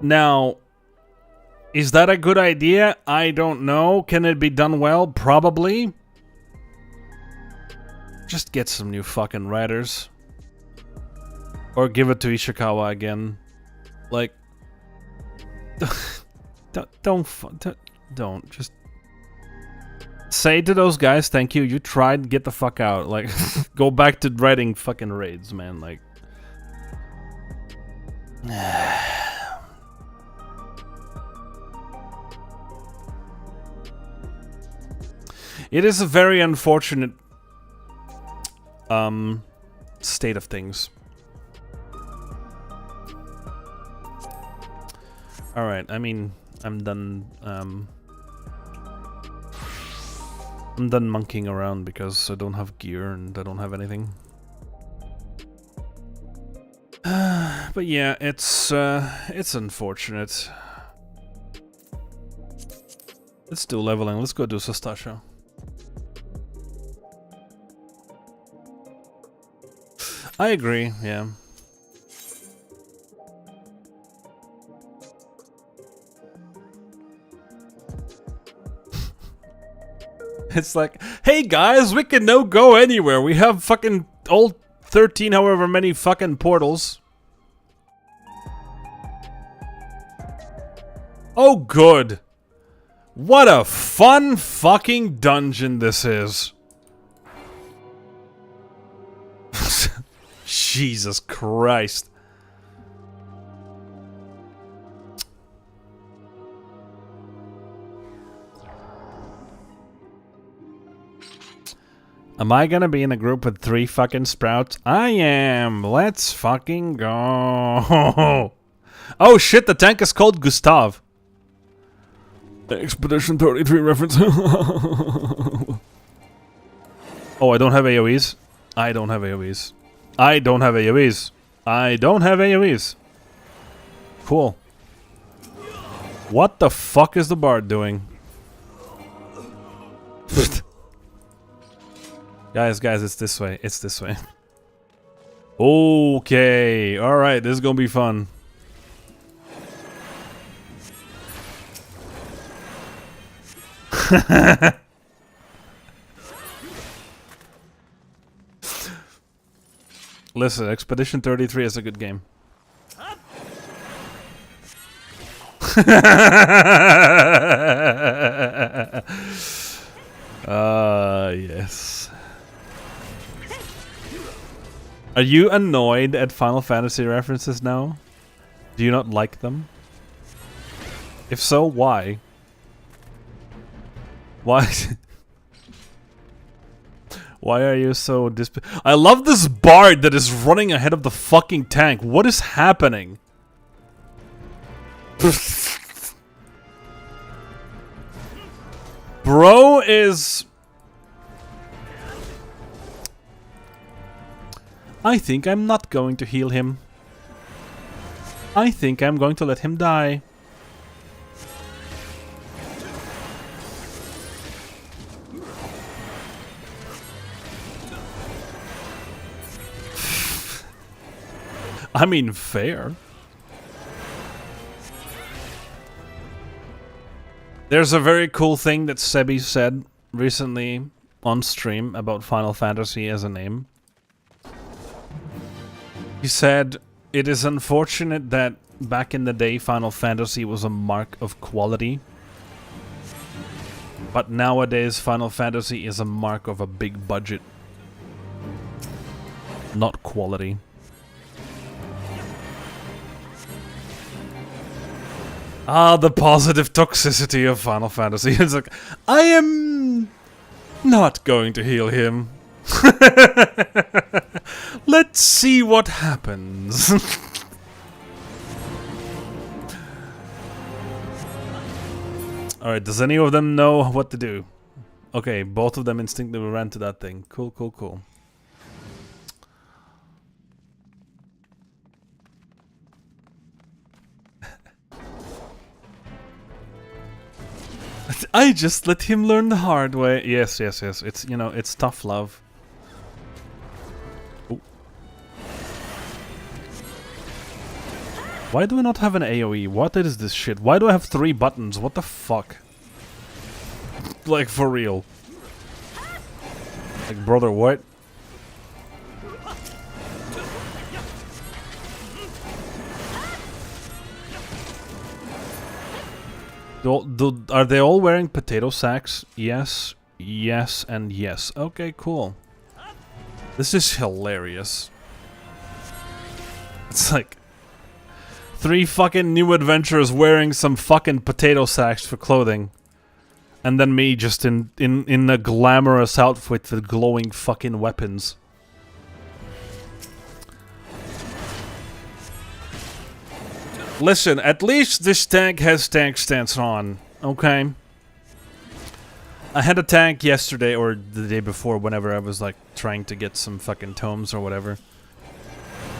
Now, is that a good idea? I don't know. Can it be done well? Probably. Just get some new fucking writers. Or give it to Ishikawa again. Like... don't. Just... say to those guys, thank you, you tried, get the fuck out. Like, go back to writing fucking raids, man. Like... It is a very unfortunate... state of things. Alright, I mean, I'm done, I'm done monkeying around because I don't have gear and I don't have anything. But yeah, it's unfortunate. Let's do leveling. Let's go do Sastasha. I agree, yeah. It's like, hey guys, we can now go anywhere. We have fucking all 13 however many fucking portals. Oh good. What a fun fucking dungeon this is. Jesus Christ. Am I gonna be in a group with 3 fucking sprouts? I am! Let's fucking go! Oh shit, the tank is called Gustav. Expedition 33 reference. Oh, I don't have AoEs? I don't have AoEs. I don't have AoEs. I don't have AoEs. Cool. What the fuck is the bard doing? Guys, it's this way. It's this way. Okay. Alright, this is gonna be fun. Listen, Expedition 33 is a good game. Yes. Are you annoyed at Final Fantasy references now? Do you not like them? If so, why? Why? Why are you so I love this bard that is running ahead of the fucking tank. What is happening? Bro is... I think I'm not going to heal him. I think I'm going to let him die. I mean, fair. There's a very cool thing that Sebi said recently on stream about Final Fantasy as a name. He said, it is unfortunate that back in the day Final Fantasy was a mark of quality. But nowadays Final Fantasy is a mark of a big budget. Not quality. Ah, the positive toxicity of Final Fantasy. It's like, I am not going to heal him. Let's see what happens. Alright, does any of them know what to do? Okay, both of them instinctively ran to that thing. Cool, cool, cool. I just let him learn the hard way. Yes, yes, yes. It's, you know, it's tough love. Ooh. Why do I not have an AoE? What is this shit? Why do I have 3 buttons? What the fuck? Like, for real. Like, brother, what? Are they all wearing potato sacks? Yes, yes, and yes. Okay, cool. This is hilarious. It's like 3 fucking new adventurers wearing some fucking potato sacks for clothing. And then me just in a glamorous outfit with glowing fucking weapons. Listen, at least this tank has tank stance on, okay? I had a tank yesterday, or the day before, whenever I was, like, trying to get some fucking tomes or whatever,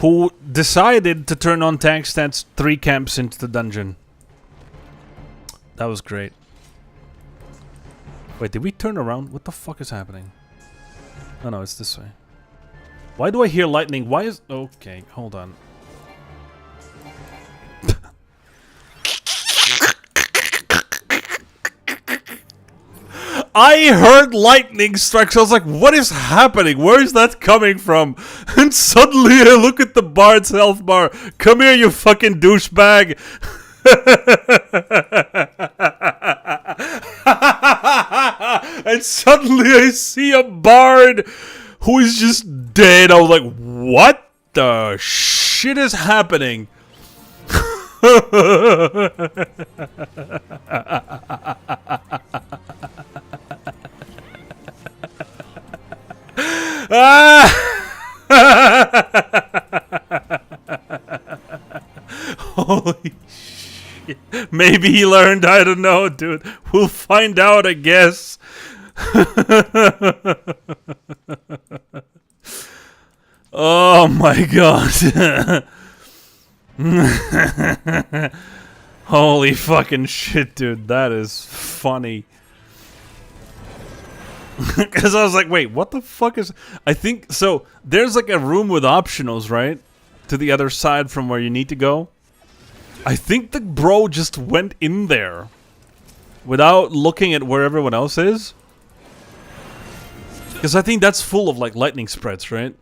who decided to turn on tank stance 3 camps into the dungeon. That was great. Wait, did we turn around? What the fuck is happening? Oh no, it's this way. Why do I hear lightning? Why is... Okay, hold on. I heard lightning strike, so I was like, what is happening? Where is that coming from? And suddenly I look at the bard's health bar. Come here, you fucking douchebag. And suddenly I see a bard who is just dead. I was like, what the shit is happening? Holy shit. Maybe he learned, I don't know, dude. We'll find out, I guess. Oh my god. Holy fucking shit, dude. That is funny. Because I was like, wait, what the fuck is... I think... So, there's like a room with optionals, right? To the other side from where you need to go. I think the bro just went in there. Without looking at where everyone else is. Because I think that's full of like lightning spreads, right?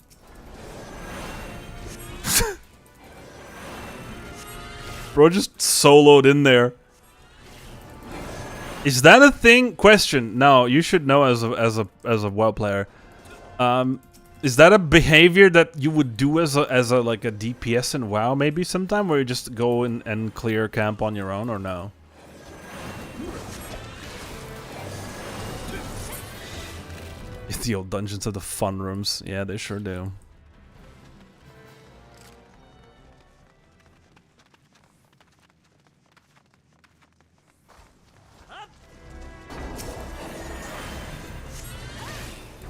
Bro just soloed in there. Is that a thing? Question. Now you should know as a WoW player. Is that a behavior that you would do as a like a DPS in WoW maybe sometime, where you just go in and clear camp on your own, or no? The old dungeons of the fun rooms. Yeah, they sure do.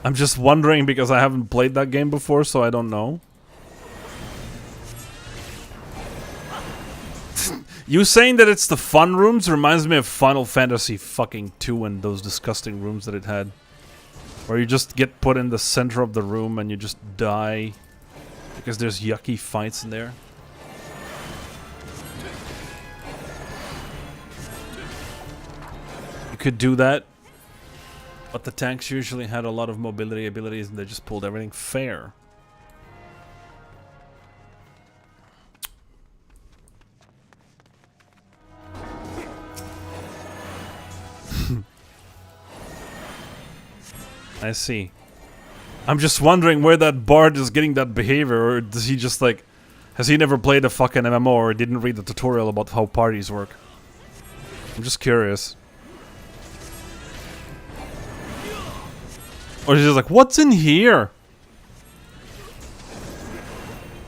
I'm just wondering because I haven't played that game before, so I don't know. You saying that it's the fun rooms reminds me of Final Fantasy fucking 2 and those disgusting rooms that it had. Where you just get put in the center of the room and you just die because there's yucky fights in there. You could do that. But the tanks usually had a lot of mobility abilities and they just pulled everything fair. I see. I'm just wondering where that bard is getting that behavior, or does he just like... Has he never played a fucking MMO or didn't read the tutorial about how parties work? I'm just curious. Or he's just like, what's in here?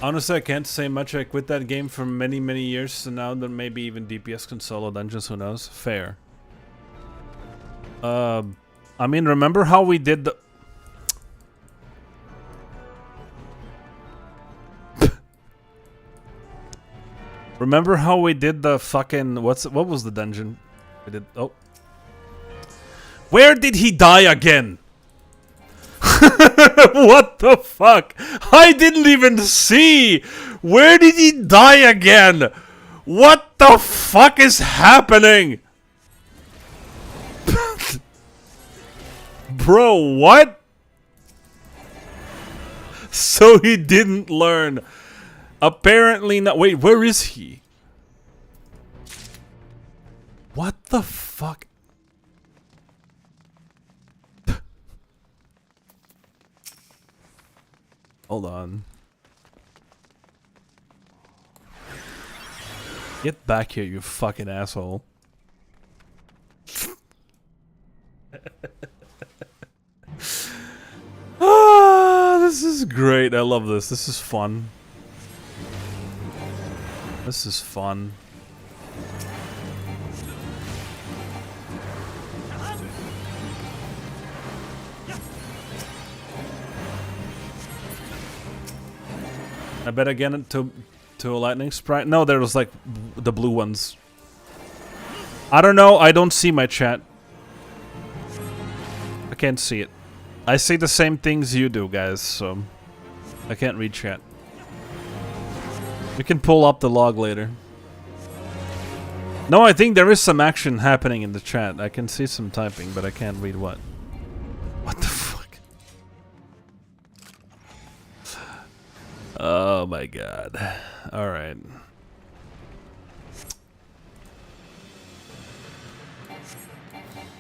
Honestly, I can't say much. I quit that game for many, many years, so now that maybe even DPS can solo dungeons, who knows? Fair. I mean, remember how we did the... Remember how we did the fucking... What was the dungeon? We did... Oh. Where did he die again? What the fuck? I didn't even see! Where did he die again? What the fuck is happening? Bro, what? So he didn't learn. Apparently not. Wait, where is he? What the fuck? Hold on. Get back here, you fucking asshole. Ah, this is great. I love this. This is fun. This is fun. I bet again to a lightning sprite. No, there was like the blue ones. I don't know. I don't see my chat. I can't see it. I see the same things you do, guys, so I can't read chat. We can pull up the log later. No, I think there is some action happening in the chat. I can see some typing, but I can't read what. What the fuck? Oh my god. Alright.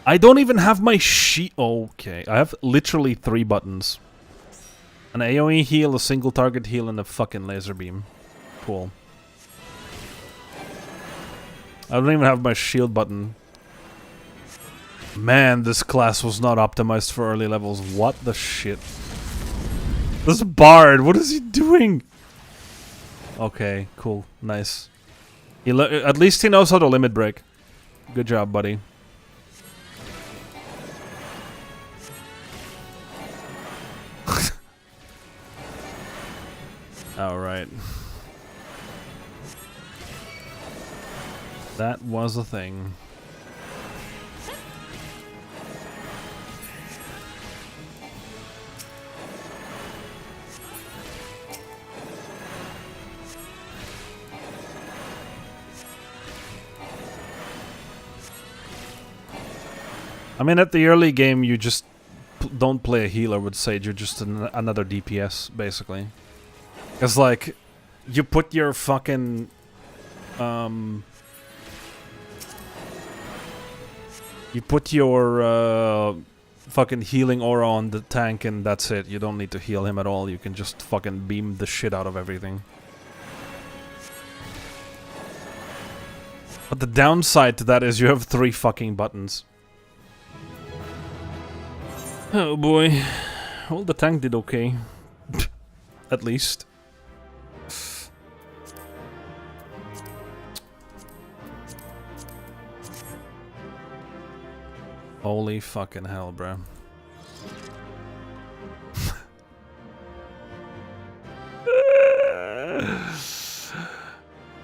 I don't even have my sheet. Okay, I have literally 3 buttons. An AoE heal, a single target heal, and a fucking laser beam. Cool. I don't even have my shield button. Man, this class was not optimized for early levels. What the shit? This bard, what is he doing? Okay, cool, nice. At least he knows how to limit break. Good job, buddy. Alright. That was a thing. I mean, at the early game, you just don't play a healer with Sage. You're just another DPS, basically. Because, like, you put your fucking... you put your fucking healing aura on the tank and that's it. You don't need to heal him at all. You can just fucking beam the shit out of everything. But the downside to that is you have 3 fucking buttons. Oh boy. Well, the tank did okay. At least. Holy fucking hell, bro.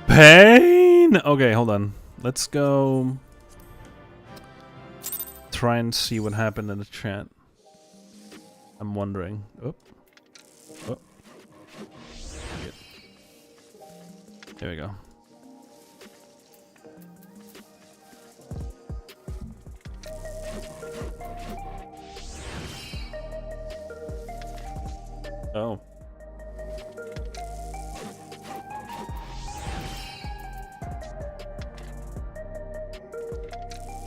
Pain! Okay, hold on. Let's go... try and see what happened in the chat. I'm wondering. Oh. Oh. Shit. There we go. Oh.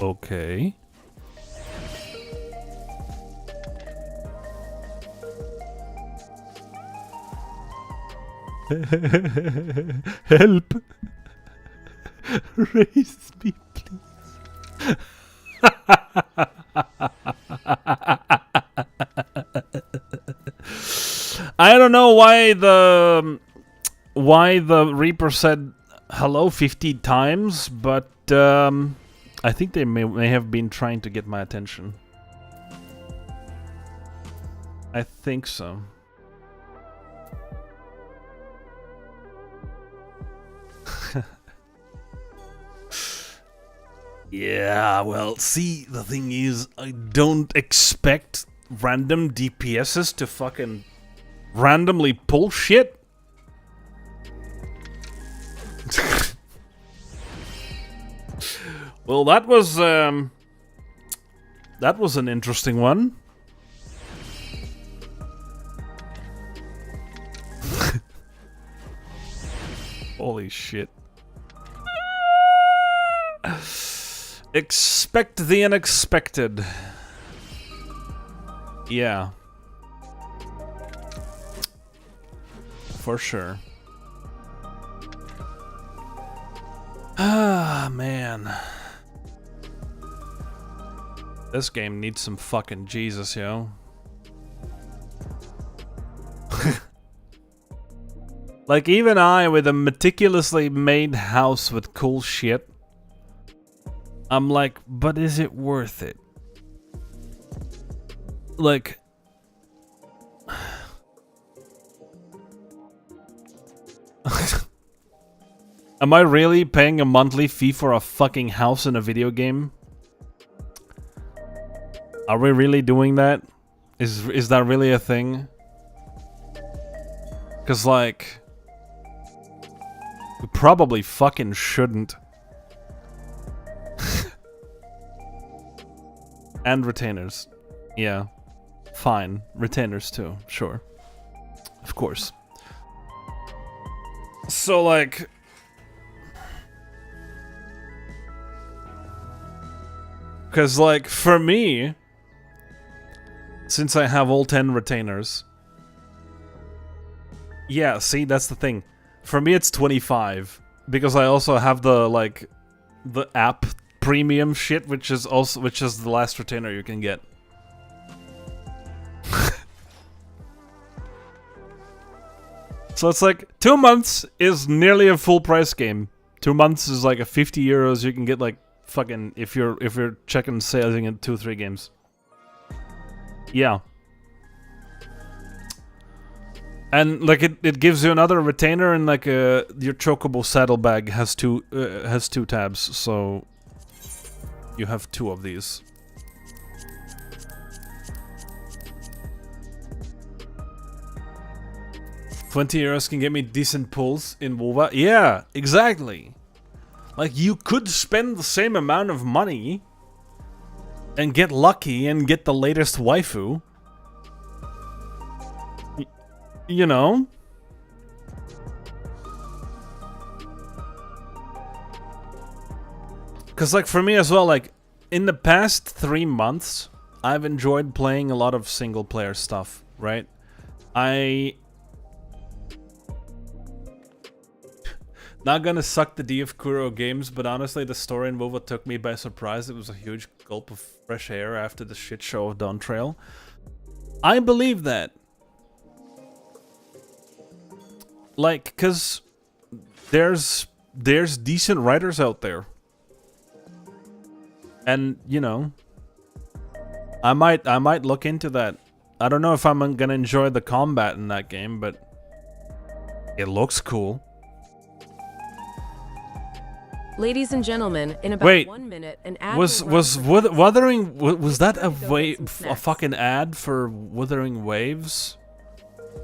Okay. Help! Raise me, please. I don't know why the Reaper said hello 50 times, but I think they may have been trying to get my attention. I think so. Yeah, well, see, the thing is, I don't expect random DPSs to fucking randomly pull shit. Well, that was an interesting one. Holy shit. Expect the unexpected. Yeah. For sure. Ah, man. This game needs some fucking Jesus, yo. Like, even I, with a meticulously made house with cool shit, I'm like, but is it worth it? Like... Am I really paying a monthly fee for a fucking house in a video game? Are we really doing that? Is that really a thing? 'Cause, like... we probably fucking shouldn't. And retainers. Yeah. Fine. Retainers too. Sure. Of course. So, like... Because, like, for me... since I have all 10 retainers... Yeah, see, that's the thing. For me, it's 25. Because I also have the, like... the app premium shit, which is the last retainer you can get. So it's like 2 months is nearly a full price game. 2 months is like a 50 euros. You can get like fucking if you're checking sales, you can get 2-3 games. Yeah. And like it gives you another retainer, and like your chocobo saddlebag has two tabs, so you have 2 of these. €20 can get me decent pulls in WoW. Yeah, exactly. Like you could spend the same amount of money and get lucky and get the latest waifu. You know? Because, like, for me as well, like, in the past 3 months, I've enjoyed playing a lot of single-player stuff, right? Not gonna suck the D of Kuro games, but honestly, the story in WoW took me by surprise. It was a huge gulp of fresh air after the shit show of Dawn Trail. I believe that. Like, cause there's decent writers out there, and you know, I might look into that. I don't know if I'm gonna enjoy the combat in that game, but it looks cool. Ladies and gentlemen, in about Wait, 1 minute, an ad was will run for Wuthering was that a Go get some a snacks. fucking ad for Wuthering Waves,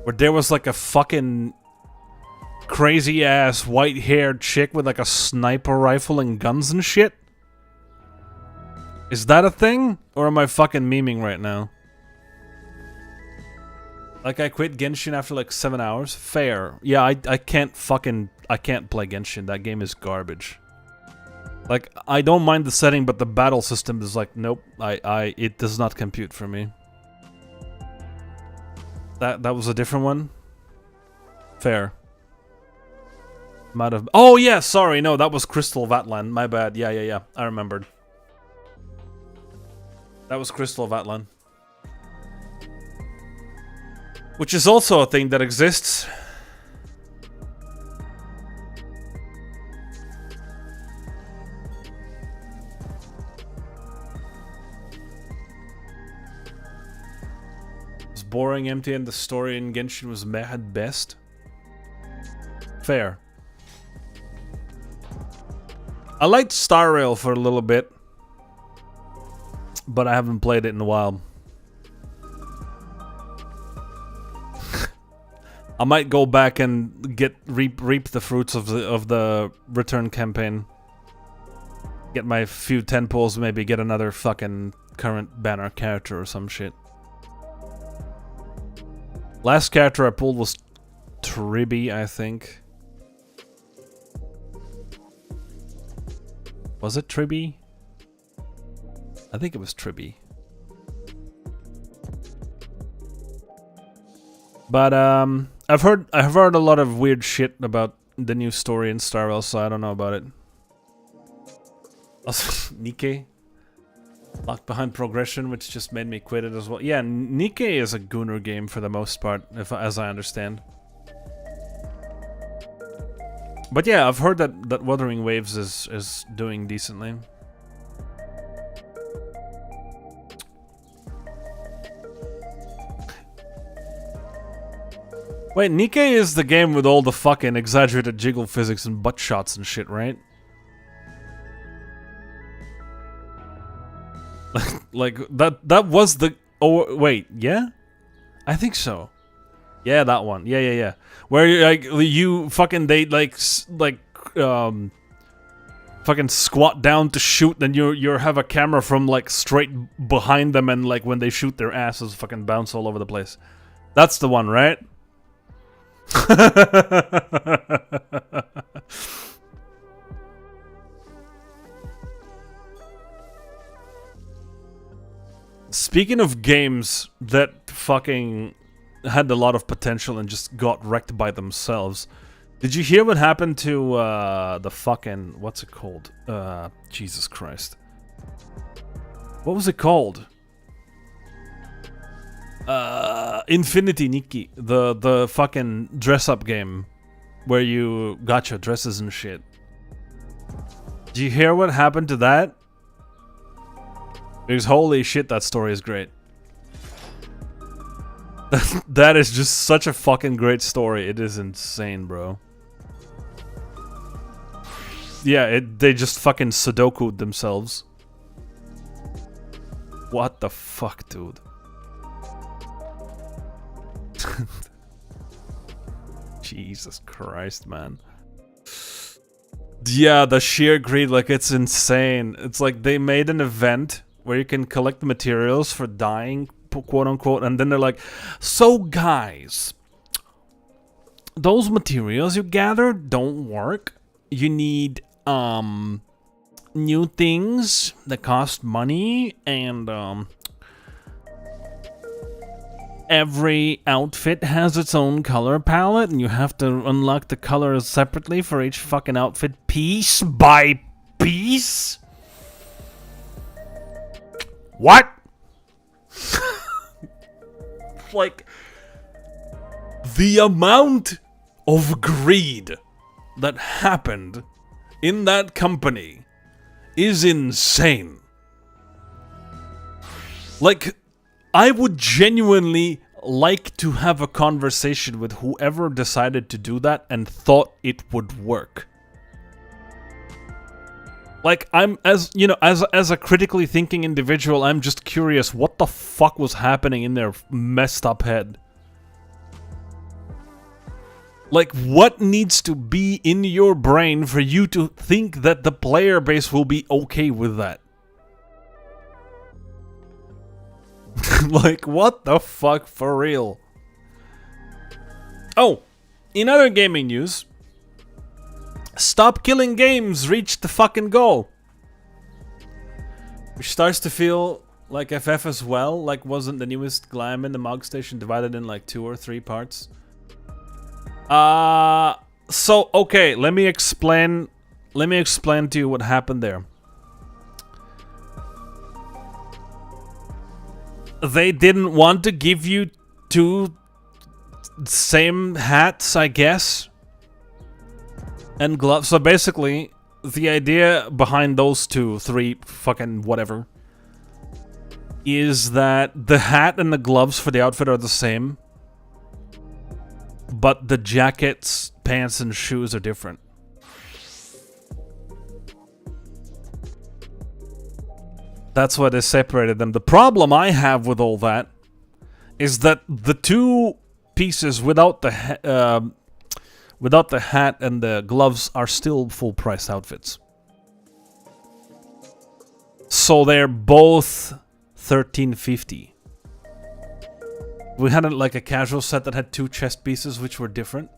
where there was like a fucking crazy ass white haired chick with like a sniper rifle and guns and shit? Is that a thing, or am I fucking memeing right now? Like, I quit Genshin after like 7 hours. Fair. Yeah, I can't play Genshin. That game is garbage. Like, I don't mind the setting, but the battle system is like, nope. It does not compute for me. That was a different one. Fair. Might have. Oh yeah, sorry. No, that was Crystal Vatlan. My bad. Yeah. I remembered. That was Crystal Vatlan. Which is also a thing that exists. It was boring, empty, and the story in Genshin was meh at best. Fair. I liked Star Rail for a little bit, but I haven't played it in a while. I might go back and reap the fruits of the return campaign. Get my few 10 pulls, maybe get another fucking current banner character or some shit. Last character I pulled was Tribby, I think. Was it Tribby? I think it was Tribby. But I've heard a lot of weird shit about the new story in Star Rail, so I don't know about it. Also, Nikke locked behind progression, which just made me quit it as well. Yeah, Nikke is a Gunner game for the most part, as I understand. But yeah, I've heard that Wuthering Waves is doing decently. Wait, Nikke is the game with all the fucking exaggerated jiggle physics and butt shots and shit, right? Like that was the... Oh, wait, yeah? I think so. Yeah, that one. Yeah. Where you fucking fucking squat down to shoot, then you have a camera from like straight behind them, and like when they shoot, their asses fucking bounce all over the place. That's the one, right? Speaking of games that fucking had a lot of potential and just got wrecked by themselves, did you hear what happened to the fucking... what's it called? Jesus Christ. What was it called? Infinity Nikki, the fucking dress up game where you got your dresses and shit. Do you hear what happened to that? Because holy shit, that story is great. That is just such a fucking great story. It is insane, bro. Yeah, they just fucking Sudoku'd themselves. What the fuck, dude? Jesus Christ, man. Yeah, the sheer greed, like, it's insane. It's like they made an event where you can collect the materials for dyeing, quote unquote, and then they're like, so guys, those materials you gathered don't work. You need new things that cost money, and every outfit has its own color palette, and you have to unlock the colors separately for each fucking outfit, piece by piece. What? Like, the amount of greed that happened in that company is insane. Like, I would genuinely like to have a conversation with whoever decided to do that and thought it would work. Like, I'm, as you know, as a critically thinking individual, I'm just curious what the fuck was happening in their messed up head. Like, what needs to be in your brain for you to think that the player base will be okay with that? Like, what the fuck, for real? Oh, in other gaming news, Stop Killing Games reached the fucking goal. Which starts to feel like FF as well. Like, wasn't the newest Glam in the Mog Station divided in like 2 or 3 parts? So, okay, let me explain to you what happened there. They didn't want to give you 2 same hats, I guess, and gloves. So basically, the idea behind those 2, 3, fucking whatever, is that the hat and the gloves for the outfit are the same, but the jackets, pants, and shoes are different. That's why they separated them. The problem I have with all that is that the 2 pieces without the hat and the gloves are still full-price outfits. So they're both $13.50. We had like a casual set that had 2 chest pieces which were different.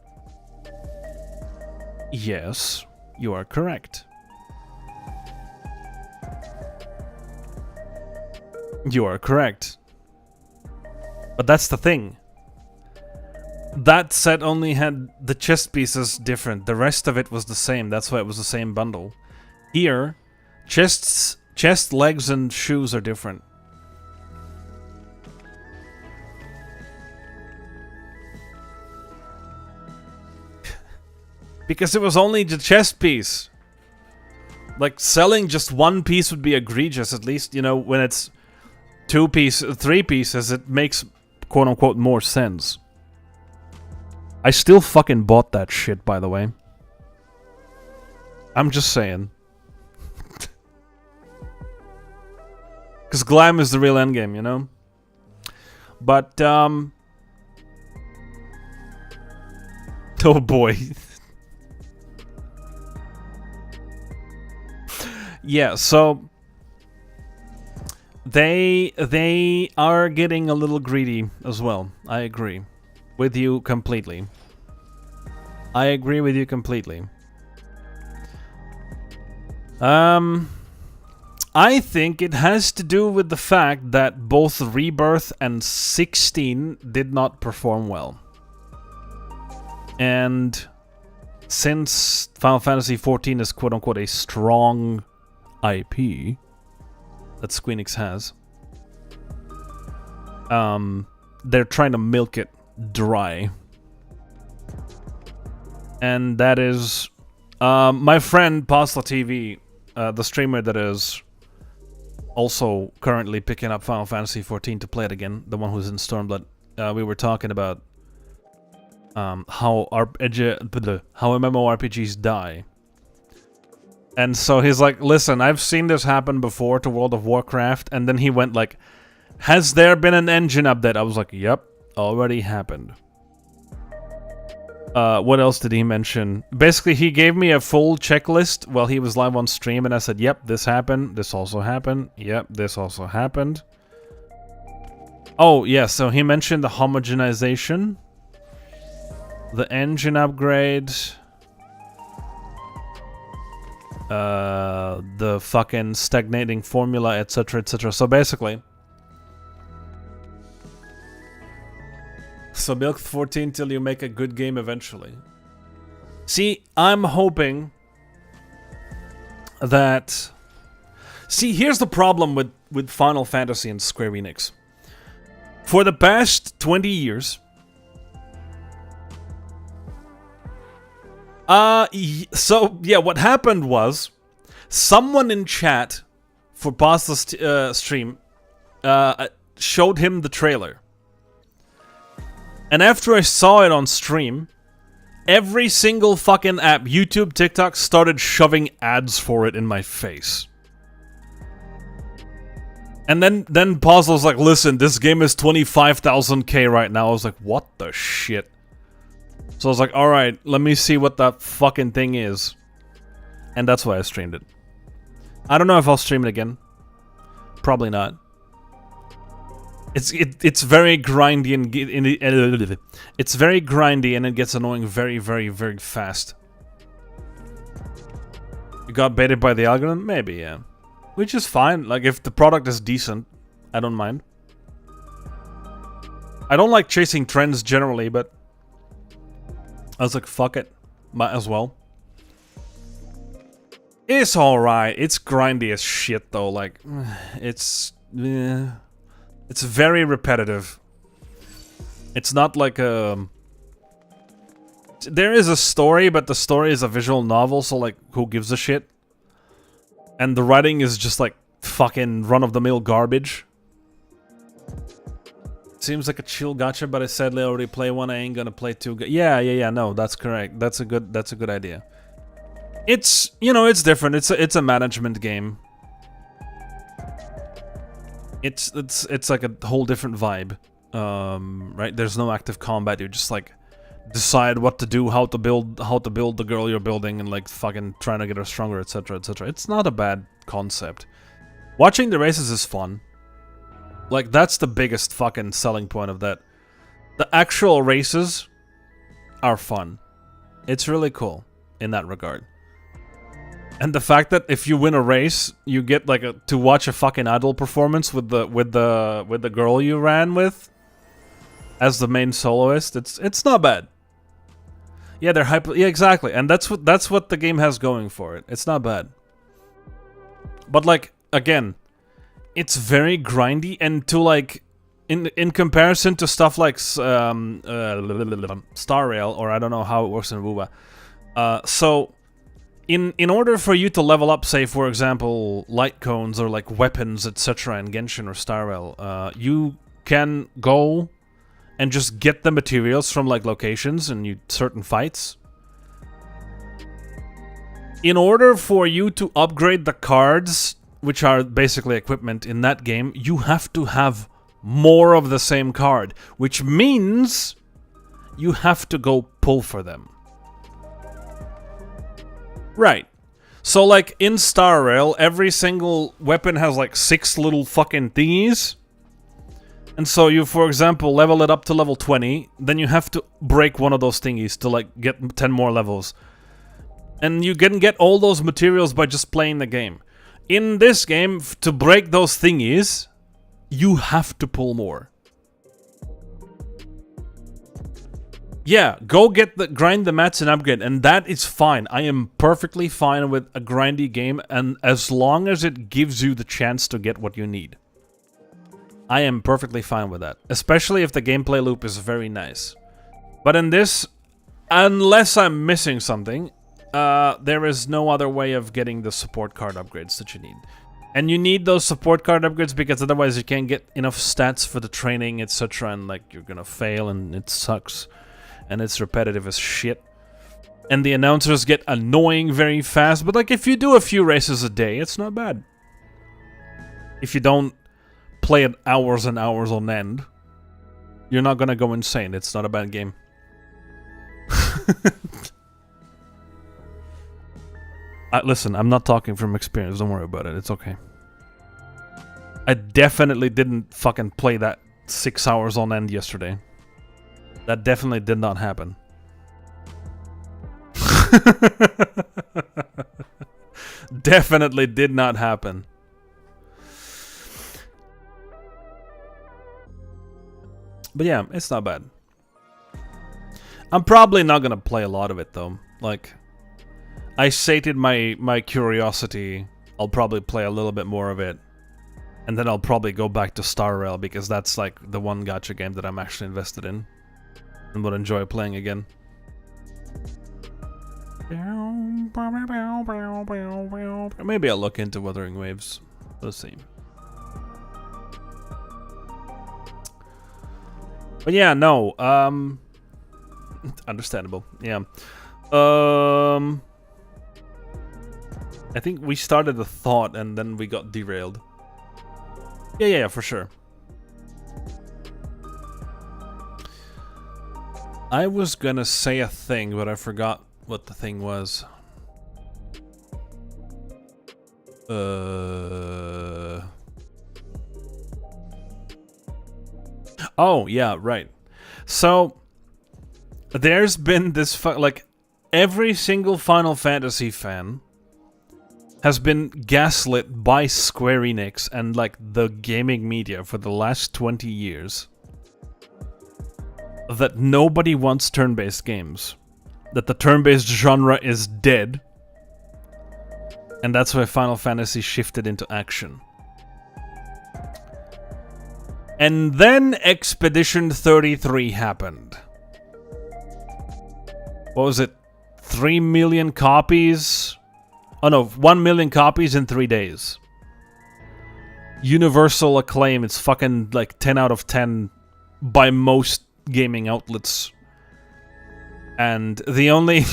Yes, you are correct. You are correct. But that's the thing. That set only had the chest pieces different. The rest of it was the same. That's why it was the same bundle. Here, chest, legs, and shoes are different. Because it was only the chest piece. Like, selling just 1 piece would be egregious. At least, you know, when it's 3 pieces, it makes quote-unquote more sense. I still fucking bought that shit, by the way. I'm just saying. Because glam is the real endgame, you know? But, oh boy. Yeah, so they are getting a little greedy as well. I agree with you completely. I agree with you completely. I think it has to do with the fact that both Rebirth and 16 did not perform well. And since Final Fantasy 14 is quote-unquote a strong IP that Squeenix has, they're trying to milk it dry. And that is my friend Pasta TV, the streamer that is also currently picking up Final Fantasy XIV to play it again, the one who's in Stormblood. We were talking about how MMORPGs die. And so he's like, listen, I've seen this happen before to World of Warcraft, and then he went like, has there been an engine update? I was like, yep, already happened. What else did he mention? Basically, he gave me a full checklist while he was live on stream, and I said, yep, this happened, this also happened, yep, this also happened. Oh, yeah, so he mentioned the homogenization, the engine upgrade, the fucking stagnating formula, etc., etc. So basically... So milk 14 till you make a good game eventually. See, I'm hoping that... See, here's the problem with Final Fantasy and Square Enix. For the past 20 years... So, yeah, what happened was... Someone in chat for Pasta's stream showed him the trailer. And after I saw it on stream, every single fucking app, YouTube, TikTok, started shoving ads for it in my face. And then Paz was like, listen, this game is 25,000K right now. I was like, what the shit? So I was like, alright, let me see what that fucking thing is. And that's why I streamed it. I don't know if I'll stream it again. Probably not. It's very grindy and it's very grindy and it gets annoying very, very, very fast. You got baited by the algorithm? Maybe, yeah. Which is fine. Like, if the product is decent, I don't mind. I don't like chasing trends generally, but I was like, fuck it. Might as well. It's alright. It's grindy as shit, though. Like, it's... It's very repetitive. It's not like a... There is a story, but the story is a visual novel, so like, who gives a shit? And the writing is just like fucking run-of-the-mill garbage. Seems like a chill gacha, but I sadly already play one. I ain't gonna play two. Yeah. No, that's correct. That's a good idea. It's, you know, it's different. It's a management game. It's like a whole different vibe, right? There's no active combat. You just like decide what to do, how to build the girl you're building, and like fucking trying to get her stronger, etc., etc. It's not a bad concept. Watching the races is fun. Like, that's the biggest fucking selling point of that. The actual races are fun. It's really cool in that regard. And the fact that if you win a race, you get like to watch a fucking idol performance with the girl you ran with as the main soloist, it's not bad. Yeah, they're hyper. Yeah, exactly. And that's what the game has going for it. It's not bad. But like, again, it's very grindy, and to like in comparison to stuff like Star Rail, or I don't know how it works in WoWa. So in order for you to level up, say for example, light cones or like weapons, etc. in Genshin or Star Rail, you can go and just get the materials from like locations and certain fights. In order for you to upgrade the cards, which are basically equipment in that game, you have to have more of the same card, which means you have to go pull for them. Right. So like in Star Rail, every single weapon has like 6 little fucking thingies. And so you, for example, level it up to level 20, then you have to break one of those thingies to like get 10 more levels. And you can get all those materials by just playing the game. In this game, to break those thingies, you have to pull more. Yeah, go get grind the mats and upgrade, and that is fine. I am perfectly fine with a grindy game, and as long as it gives you the chance to get what you need. I am perfectly fine with that. Especially if the gameplay loop is very nice. But in this, unless I'm missing something, there is no other way of getting the support card upgrades that you need. And you need those support card upgrades because otherwise you can't get enough stats for the training, etc. And like you're gonna fail and it sucks. And it's repetitive as shit. And the announcers get annoying very fast. But like if you do a few races a day, it's not bad. If you don't play it hours and hours on end, you're not gonna go insane. It's not a bad game. Listen, I'm not talking from experience. Don't worry about it. It's okay. I definitely didn't fucking play that 6 hours on end yesterday. That definitely did not happen. Definitely did not happen. But yeah, it's not bad. I'm probably not gonna play a lot of it though. Like, I sated my curiosity. I'll probably play a little bit more of it. And then I'll probably go back to Star Rail because that's like the one gacha game that I'm actually invested in. And would enjoy playing again. Maybe I'll look into Wuthering Waves. Let's see. But yeah, no, understandable, yeah. I think we started a thought and then we got derailed. Yeah, for sure. I was gonna say a thing, but I forgot what the thing was. Oh, yeah, right. So, there's been this, like, every single Final Fantasy fan has been gaslit by Square Enix and, like, the gaming media for the last 20 years that nobody wants turn-based games. That the turn-based genre is dead. And that's why Final Fantasy shifted into action. And then Expedition 33 happened. What was it? 3 million copies? Oh no, 1 million copies in 3 days. Universal acclaim. It's fucking like 10 out of 10 by most gaming outlets. And the only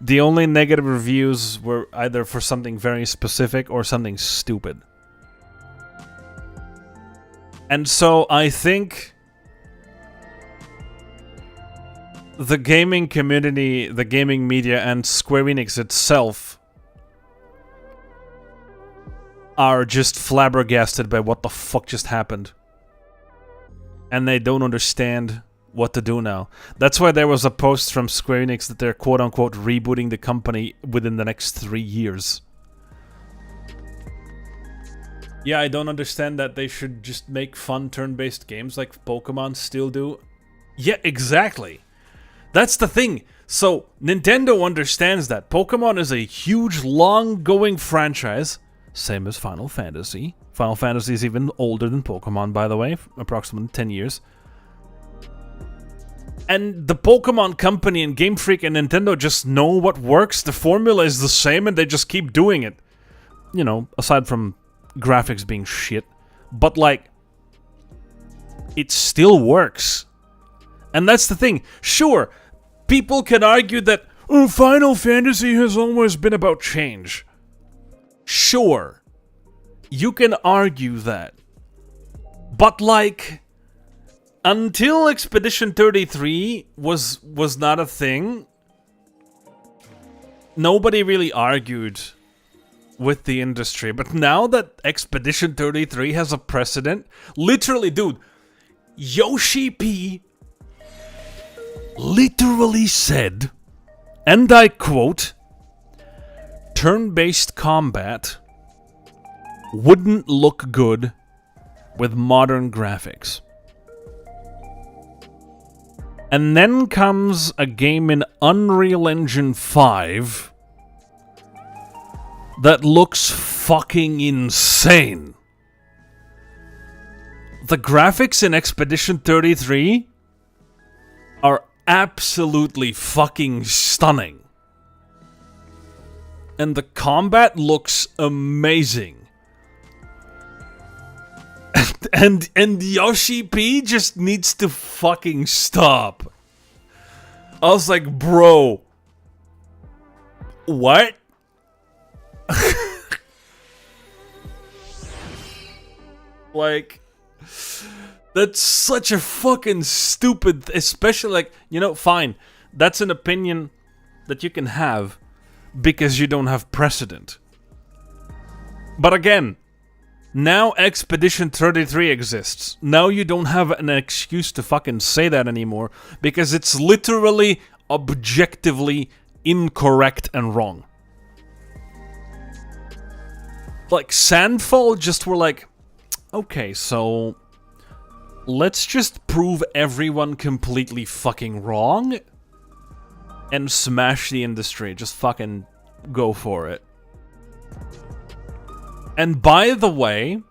the only negative reviews were either for something very specific or something stupid. And so I think the gaming community, the gaming media, and Square Enix itself are just flabbergasted by what the fuck just happened. And they don't understand what to do now. That's why there was a post from Square Enix that they're quote-unquote rebooting the company within the next 3 years. Yeah, I don't understand that they should just make fun turn-based games like Pokemon still do. Yeah, exactly. That's the thing. So, Nintendo understands that. Pokemon is a huge, long-going franchise. Same as Final Fantasy. Final Fantasy is even older than Pokemon, by the way. Approximately 10 years. And the Pokemon Company and Game Freak and Nintendo just know what works. The formula is the same and they just keep doing it. You know, aside from graphics being shit. But like, it still works. And that's the thing. Sure, people can argue that Final Fantasy has always been about change. Sure, you can argue that. But like, until Expedition 33 was not a thing, nobody really argued with the industry. But now that Expedition 33 has a precedent, literally, dude, Yoshi P literally said, and I quote, "Turn-based combat wouldn't look good with modern graphics." And then comes a game in Unreal Engine 5 that looks fucking insane. The graphics in Expedition 33 are absolutely fucking stunning. And the combat looks amazing. And Yoshi P just needs to fucking stop. I was like, bro, what? Like, that's such a fucking stupid, especially like, you know, fine, that's an opinion that you can have because you don't have precedent. But again, now Expedition 33 exists. Now you don't have an excuse to fucking say that anymore because it's literally objectively incorrect and wrong. Like, Sandfall just were like, okay, so let's just prove everyone completely fucking wrong and smash the industry. Just fucking go for it. And by the way,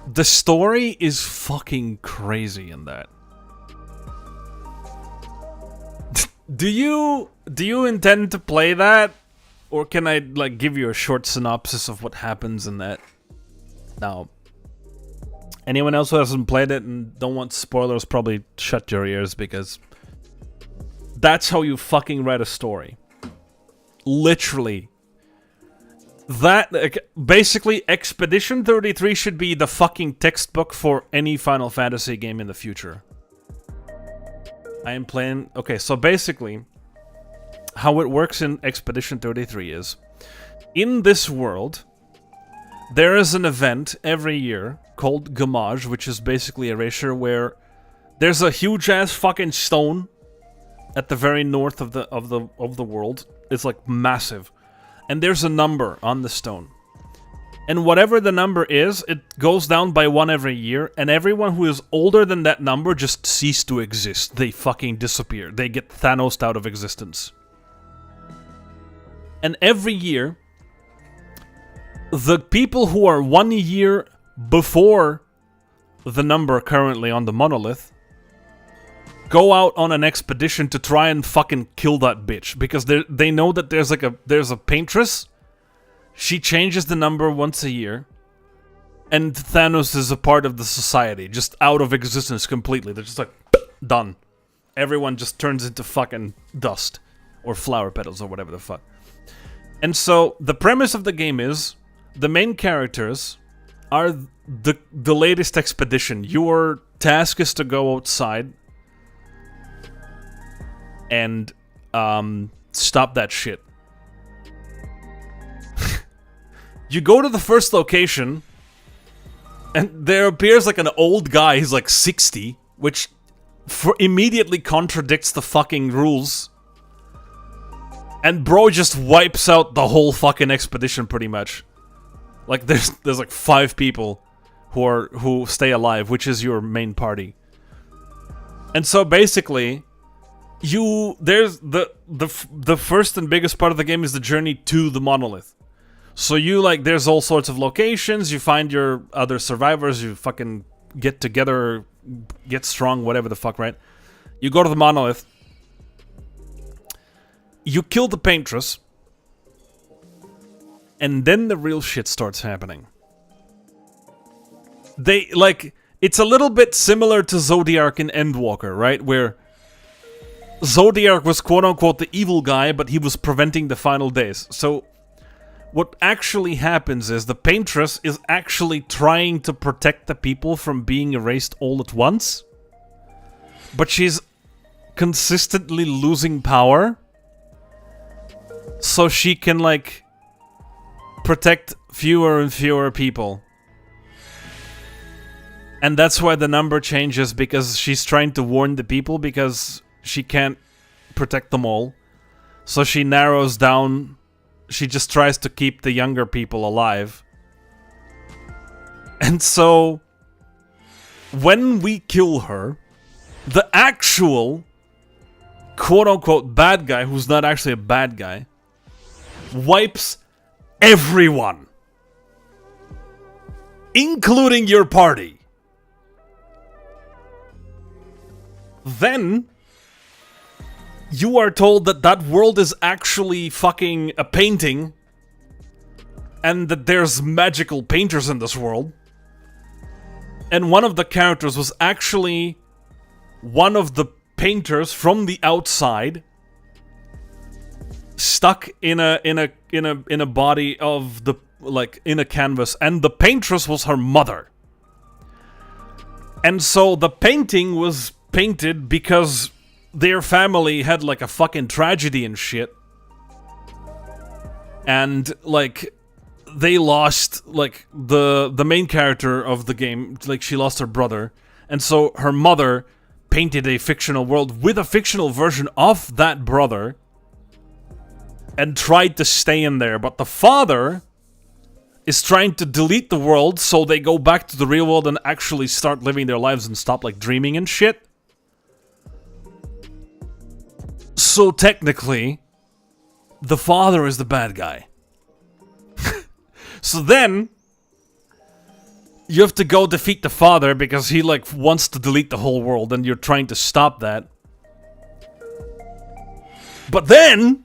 the story is fucking crazy in that. Do you intend to play that? Or can I, like, give you a short synopsis of what happens in that? Now, anyone else who hasn't played it and don't want spoilers, probably shut your ears, because that's how you fucking write a story. Literally. That, basically, Expedition 33 should be the fucking textbook for any Final Fantasy game in the future. I am playing... Okay, so basically, how it works in Expedition 33 is, in this world, there is an event every year called Gamage, which is basically Erasure, where there's a huge-ass fucking stone at the very north of the world. It's like massive. And there's a number on the stone. And whatever the number is, it goes down by 1 every year, and everyone who is older than that number just cease to exist. They fucking disappear. They get Thanos'd out of existence. And every year, the people who are 1 year before the number currently on the monolith go out on an expedition to try and fucking kill that bitch, because they know that there's a paintress. She changes the number once a year, and Thanos is a part of the society, just out of existence completely. They're just like, done. Everyone just turns into fucking dust, or flower petals, or whatever the fuck. And so, the premise of the game is, the main characters are the latest expedition. Your task is to go outside and stop that shit. You go to the first location, and there appears like an old guy. He's like 60, which immediately contradicts the fucking rules. And bro just wipes out the whole fucking expedition pretty much. Like there's like 5 people who stay alive, which is your main party. And so basically, there's the first and biggest part of the game is the journey to the monolith. So there's all sorts of locations, you find your other survivors, you fucking get together, get strong, whatever the fuck, right? You go to the monolith, you kill the paintress, and then the real shit starts happening. It's a little bit similar to Zodiac in Endwalker, right? Where Zodiac was quote-unquote the evil guy, but he was preventing the final days. So what actually happens is the paintress is actually trying to protect the people from being erased all at once. But she's consistently losing power. So she can, protect fewer and fewer people. And that's why the number changes, because she's trying to warn the people, because she can't protect them all. So she narrows down. She just tries to keep the younger people alive. And so, when we kill her, the actual quote-unquote bad guy, who's not actually a bad guy, wipes everyone. including your party. Then you are told that that world is actually fucking a painting and that there's magical painters in this world. And one of the characters was actually one of the painters from the outside stuck in a body of the, like, in a canvas, and the paintress was her mother. And so the painting was painted because their family had like a fucking tragedy and shit. And like they lost like the main character of the game, like she lost her brother. And so her mother painted a fictional world with a fictional version of that brother and tried to stay in there. But the father is trying to delete the world so they go back to the real world and actually start living their lives and stop like dreaming and shit. So technically, the father is the bad guy. So then, you have to go defeat the father because he like wants to delete the whole world and you're trying to stop that. But then...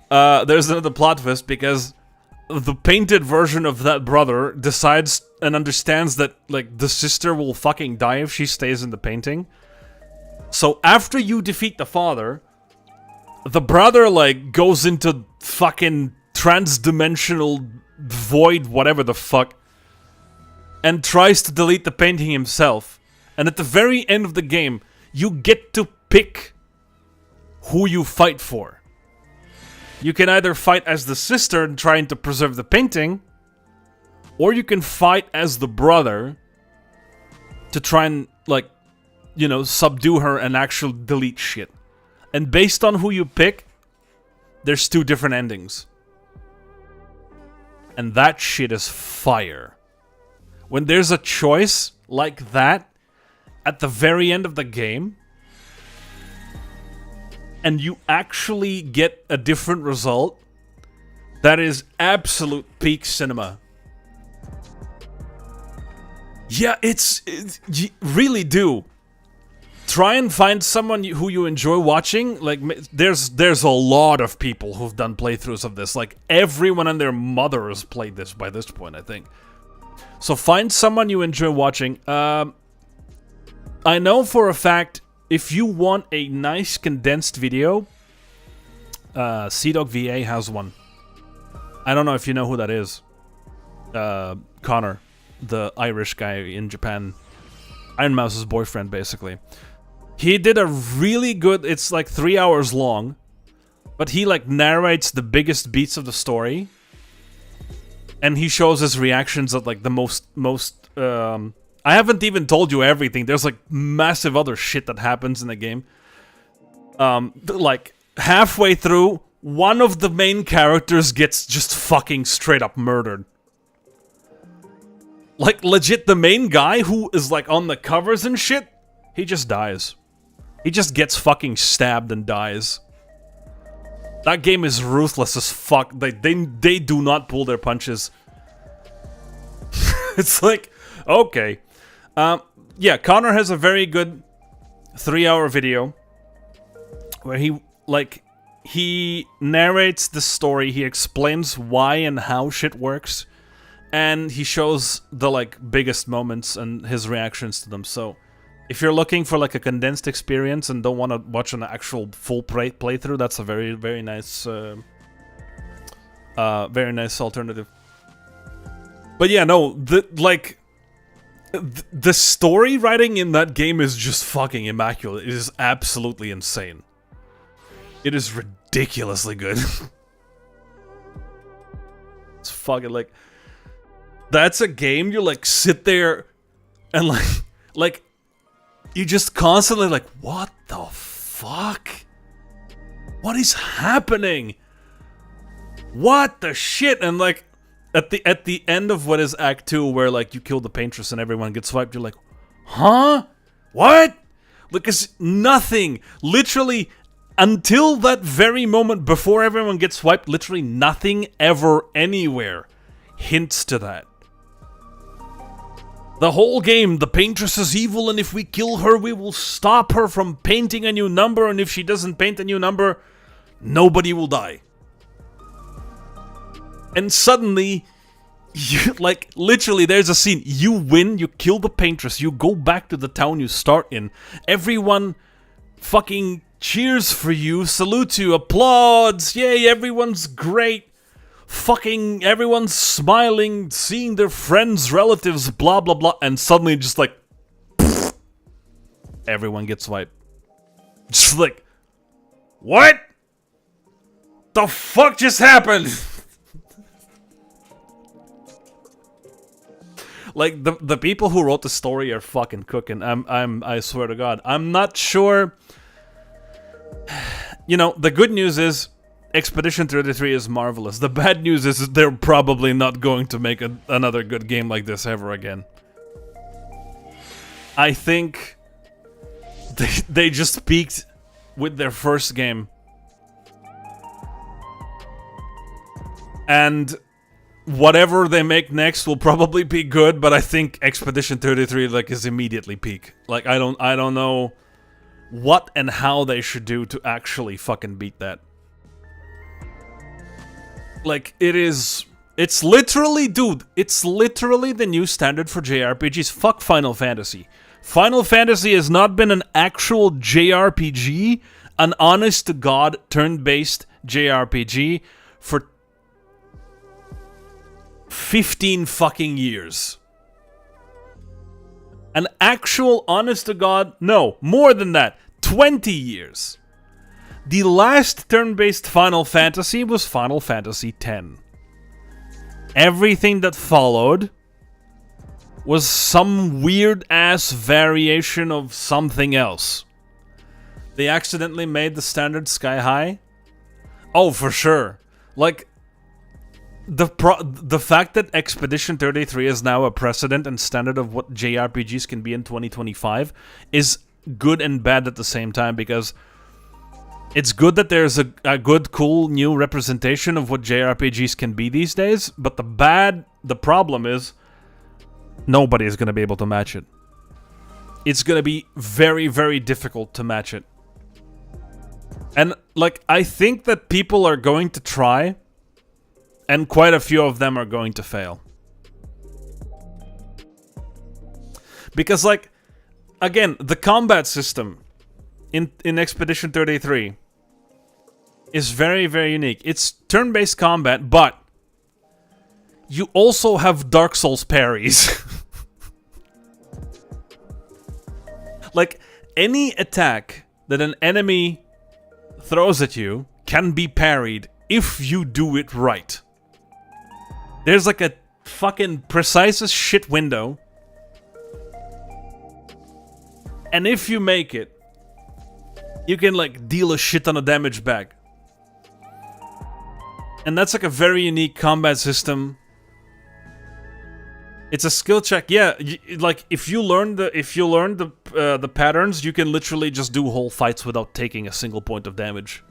there's another plot twist because the painted version of that brother decides and understands that, like, the sister will fucking die if she stays in the painting. So after you defeat the father, the brother, like, goes into fucking trans-dimensional void, whatever the fuck, and tries to delete the painting himself. And at the very end of the game, you get to pick who you fight for. You can either fight as the sister and trying to preserve the painting, or you can fight as the brother to try and, like, you know, subdue her and actually delete shit. And based on who you pick, there's 2 different endings. And that shit is fire. When there's a choice like that at the very end of the game, and you actually get a different result, that is absolute peak cinema. Yeah, you really do. Try and find someone who you enjoy watching. Like, there's a lot of people who've done playthroughs of this. Like, everyone and their mother has played this by this point, I think. So find someone you enjoy watching. I know for a fact, if you want a nice condensed video, CDog VA has one. I don't know if you know who that is. Connor, the Irish guy in Japan. Iron Mouse's boyfriend, basically. He did a really good... It's like 3 hours long. But he like narrates the biggest beats of the story. And he shows his reactions at like the most I haven't even told you everything. There's like massive other shit that happens in the game. Like halfway through, one of the main characters gets just fucking straight up murdered. Like legit, the main guy who is like on the covers and shit, he just dies. He just gets fucking stabbed and dies. That game is ruthless as fuck. They do not pull their punches. It's like, okay. Yeah, Connor has a very good 3-hour video where he narrates the story, he explains why and how shit works, and he shows the like biggest moments and his reactions to them. So if you're looking for like a condensed experience and don't want to watch an actual full playthrough, that's a very, very nice alternative. But yeah, no, the story writing in that game is just fucking immaculate. It is absolutely insane. It is ridiculously good. It's fucking like... That's a game you like sit there and like you just constantly like, what the fuck? What is happening? What the shit? And like at the end of what is Act 2, where like you kill the paintress and everyone gets wiped, you're like, huh? What? Because nothing, literally until that very moment before everyone gets wiped, literally nothing ever anywhere hints to that. The whole game, the paintress is evil, and if we kill her, we will stop her from painting a new number, and if she doesn't paint a new number, nobody will die. And suddenly, you, like, literally, there's a scene. You win, you kill the paintress, you go back to the town you start in. Everyone fucking cheers for you, salutes you, applauds, yay, everyone's great. Fucking everyone's smiling, seeing their friends, relatives, blah blah blah, and suddenly just like pfft, everyone gets wiped. Just like, what? The fuck just happened? Like the people who wrote the story are fucking cooking. I swear to God. I'm not sure. You know, the good news is Expedition 33 is marvelous. The bad news is they're probably not going to make another good game like this ever again. I think they just peaked with their first game. And whatever they make next will probably be good, but I think Expedition 33 like is immediately peak. Like I don't know what and how they should do to actually fucking beat that. Like, it's literally, dude, it's literally the new standard for JRPGs. Fuck Final Fantasy. Final Fantasy has not been an actual JRPG, an honest-to-God turn-based JRPG, for 15 fucking years. An actual honest-to-God, no, more than that, 20 years. The last turn-based Final Fantasy was Final Fantasy X. Everything that followed was some weird-ass variation of something else. They accidentally made the standard sky high? Oh, for sure. Like, the fact that Expedition 33 is now a precedent and standard of what JRPGs can be in 2025 is good and bad at the same time, because it's good that there's a good, cool, new representation of what JRPGs can be these days, but the problem is, nobody is going to be able to match it. It's going to be very, very difficult to match it. And, like, I think that people are going to try, and quite a few of them are going to fail. Because, like, again, the combat system in Expedition 33 is very, very unique. It's turn-based combat, but you also have Dark Souls parries. Like, any attack that an enemy throws at you can be parried if you do it right. There's like a fucking precise as shit window, and if you make it, you can, like, deal a shit ton of damage back. And that's, like, a very unique combat system. It's a skill check. Yeah, like, if you learn the patterns, you can literally just do whole fights without taking a single point of damage.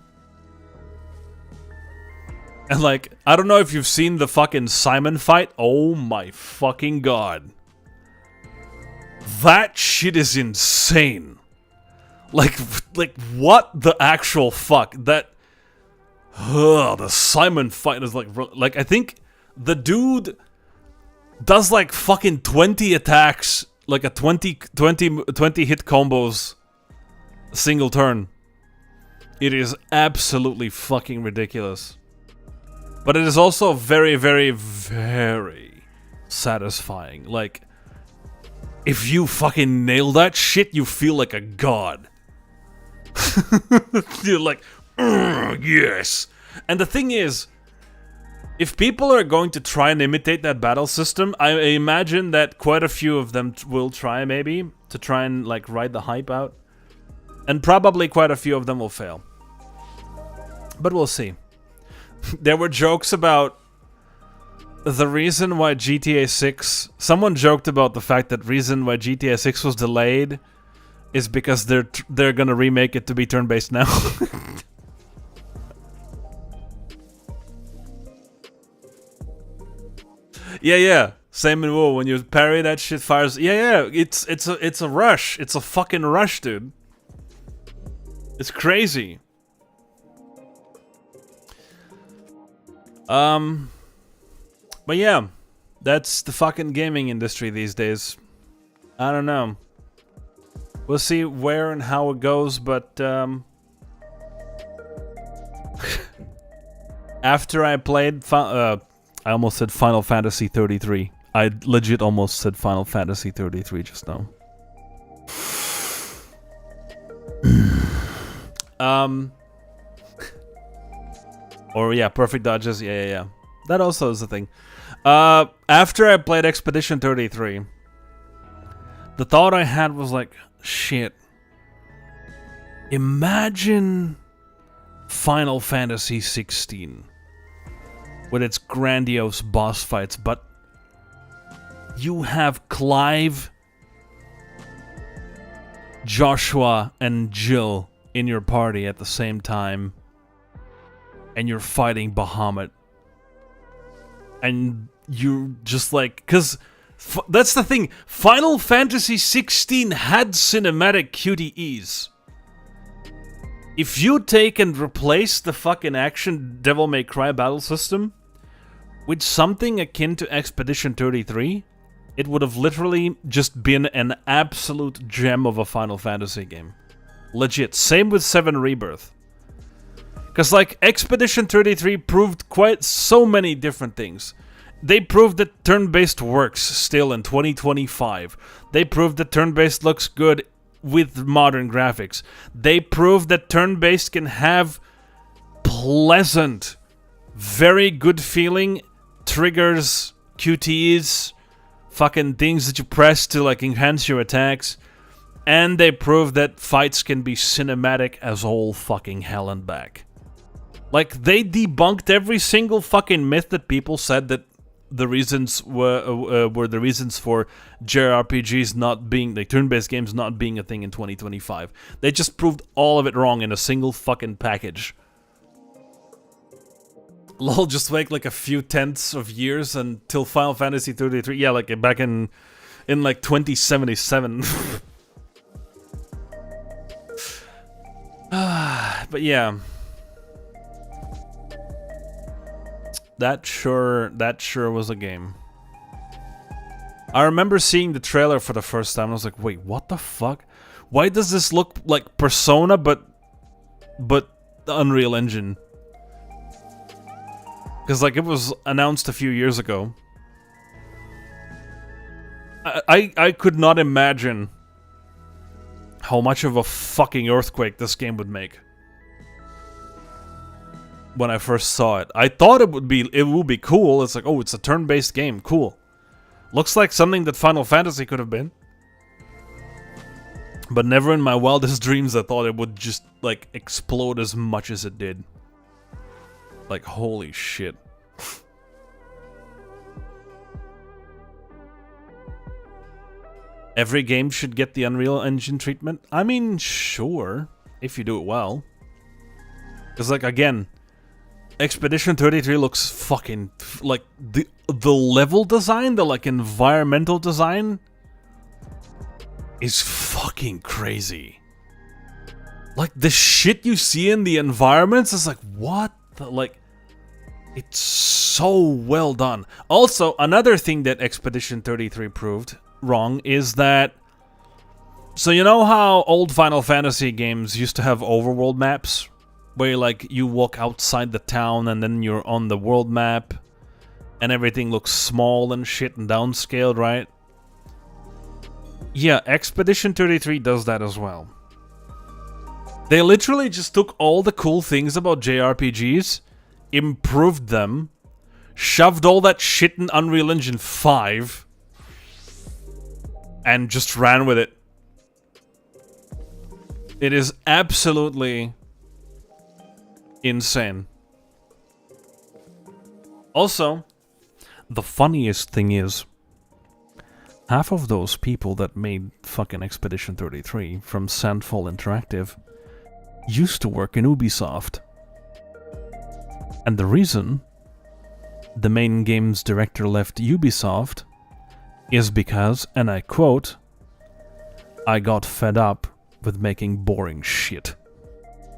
And, like, I don't know if you've seen the fucking Simon fight. Oh my fucking god. That shit is insane. Like, what the actual fuck? That, the Simon fight is like, I think the dude does like fucking 20 attacks, like a 20 hit combos, single turn. It is absolutely fucking ridiculous. But it is also very, very, very satisfying. Like, if you fucking nail that shit, you feel like a god. You're like, yes. And the thing is, if people are going to try and imitate that battle system, I imagine that quite a few of them will try, maybe, to try and, like, ride the hype out. And probably quite a few of them will fail. But we'll see. There were jokes about the reason why GTA 6... Someone joked about the fact that reason why GTA 6 was delayed is because they're gonna remake it to be turn-based now. Yeah. Same in WoW. When you parry, that shit fires. Yeah. It's a rush. It's a fucking rush, dude. It's crazy. But yeah, that's the fucking gaming industry these days. I don't know. We'll see where and how it goes, but after I played, I almost said Final Fantasy 33. I legit almost said Final Fantasy 33 just now. Or yeah, perfect dodges. Yeah. That also is a thing. After I played Expedition 33, the thought I had was like, shit. Imagine Final Fantasy 16 with its grandiose boss fights, but you have Clive, Joshua, and Jill in your party at the same time, and you're fighting Bahamut. And you just like, because that's the thing, Final Fantasy 16 had cinematic QTEs. If you take and replace the fucking action Devil May Cry battle system with something akin to Expedition 33, it would have literally just been an absolute gem of a Final Fantasy game. Legit. Same with 7 Rebirth. Because, like, Expedition 33 proved quite so many different things. They proved that turn-based works still in 2025. They proved that turn-based looks good with modern graphics. They proved that turn-based can have pleasant, very good feeling triggers, QTEs, fucking things that you press to, like, enhance your attacks. And they proved that fights can be cinematic as all fucking hell and back. Like, they debunked every single fucking myth that people said that the reasons were the reasons for JRPGs not being, like, turn-based games not being a thing in 2025. They just proved all of it wrong in a single fucking package. Lol, just wait like a few tenths of years until Final Fantasy 33. Yeah, like back in like 2077. But yeah. That sure was a game. I remember seeing the trailer for the first time and I was like, wait, what the fuck? Why does this look like Persona but the Unreal Engine? Because, like, it was announced a few years ago. I could not imagine how much of a fucking earthquake this game would make. When I first saw it, I thought it would be cool. It's like, oh, it's a turn-based game, cool. Looks like something that Final Fantasy could have been. But never in my wildest dreams I thought it would just, like, explode as much as it did. Like, holy shit. Every game should get the Unreal Engine treatment? I mean, sure. If you do it well. Because, like, again, Expedition 33 looks fucking... Like, the level design, the, like, environmental design is fucking crazy. Like, the shit you see in the environments is like, what the, like... It's so well done. Also, another thing that Expedition 33 proved wrong is that... So you know how old Final Fantasy games used to have overworld maps? Where, like, you walk outside the town and then you're on the world map and everything looks small and shit and downscaled, right? Yeah, Expedition 33 does that as well. They literally just took all the cool things about JRPGs, improved them, shoved all that shit in Unreal Engine 5, and just ran with it. It is absolutely insane. Also, the funniest thing is, half of those people that made fucking Expedition 33 from Sandfall Interactive used to work in Ubisoft. And the reason the main games director left Ubisoft is because, and I quote, "I got fed up with making boring shit."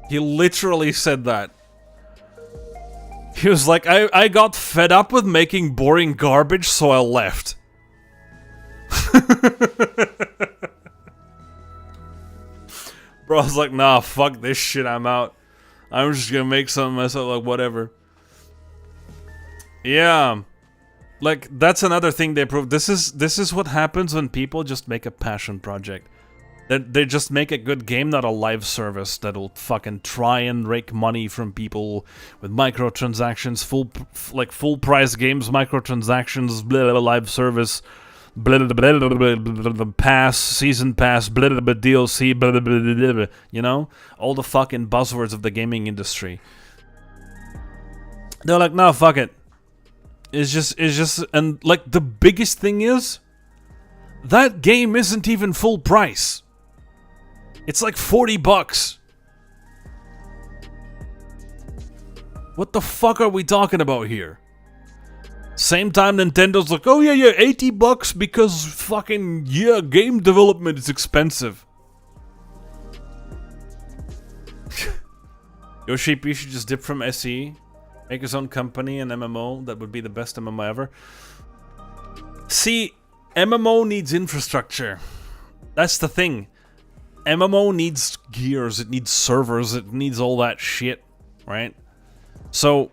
He literally said that. He was like, I got fed up with making boring garbage, so I left. Bro, I was like, nah, fuck this shit, I'm out. I'm just gonna make something myself, like, whatever. Yeah. Like, that's another thing they proved. This is what happens when people just make a passion project. They just make a good game, not a live service that'll fucking try and rake money from people with microtransactions, full price games, microtransactions, blah, blah, blah, live service, blah, blah, blah, blah, blah, blah, blah, pass, season pass, blah, blah, blah, DLC, blah, blah, blah, blah, blah, you know? All the fucking buzzwords of the gaming industry. They're like, no, fuck it. It's just, and like the biggest thing is, that game isn't even full price. It's like $40. What the fuck are we talking about here? Same time Nintendo's like, oh yeah, $80 because fucking, yeah, game development is expensive. Yoshi, you should just dip from SE, make his own company and MMO. That would be the best MMO ever. See, MMO needs infrastructure. That's the thing. MMO needs gears, it needs servers, it needs all that shit, right? So,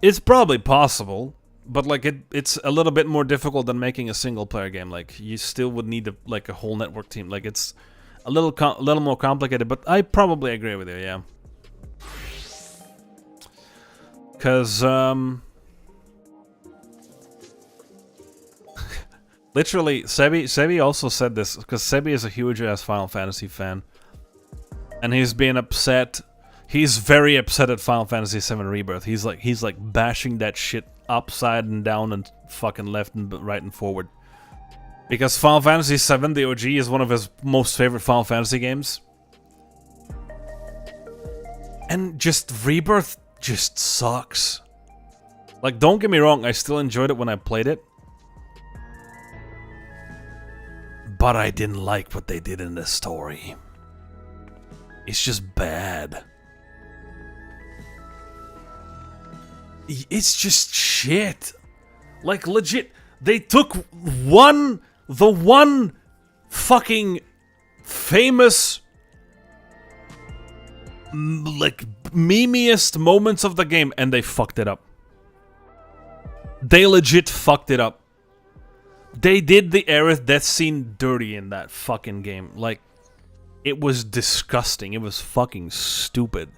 it's probably possible, but like it's a little bit more difficult than making a single player game. Like, you still would need a whole network team. Like, it's a little more complicated, but I probably agree with you, yeah. Cause literally, Sebi also said this, because Sebi is a huge-ass Final Fantasy fan. And he's being upset. He's very upset at Final Fantasy VII Rebirth. He's like bashing that shit upside and down and fucking left and right and forward. Because Final Fantasy VII, the OG, is one of his most favorite Final Fantasy games. And just Rebirth just sucks. Like, don't get me wrong, I still enjoyed it when I played it. But I didn't like what they did in the story. It's just bad. It's just shit. Like, legit, they took the one fucking famous, like, memeiest moments of the game and they fucked it up. They legit fucked it up. They did the Aerith death scene dirty in that fucking game. Like, it was disgusting. It was fucking stupid.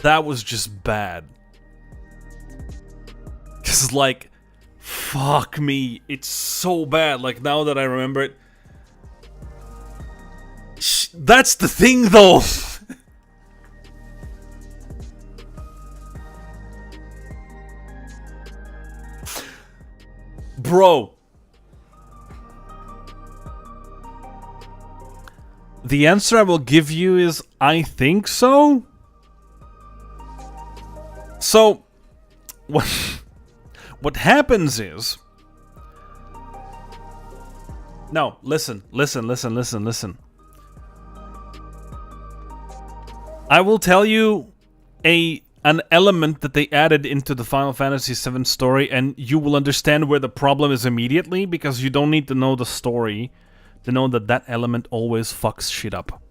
That was just bad. Cause like, fuck me, it's so bad. Like, now that I remember it. That's the thing though. Bro. The answer I will give you is, I think so. So, what happens is... No, listen. I will tell you an element that they added into the Final Fantasy VII story, and you will understand where the problem is immediately, because you don't need to know the story to know that that element always fucks shit up.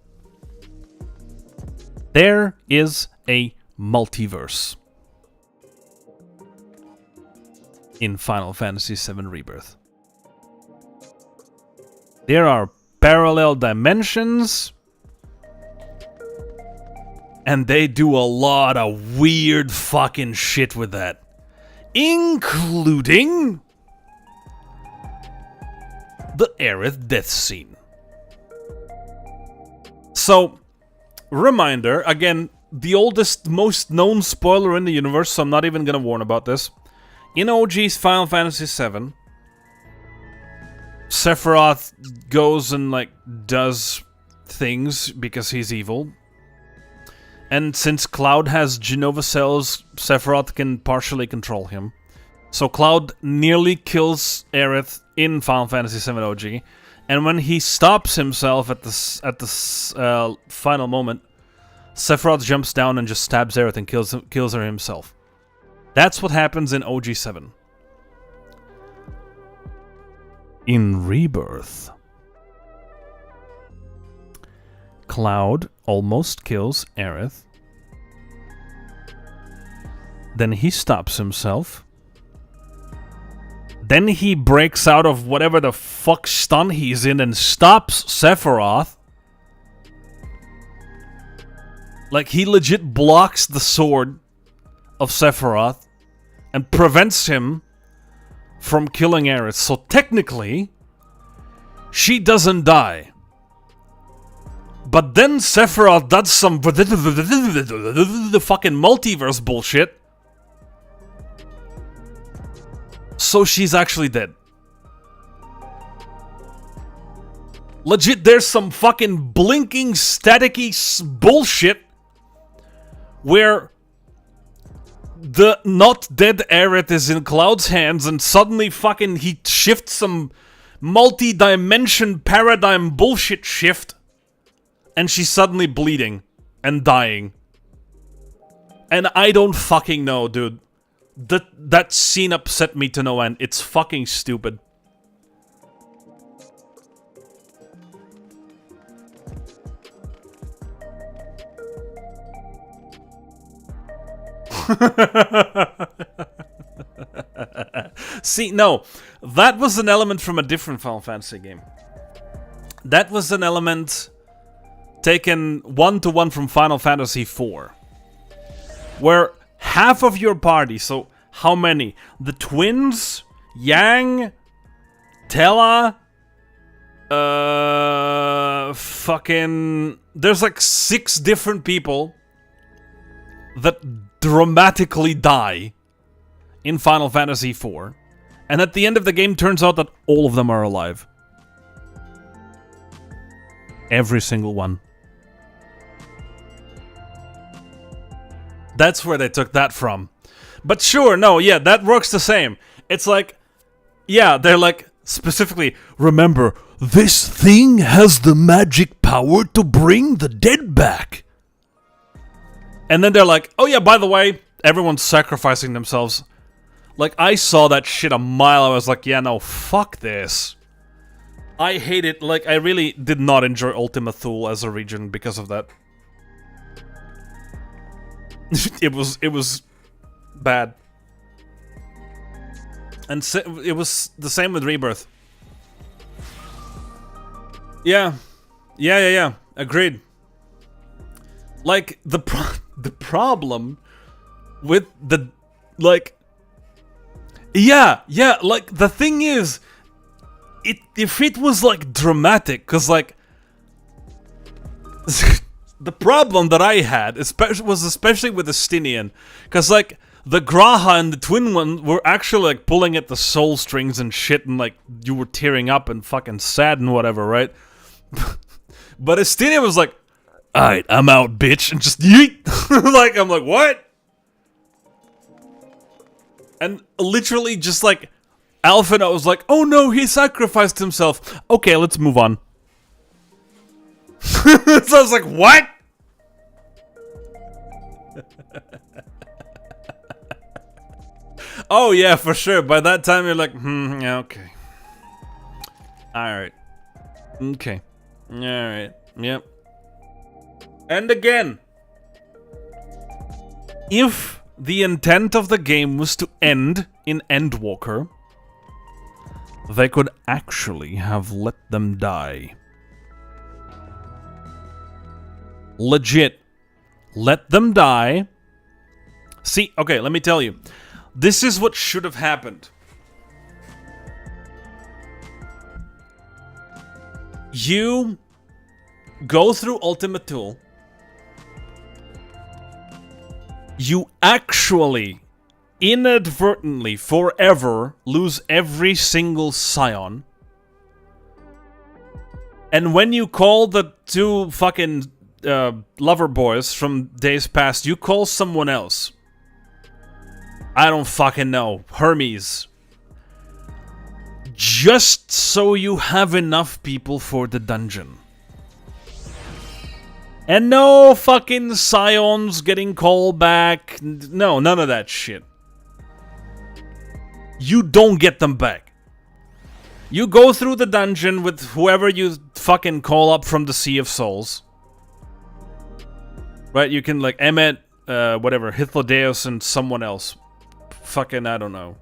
There is a multiverse in Final Fantasy VII Rebirth. There are parallel dimensions, and they do a lot of weird fucking shit with that. Including the Aerith death scene. So, reminder, again, the oldest, most known spoiler in the universe, so I'm not even gonna warn about this. In OG's Final Fantasy VII, Sephiroth goes and, like, does things because he's evil. And since Cloud has Genova cells, Sephiroth can partially control him. So Cloud nearly kills Aerith in Final Fantasy VII OG. And when he stops himself at the final moment, Sephiroth jumps down and just stabs Aerith and kills her himself. That's what happens in OG7. In Rebirth, Cloud almost kills Aerith. Then he stops himself. Then he breaks out of whatever the fuck stun he's in and stops Sephiroth. Like, he legit blocks the sword of Sephiroth and prevents him from killing Aerith. So technically, she doesn't die. But then Sephiroth does some the fucking multiverse bullshit. So she's actually dead. Legit, there's some fucking blinking, staticky bullshit where the not dead Aerith is in Cloud's hands and suddenly fucking he shifts some multi-dimension paradigm bullshit shift and she's suddenly bleeding and dying. And I don't fucking know, dude. That scene upset me to no end. It's fucking stupid. See, no. That was an element from a different Final Fantasy game. That was an element taken one-to-one from Final Fantasy IV. Where half of your party, so how many? The twins, Yang, Tella, fucking... There's like 6 different people that dramatically die in Final Fantasy IV. And at the end of the game, turns out that all of them are alive. Every single one. That's where they took that from. But sure, no, yeah, that works the same. It's like, yeah, they're like, specifically, remember, this thing has the magic power to bring the dead back. And then they're like, oh yeah, by the way, everyone's sacrificing themselves. Like, I saw that shit a mile, I was like, yeah, no, fuck this. I hate it, like, I really did not enjoy Ultima Thule as a region because of that. It was bad. And it was the same with Rebirth. Yeah. Yeah. Agreed. Like, the problem with the, like... Yeah, like, the thing is, if it was, like, dramatic, because, like... The problem that I had was especially with Estinian, because, like, the Graha and the Twin One were actually, like, pulling at the soul strings and shit, and, like, you were tearing up and fucking sad and whatever, right? But Estinian was like, alright, I'm out, bitch, and just yeet! Like, I'm like, what? And literally just, like, Alphina was like, oh no, he sacrificed himself. Okay, let's move on. So I was like, what? Oh yeah, for sure. By that time you're like, yeah, okay. Alright. Okay. Alright. Yep. And again, if the intent of the game was to end in Endwalker, they could actually have let them die. Legit. Let them die. See, okay, let me tell you. This is what should have happened. You go through Ultimate Tool. You actually, inadvertently, forever, lose every single Scion. And when you call the two fucking lover boys from days past, you call someone else. I don't fucking know. Hermes. Just so you have enough people for the dungeon. And no fucking scions getting called back. No, none of that shit. You don't get them back. You go through the dungeon with whoever you fucking call up from the Sea of Souls. Right, you can like Emmet, whatever, Hythlodeus and someone else. Fucking, I don't know.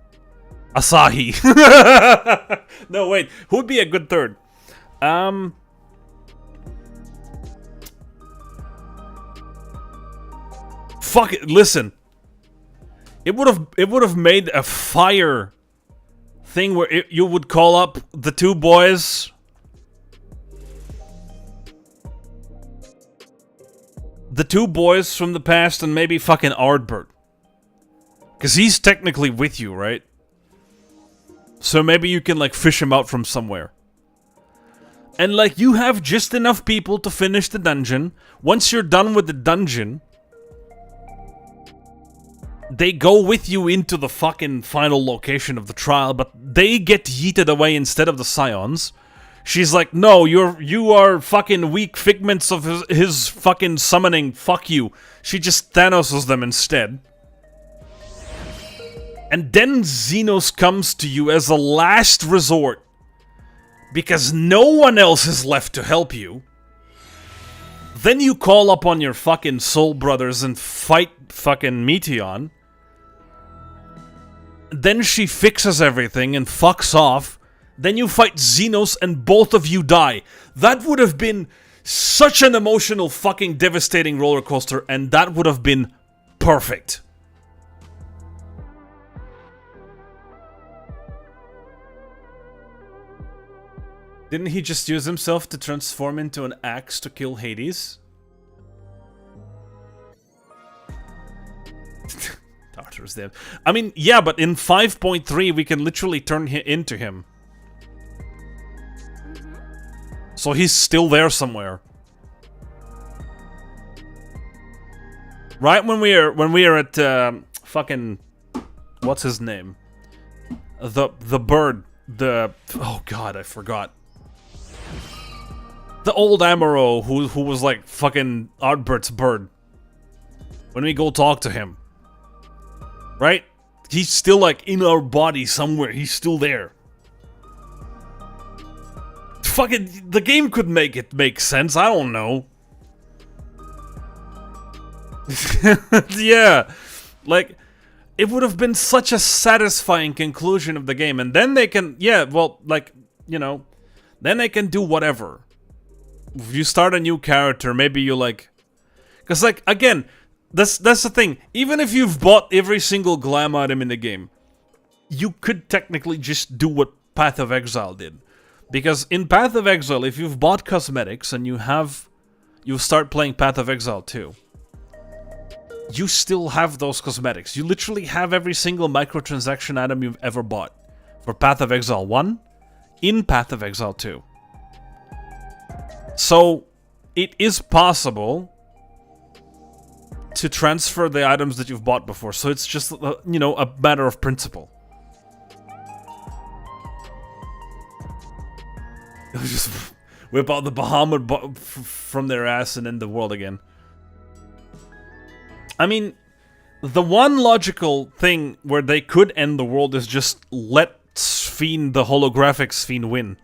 Asahi. No, wait, who would be a good third? Fuck it, listen. It would have made a fire thing where you would call up the two boys. The two boys from the past and maybe fucking Ardbert. Because he's technically with you, right? So maybe you can like fish him out from somewhere. And like you have just enough people to finish the dungeon. Once you're done with the dungeon, they go with you into the fucking final location of the trial, but they get yeeted away instead of the scions. She's like, no, you are fucking weak figments of his fucking summoning. Fuck you. She just Thanoses them instead. And then Xenos comes to you as a last resort. Because no one else is left to help you. Then you call up on your fucking soul brothers and fight fucking Meteon. Then she fixes everything and fucks off. Then you fight Xenos and both of you die. That would have been such an emotional fucking devastating roller coaster, and that would have been perfect. Didn't he just use himself to transform into an axe to kill Hades? Tartarus dead. I mean, yeah, but in 5.3 we can literally turn him into him. So he's still there somewhere. Right when we are at fucking what's his name? The bird. Oh god, I forgot. The old Amaro who was like fucking Ardbert's bird. When we go talk to him. Right? He's still like in our body somewhere. He's still there. Fucking, the game could make it make sense. I don't know. Yeah. Like, it would have been such a satisfying conclusion of the game. And then they can, yeah, well, like, you know, then they can do whatever. If you start a new character, maybe you like... Because, like, again, that's the thing. Even if you've bought every single glam item in the game, you could technically just do what Path of Exile did. Because in Path of Exile, if you've bought cosmetics and you start playing Path of Exile 2, you still have those cosmetics. You literally have every single microtransaction item you've ever bought for Path of Exile 1 in Path of Exile 2. So, it is possible to transfer the items that you've bought before. So it's just, you know, a matter of principle. Just whip out the Bahamut from their ass and end the world again. I mean, the one logical thing where they could end the world is just let Sphene, the holographic Sphene, win.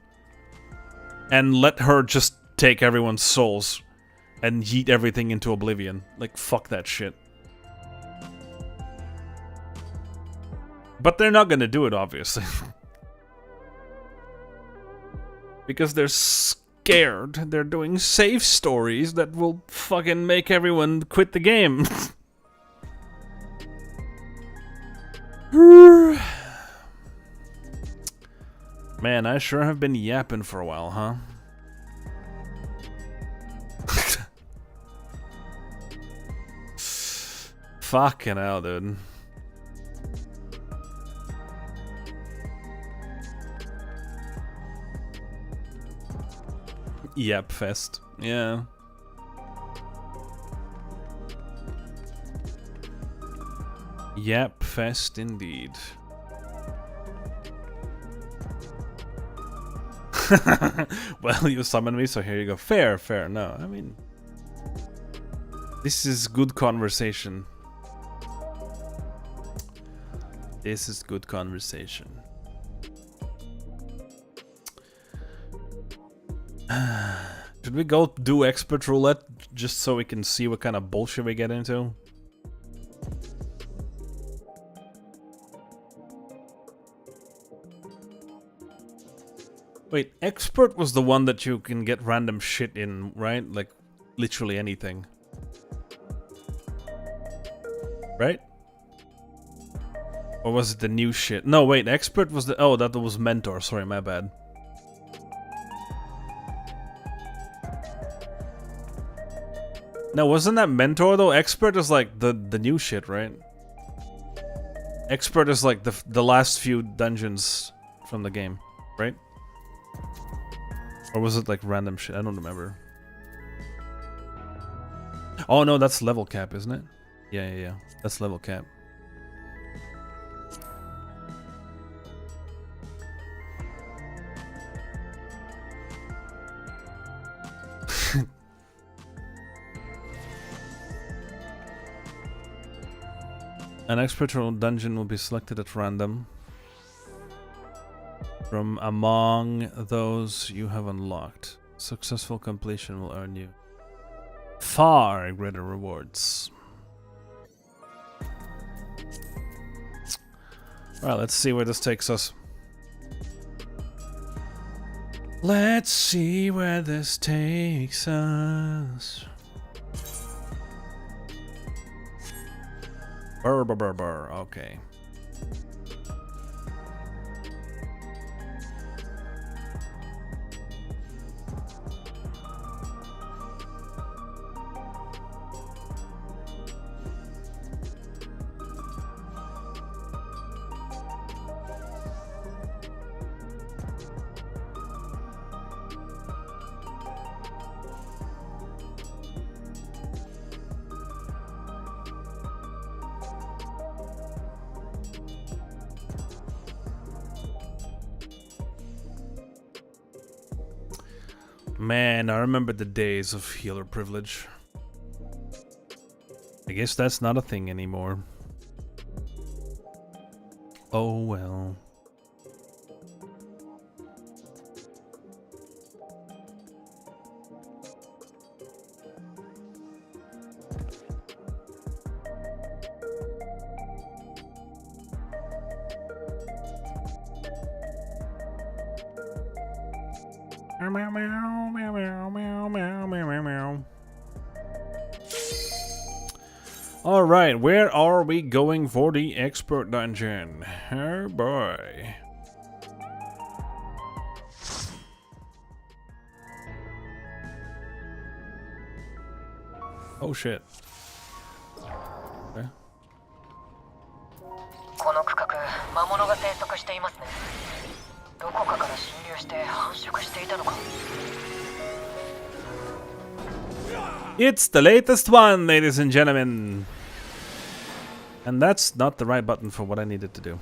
And let her just take everyone's souls and yeet everything into oblivion. Like, fuck that shit. But they're not gonna do it, obviously. Because they're scared. They're doing safe stories that will fucking make everyone quit the game. Man, I sure have been yapping for a while, huh? Fucking hell, dude. Yep, fest. Yeah. Yep, fest indeed. Well, you summoned me, so here you go. Fair, fair. No, I mean, this is good conversation. This is good conversation. Should we go do expert roulette just so we can see what kind of bullshit we get into? Wait, expert was the one that you can get random shit in, right? Like, literally anything. Right? Or was it the new shit? No, wait, expert was the... Oh, that was mentor. Sorry, my bad. No, wasn't that mentor though? Expert is like the new shit, right? Expert is like the last few dungeons from the game, right? Or was it like random shit? I don't remember. Oh no, that's level cap, isn't it? Yeah. That's level cap. An expert dungeon will be selected at random from among those you have unlocked. Successful completion will earn you far greater rewards. Alright, let's see where this takes us. Let's see where this takes us. Burr, okay. Man, I remember the days of healer privilege. I guess that's not a thing anymore. Oh well. Meow, meow, meow, meow, meow, meow, meow, meow. All right, where are we going for the expert dungeon? Oh boy. Oh shit. Okay. この区画、魔物が生息していますね。どこかから侵入して繁殖していたのか。It's the latest one, ladies and gentlemen. And that's not the right button for what I needed to do.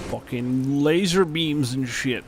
Fucking laser beams and shit.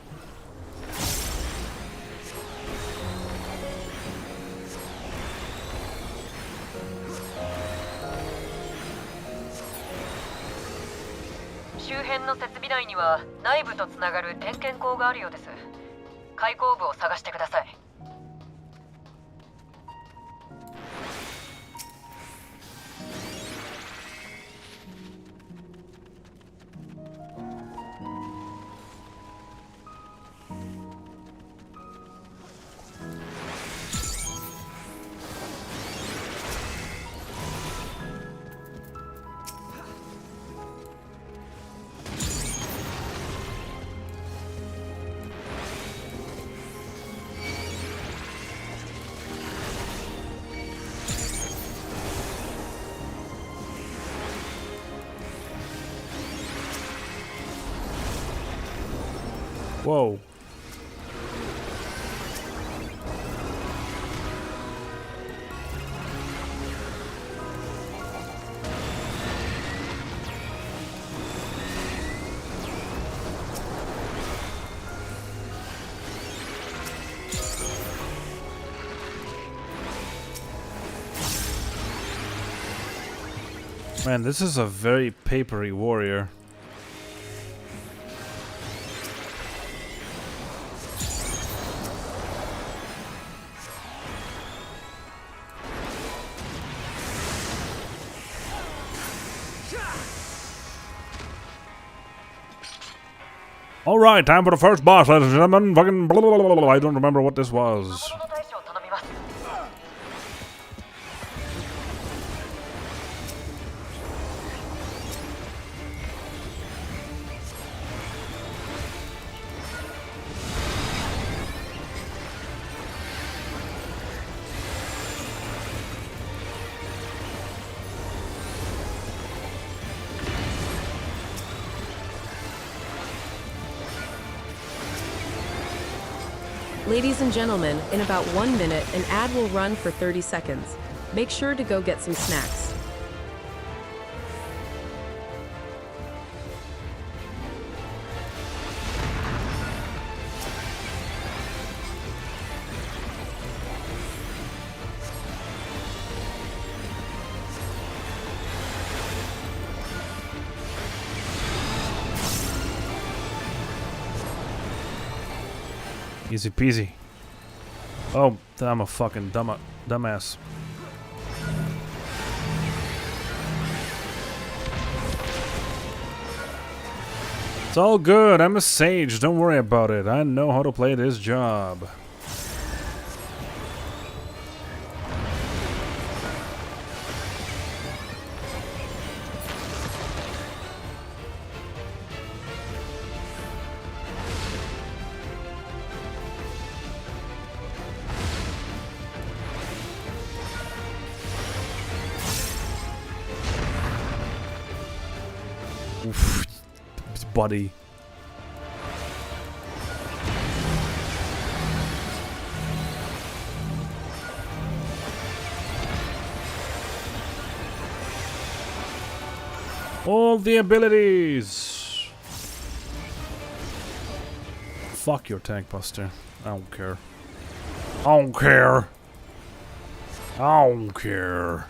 Whoa. Man, this is a very papery warrior. Alright, time for the first boss, ladies and gentlemen. Fucking blah, blah, blah, blah. I don't remember what this was. 魔物大使を頼みます。 Ladies and gentlemen, in about 1 minute, an ad will run for 30 seconds. Make sure to go get some snacks. Easy peasy. Oh, I'm a fucking dumbass. It's all good. I'm a sage. Don't worry about it. I know how to play this job. Oof, his body. All the abilities. Fuck your tank buster. I don't care. I don't care. I don't care.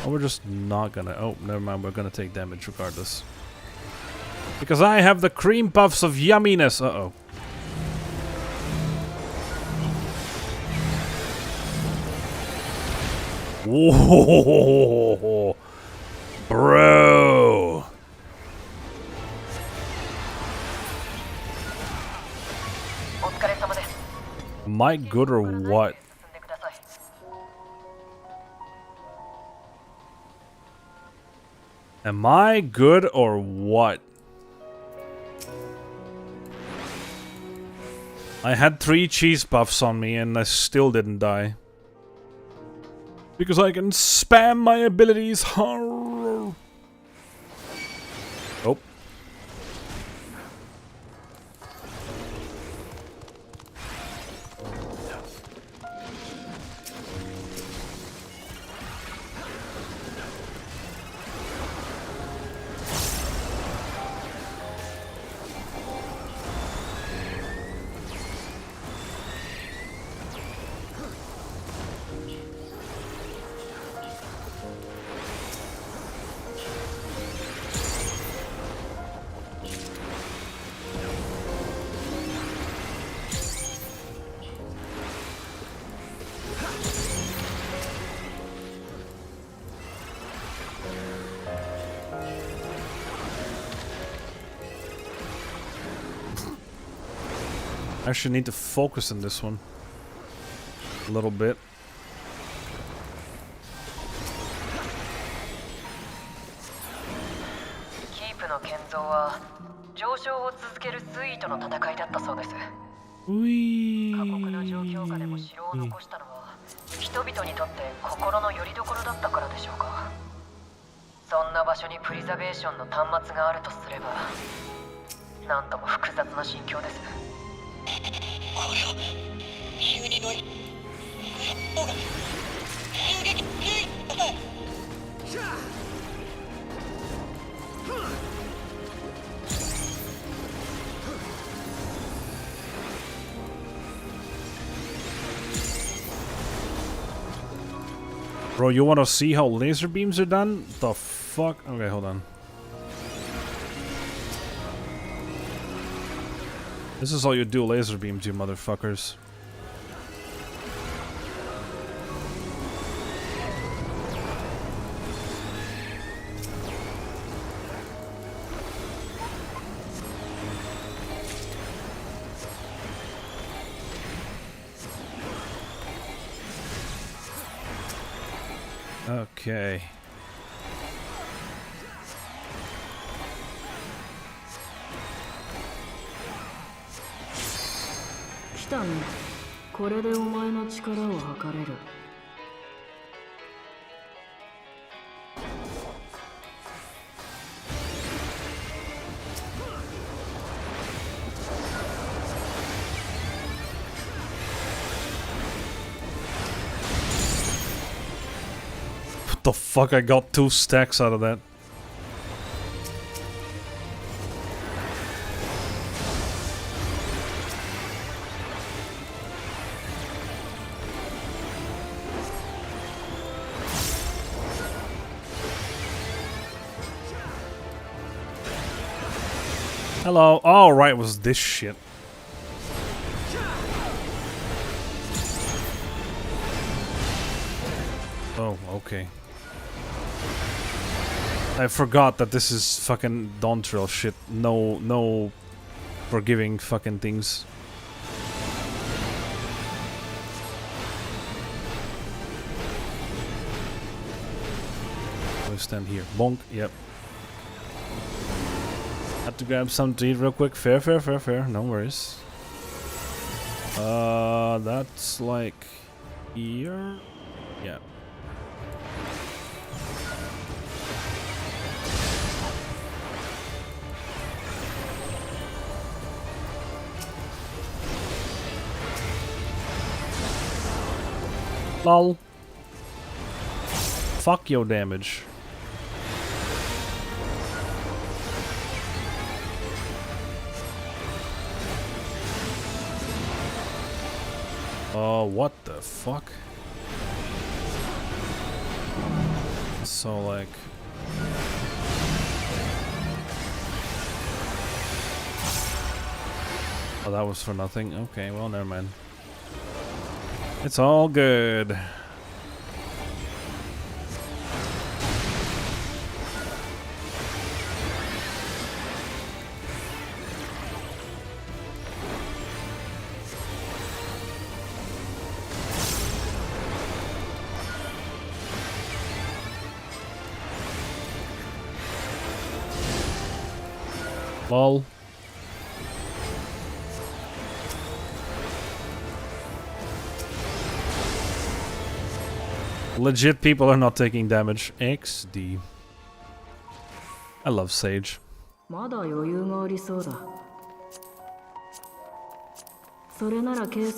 Oh, we're just not gonna... Oh, never mind. We're gonna take damage regardless. Because I have the cream puffs of yumminess. Uh-oh. Whoa. Bro. Am I good or what? Am I good or what? I had 3 cheese puffs on me and I still didn't die. Because I can spam my abilities. Oh. I actually need to focus on this one a little bit. Keepの建造は上昇を続ける水位との戦いだったそうです。過酷な状況下でも城を残したのは人々にとって心の拠り所だったからでしょうか。そんな場所にプリザベーションの端末があるとすれば、なんとも複雑な心境です。Bro, you wanna see how laser beams are done? The fuck? Okay, hold on. This is how you do laser beams, you motherfuckers. Okay. What the fuck? I got 2 stacks out of that. Hello. Oh, right, it was this shit. Oh, okay. I forgot that this is fucking Dontrell shit. No forgiving fucking things. I stand here. Bonk. Yep. Had to grab some to eat real quick. Fair. No worries. That's like here. Yeah. Lol. Fuck your damage. Oh, what the fuck? So, like... Oh, that was for nothing? Okay, well, never mind. It's all good. Lol. Legit people are not taking damage. XD. I love Sage.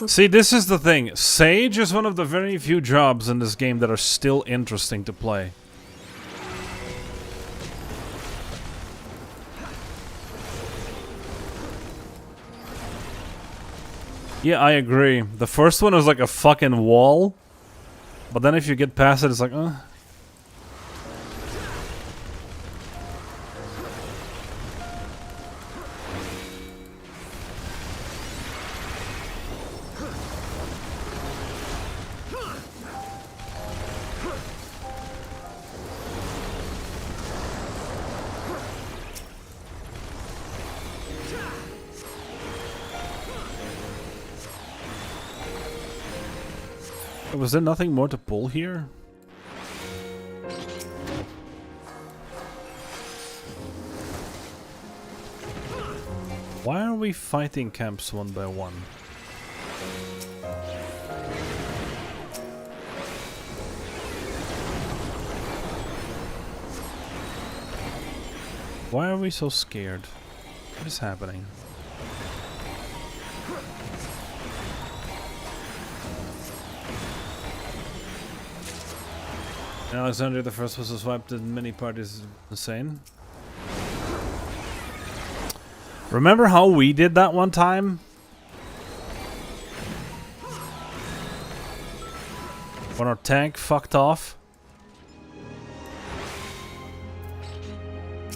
See, this is the thing. Sage is one of the very few jobs in this game that are still interesting to play. Yeah, I agree. The first one was like a fucking wall. But then if you get past it, it's like, Was there nothing more to pull here? Why are we fighting camps one by one? Why are we so scared? What is happening? Alexander the First was swiped in many parties. Insane. Remember how we did that one time? When our tank fucked off?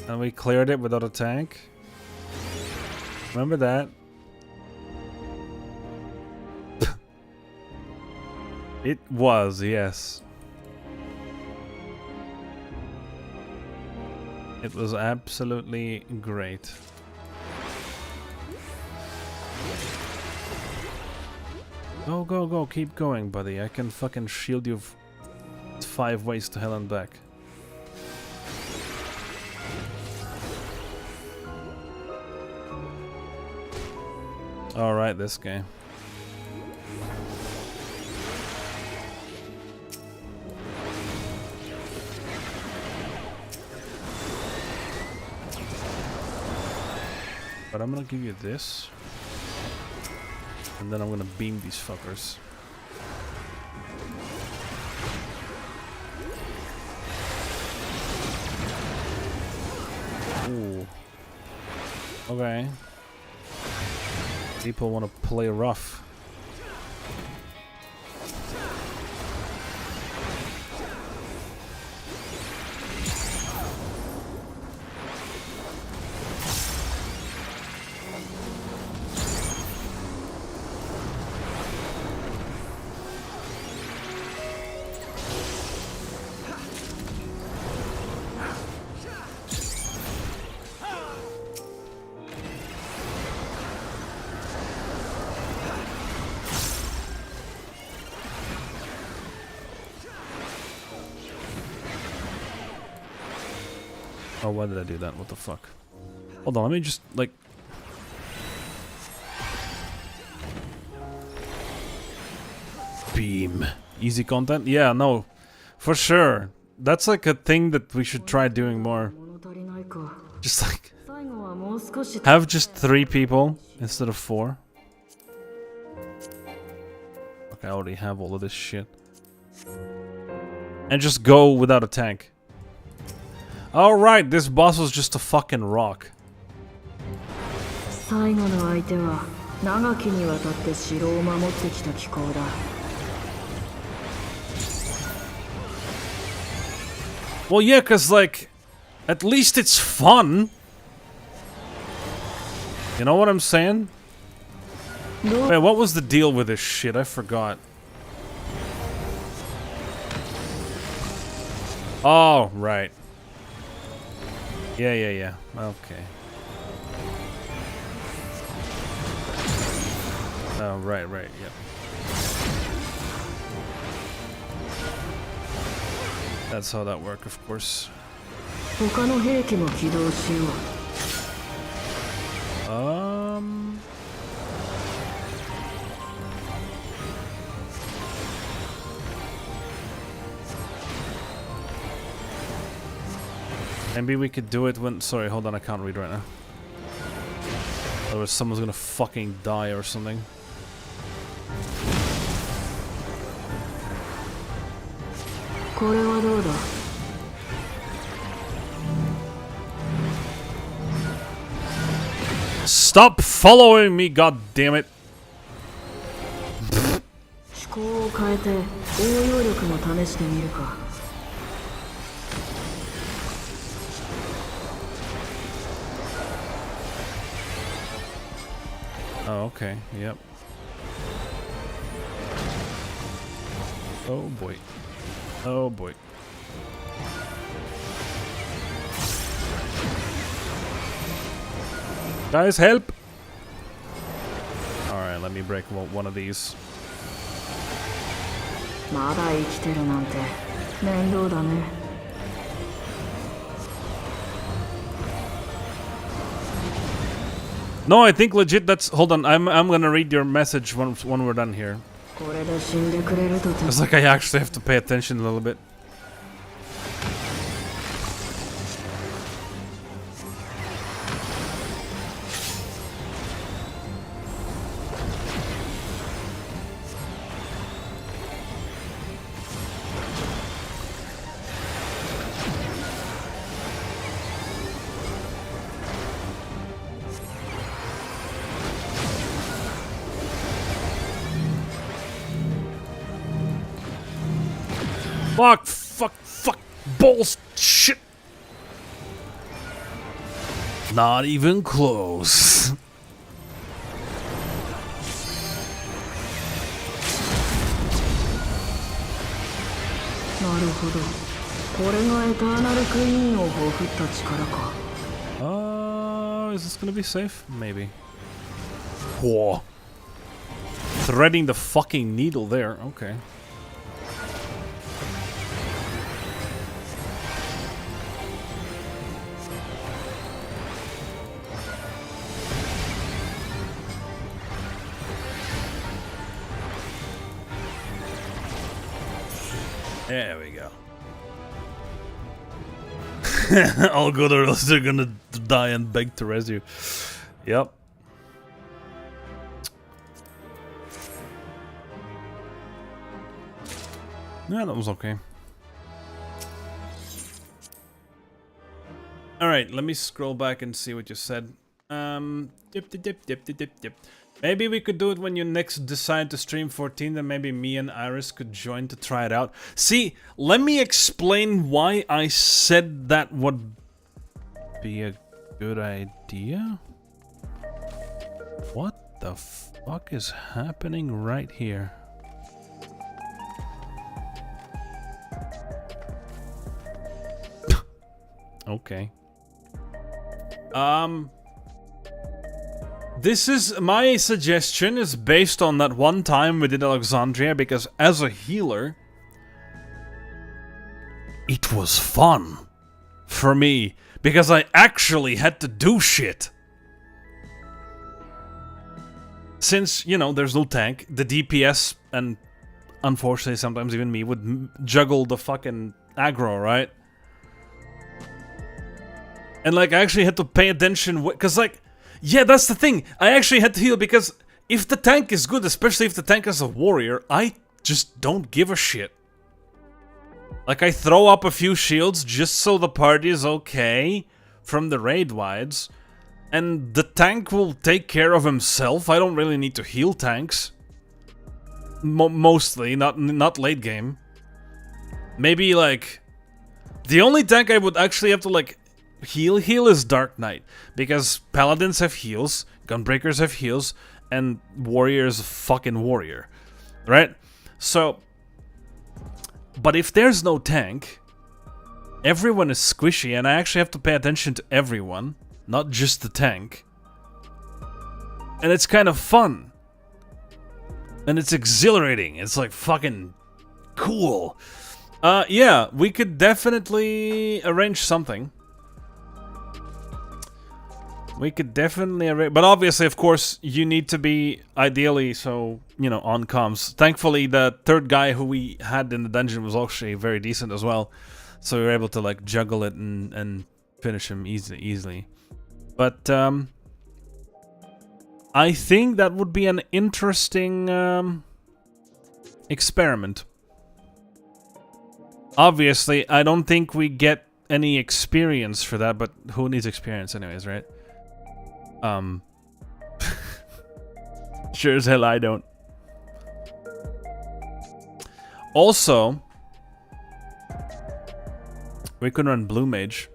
And we cleared it without a tank? Remember that? It was, yes. It was absolutely great. Go, go, go, keep going, buddy. I can fucking shield you 5 ways to hell and back. Alright, this guy. But I'm gonna give you this. And then I'm gonna beam these fuckers. Ooh. Okay. People wanna play rough. Oh, why did I do that? What the fuck? Hold on, let me just, like... Beam. Easy content? Yeah, no. For sure. That's like a thing that we should try doing more. Just like... have just 3 people instead of 4. Okay, I already have all of this shit. And just go without a tank. Alright, this boss was just a fucking rock. Well, yeah, cause like, at least it's fun. You know what I'm saying? Wait, what was the deal with this shit? I forgot. Oh, right. Yeah. Okay. Oh, right, yep. That's how that works, of course. Maybe we could do it when... Sorry, hold on, I can't read right now. Otherwise someone's gonna fucking die or something. Stop following me, god damn it! Oh, okay, yep. Oh boy. Oh boy. Guys, help! Alright, let me break one of these. No, I think legit that's... Hold on, I'm gonna read your message when we're done here. It's like I actually have to pay attention a little bit. Fuck, balls, shit. Not even close. Is this gonna be safe? Maybe. Whoa. Threading the fucking needle there, okay. There we go. All good or else they're gonna die and beg to rescue. Yep. Yeah, that was okay. Alright, let me scroll back and see what you said. Dip. Maybe we could do it when you next decide to stream 14, then maybe me and Iris could join to try it out. See, let me explain why I said that would be a good idea. What the fuck is happening right here? Okay. This is my suggestion is based on that one time we did Alexandria, because as a healer, it was fun for me because I actually had to do shit. Since, you know, there's no tank, the DPS and unfortunately sometimes even me would juggle the fucking aggro, right? And like I actually had to pay attention because like, yeah, that's the thing. I actually had to heal because if the tank is good, especially if the tank is a warrior, I just don't give a shit. Like, I throw up a few shields just so the party is okay from the raid wides. And the tank will take care of himself. I don't really need to heal tanks. Mostly, not late game. Maybe, like... The only tank I would actually have to, like... Heal is Dark Knight, because paladins have heals, gunbreakers have heals, and warrior is a fucking warrior, right? So, but if there's no tank, everyone is squishy, and I actually have to pay attention to everyone, not just the tank. And it's kind of fun. And it's exhilarating. It's like fucking cool. Yeah, we could definitely arrange something. We could definitely arrange, but obviously, of course, you need to be ideally, so, you know, on comms. Thankfully, the third guy who we had in the dungeon was actually very decent as well, so we were able to, like, juggle it and finish him easily. But, I think that would be an interesting, experiment. Obviously, I don't think we get any experience for that, but who needs experience anyways, right? Sure as hell I don't. Also, we could run Blue Mage.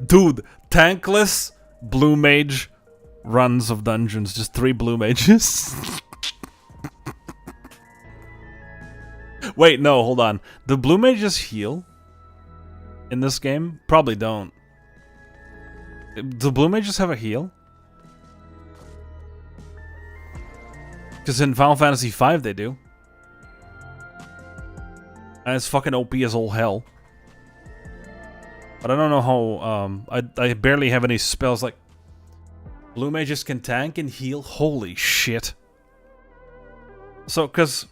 Dude, tankless Blue Mage runs of dungeons. Just 3 Blue Mages. Wait, no, hold on. Do Blue Mages heal in this game? Probably don't. Do Blue Mages have a heal? Because in Final Fantasy V they do. And it's fucking OP as all hell. But I don't know how, I barely have any spells like... Blue Mages can tank and heal? Holy shit. So, because...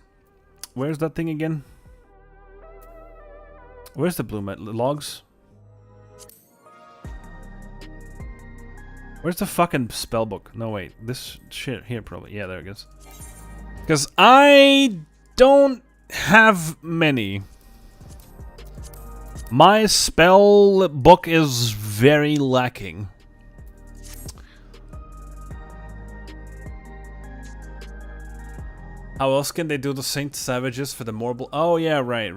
Where's that thing again? Where's the Blue Mage? Logs? Where's the fucking spellbook? No, wait. This shit here, probably. Yeah, there it goes. Because I don't have many. My spell book is very lacking. How else can they do the Saint Savages for the Morble? Oh yeah, right.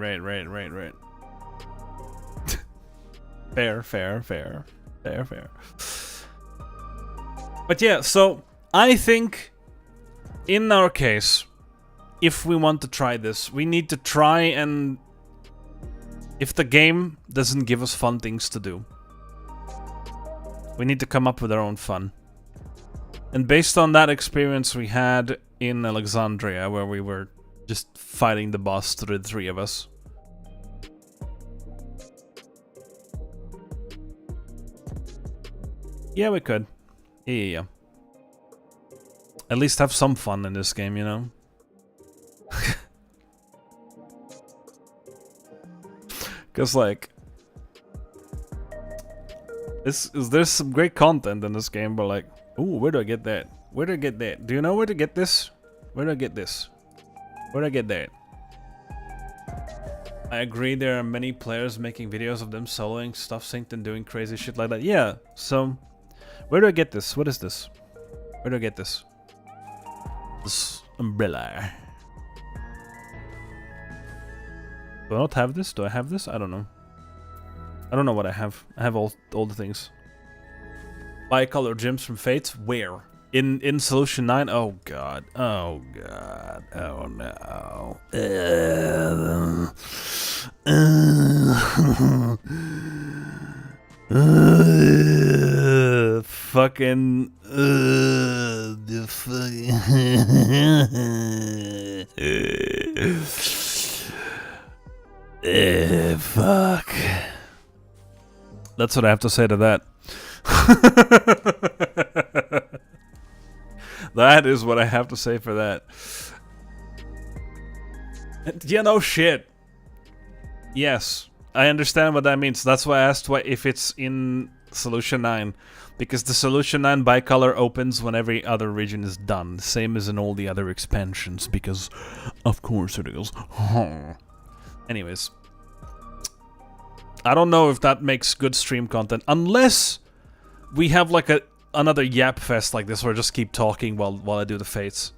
Fair. But yeah, so I think in our case, if we want to try this, we need to try and if the game doesn't give us fun things to do, we need to come up with our own fun. And based on that experience we had in Alexandria, where we were just fighting the boss through the three of us. Yeah, we could. Yeah. At least have some fun in this game, you know? Because, like... there's some great content in this game, but like... Ooh, where do I get that? Where do I get that? Do you know where to get this? Where do I get this? Where do I get that? I agree there are many players making videos of them soloing stuff synced and doing crazy shit like that. Yeah, so... Where do I get this? What is this? Where do I get this? This umbrella. Do I not have this? Do I have this? I don't know. I don't know what I have. I have all the things. Bicolor gems from Fates? Where? In Solution 9? Oh god. Oh god. Oh no. Fucking the fucking fuck. That's what I have to say to that. That is what I have to say for that. Yeah, no shit. Yes, I understand what that means. That's why I asked if it's in Solution 9. Because the Solution 9 bicolor opens when every other region is done. Same as in all the other expansions. Because, of course it is. Anyways. I don't know if that makes good stream content. Unless we have like another yap fest like this where I just keep talking while I do the fates.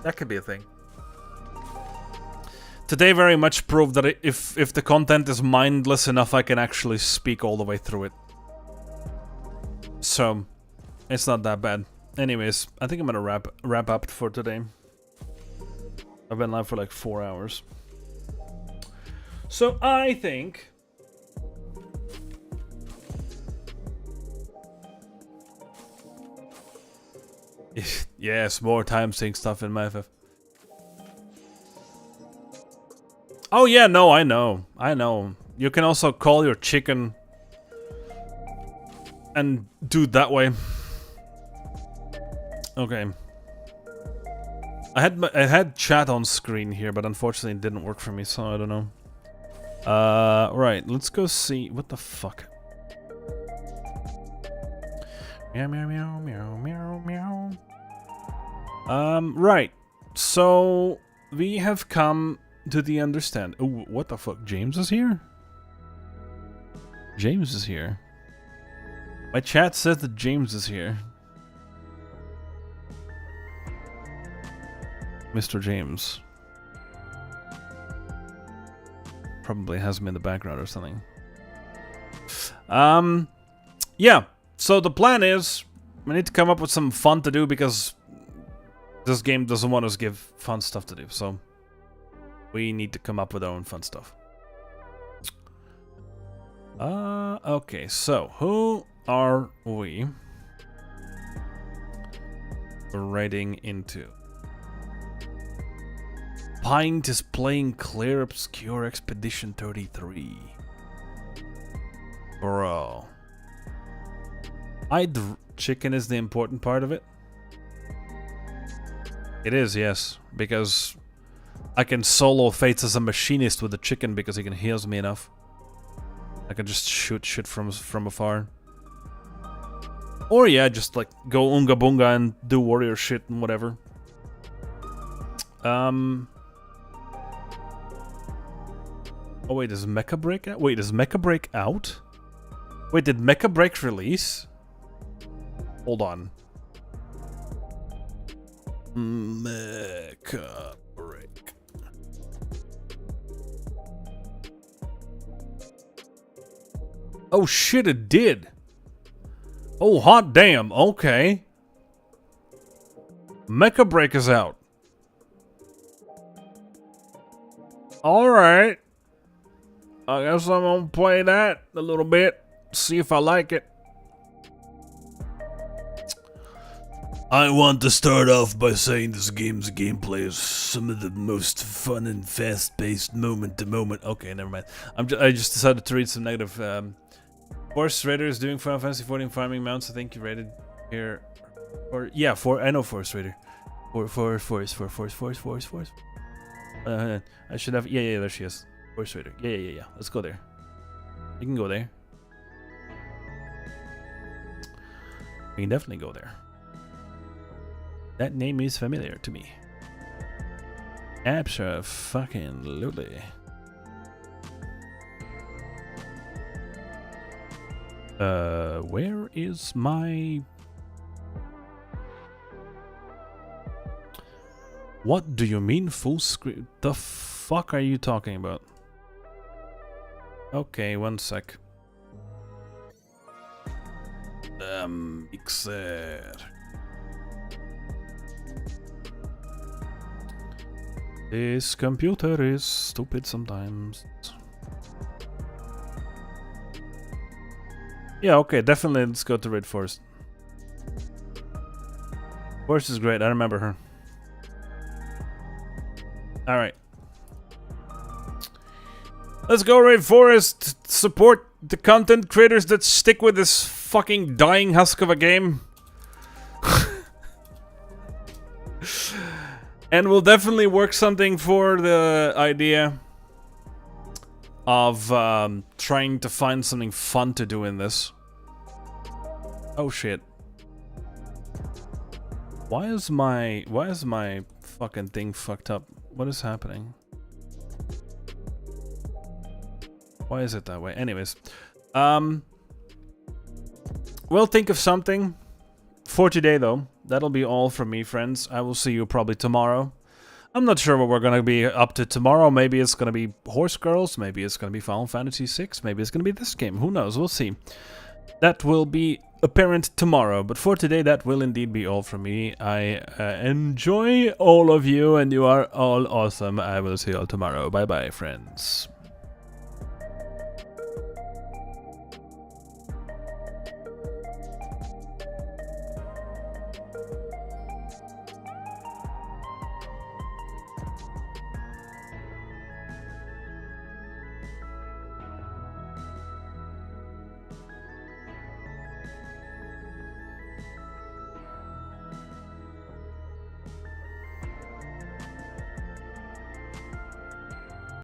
That could be a thing. Today very much proved that if the content is mindless enough, I can actually speak all the way through it. So, it's not that bad. Anyways, I think I'm gonna wrap up for today. I've been live for like 4 hours. So I think... Yes, more time sync stuff in my FF. Oh yeah, no, I know. You can also call your chicken and do it that way. Okay. I had chat on screen here, but unfortunately it didn't work for me, so I don't know. Right, let's go see what the fuck. Meow meow meow meow meow meow. Right. So we have come to the understand. Oh, what the fuck? James is here? James is here. My chat says that James is here. Mr. James. Probably has me in the background or something. Yeah. So the plan is we need to come up with some fun to do because this game doesn't want us to give fun stuff to do. So we need to come up with our own fun stuff. Okay. So who are we writing into? Pint is playing Clear Obscure Expedition 33. Bro. Chicken is the important part of it? It is, yes. Because I can solo Fates as a machinist with the chicken because he can heals me enough. I can just shoot shit from afar. Or yeah, just like go Unga Bunga and do warrior shit and whatever. Oh wait, does Mecha Break out? Wait, does Mecha Break out? Wait, did Mecha Break release? Hold on. Mecha break. Oh shit, it did. Oh hot damn, okay. Mecha break is out. Alright. I guess I'm gonna play that a little bit. See if I like it. I want to start off by saying this game's gameplay is some of the most fun and fast-paced moment to moment. Okay, never mind. I just decided to read some negative. Forest Raider is doing Final Fantasy 14 farming mounts. I think you rated here. Or yeah, I know Forest Raider. Forest. I should have. Yeah, there she is. Forest Raider. Yeah. Let's go there. You can go there. We can definitely go there. That name is familiar to me. Abso-fucking-lutely. Where is my... What do you mean full screen? The fuck are you talking about? Okay, one sec. Mixer. This computer is stupid sometimes. Yeah, okay, definitely let's go to Red Forest. Forest is great, I remember her. Alright. Let's go Red Forest, support the content creators that stick with this fucking dying husk of a game. And we'll definitely work something for the idea of trying to find something fun to do in this. Oh shit. Why is my fucking thing fucked up? What is happening? Why is it that way? Anyways. We'll think of something for today though. That'll be all from me, friends. I will see you probably tomorrow. I'm not sure what we're gonna be up to tomorrow. Maybe it's gonna be Horse Girls. Maybe it's gonna be Final Fantasy VI. Maybe it's gonna be this game. Who knows? We'll see. That will be apparent tomorrow. But for today, that will indeed be all from me. I enjoy all of you, and you are all awesome. I will see you all tomorrow. Bye-bye, friends.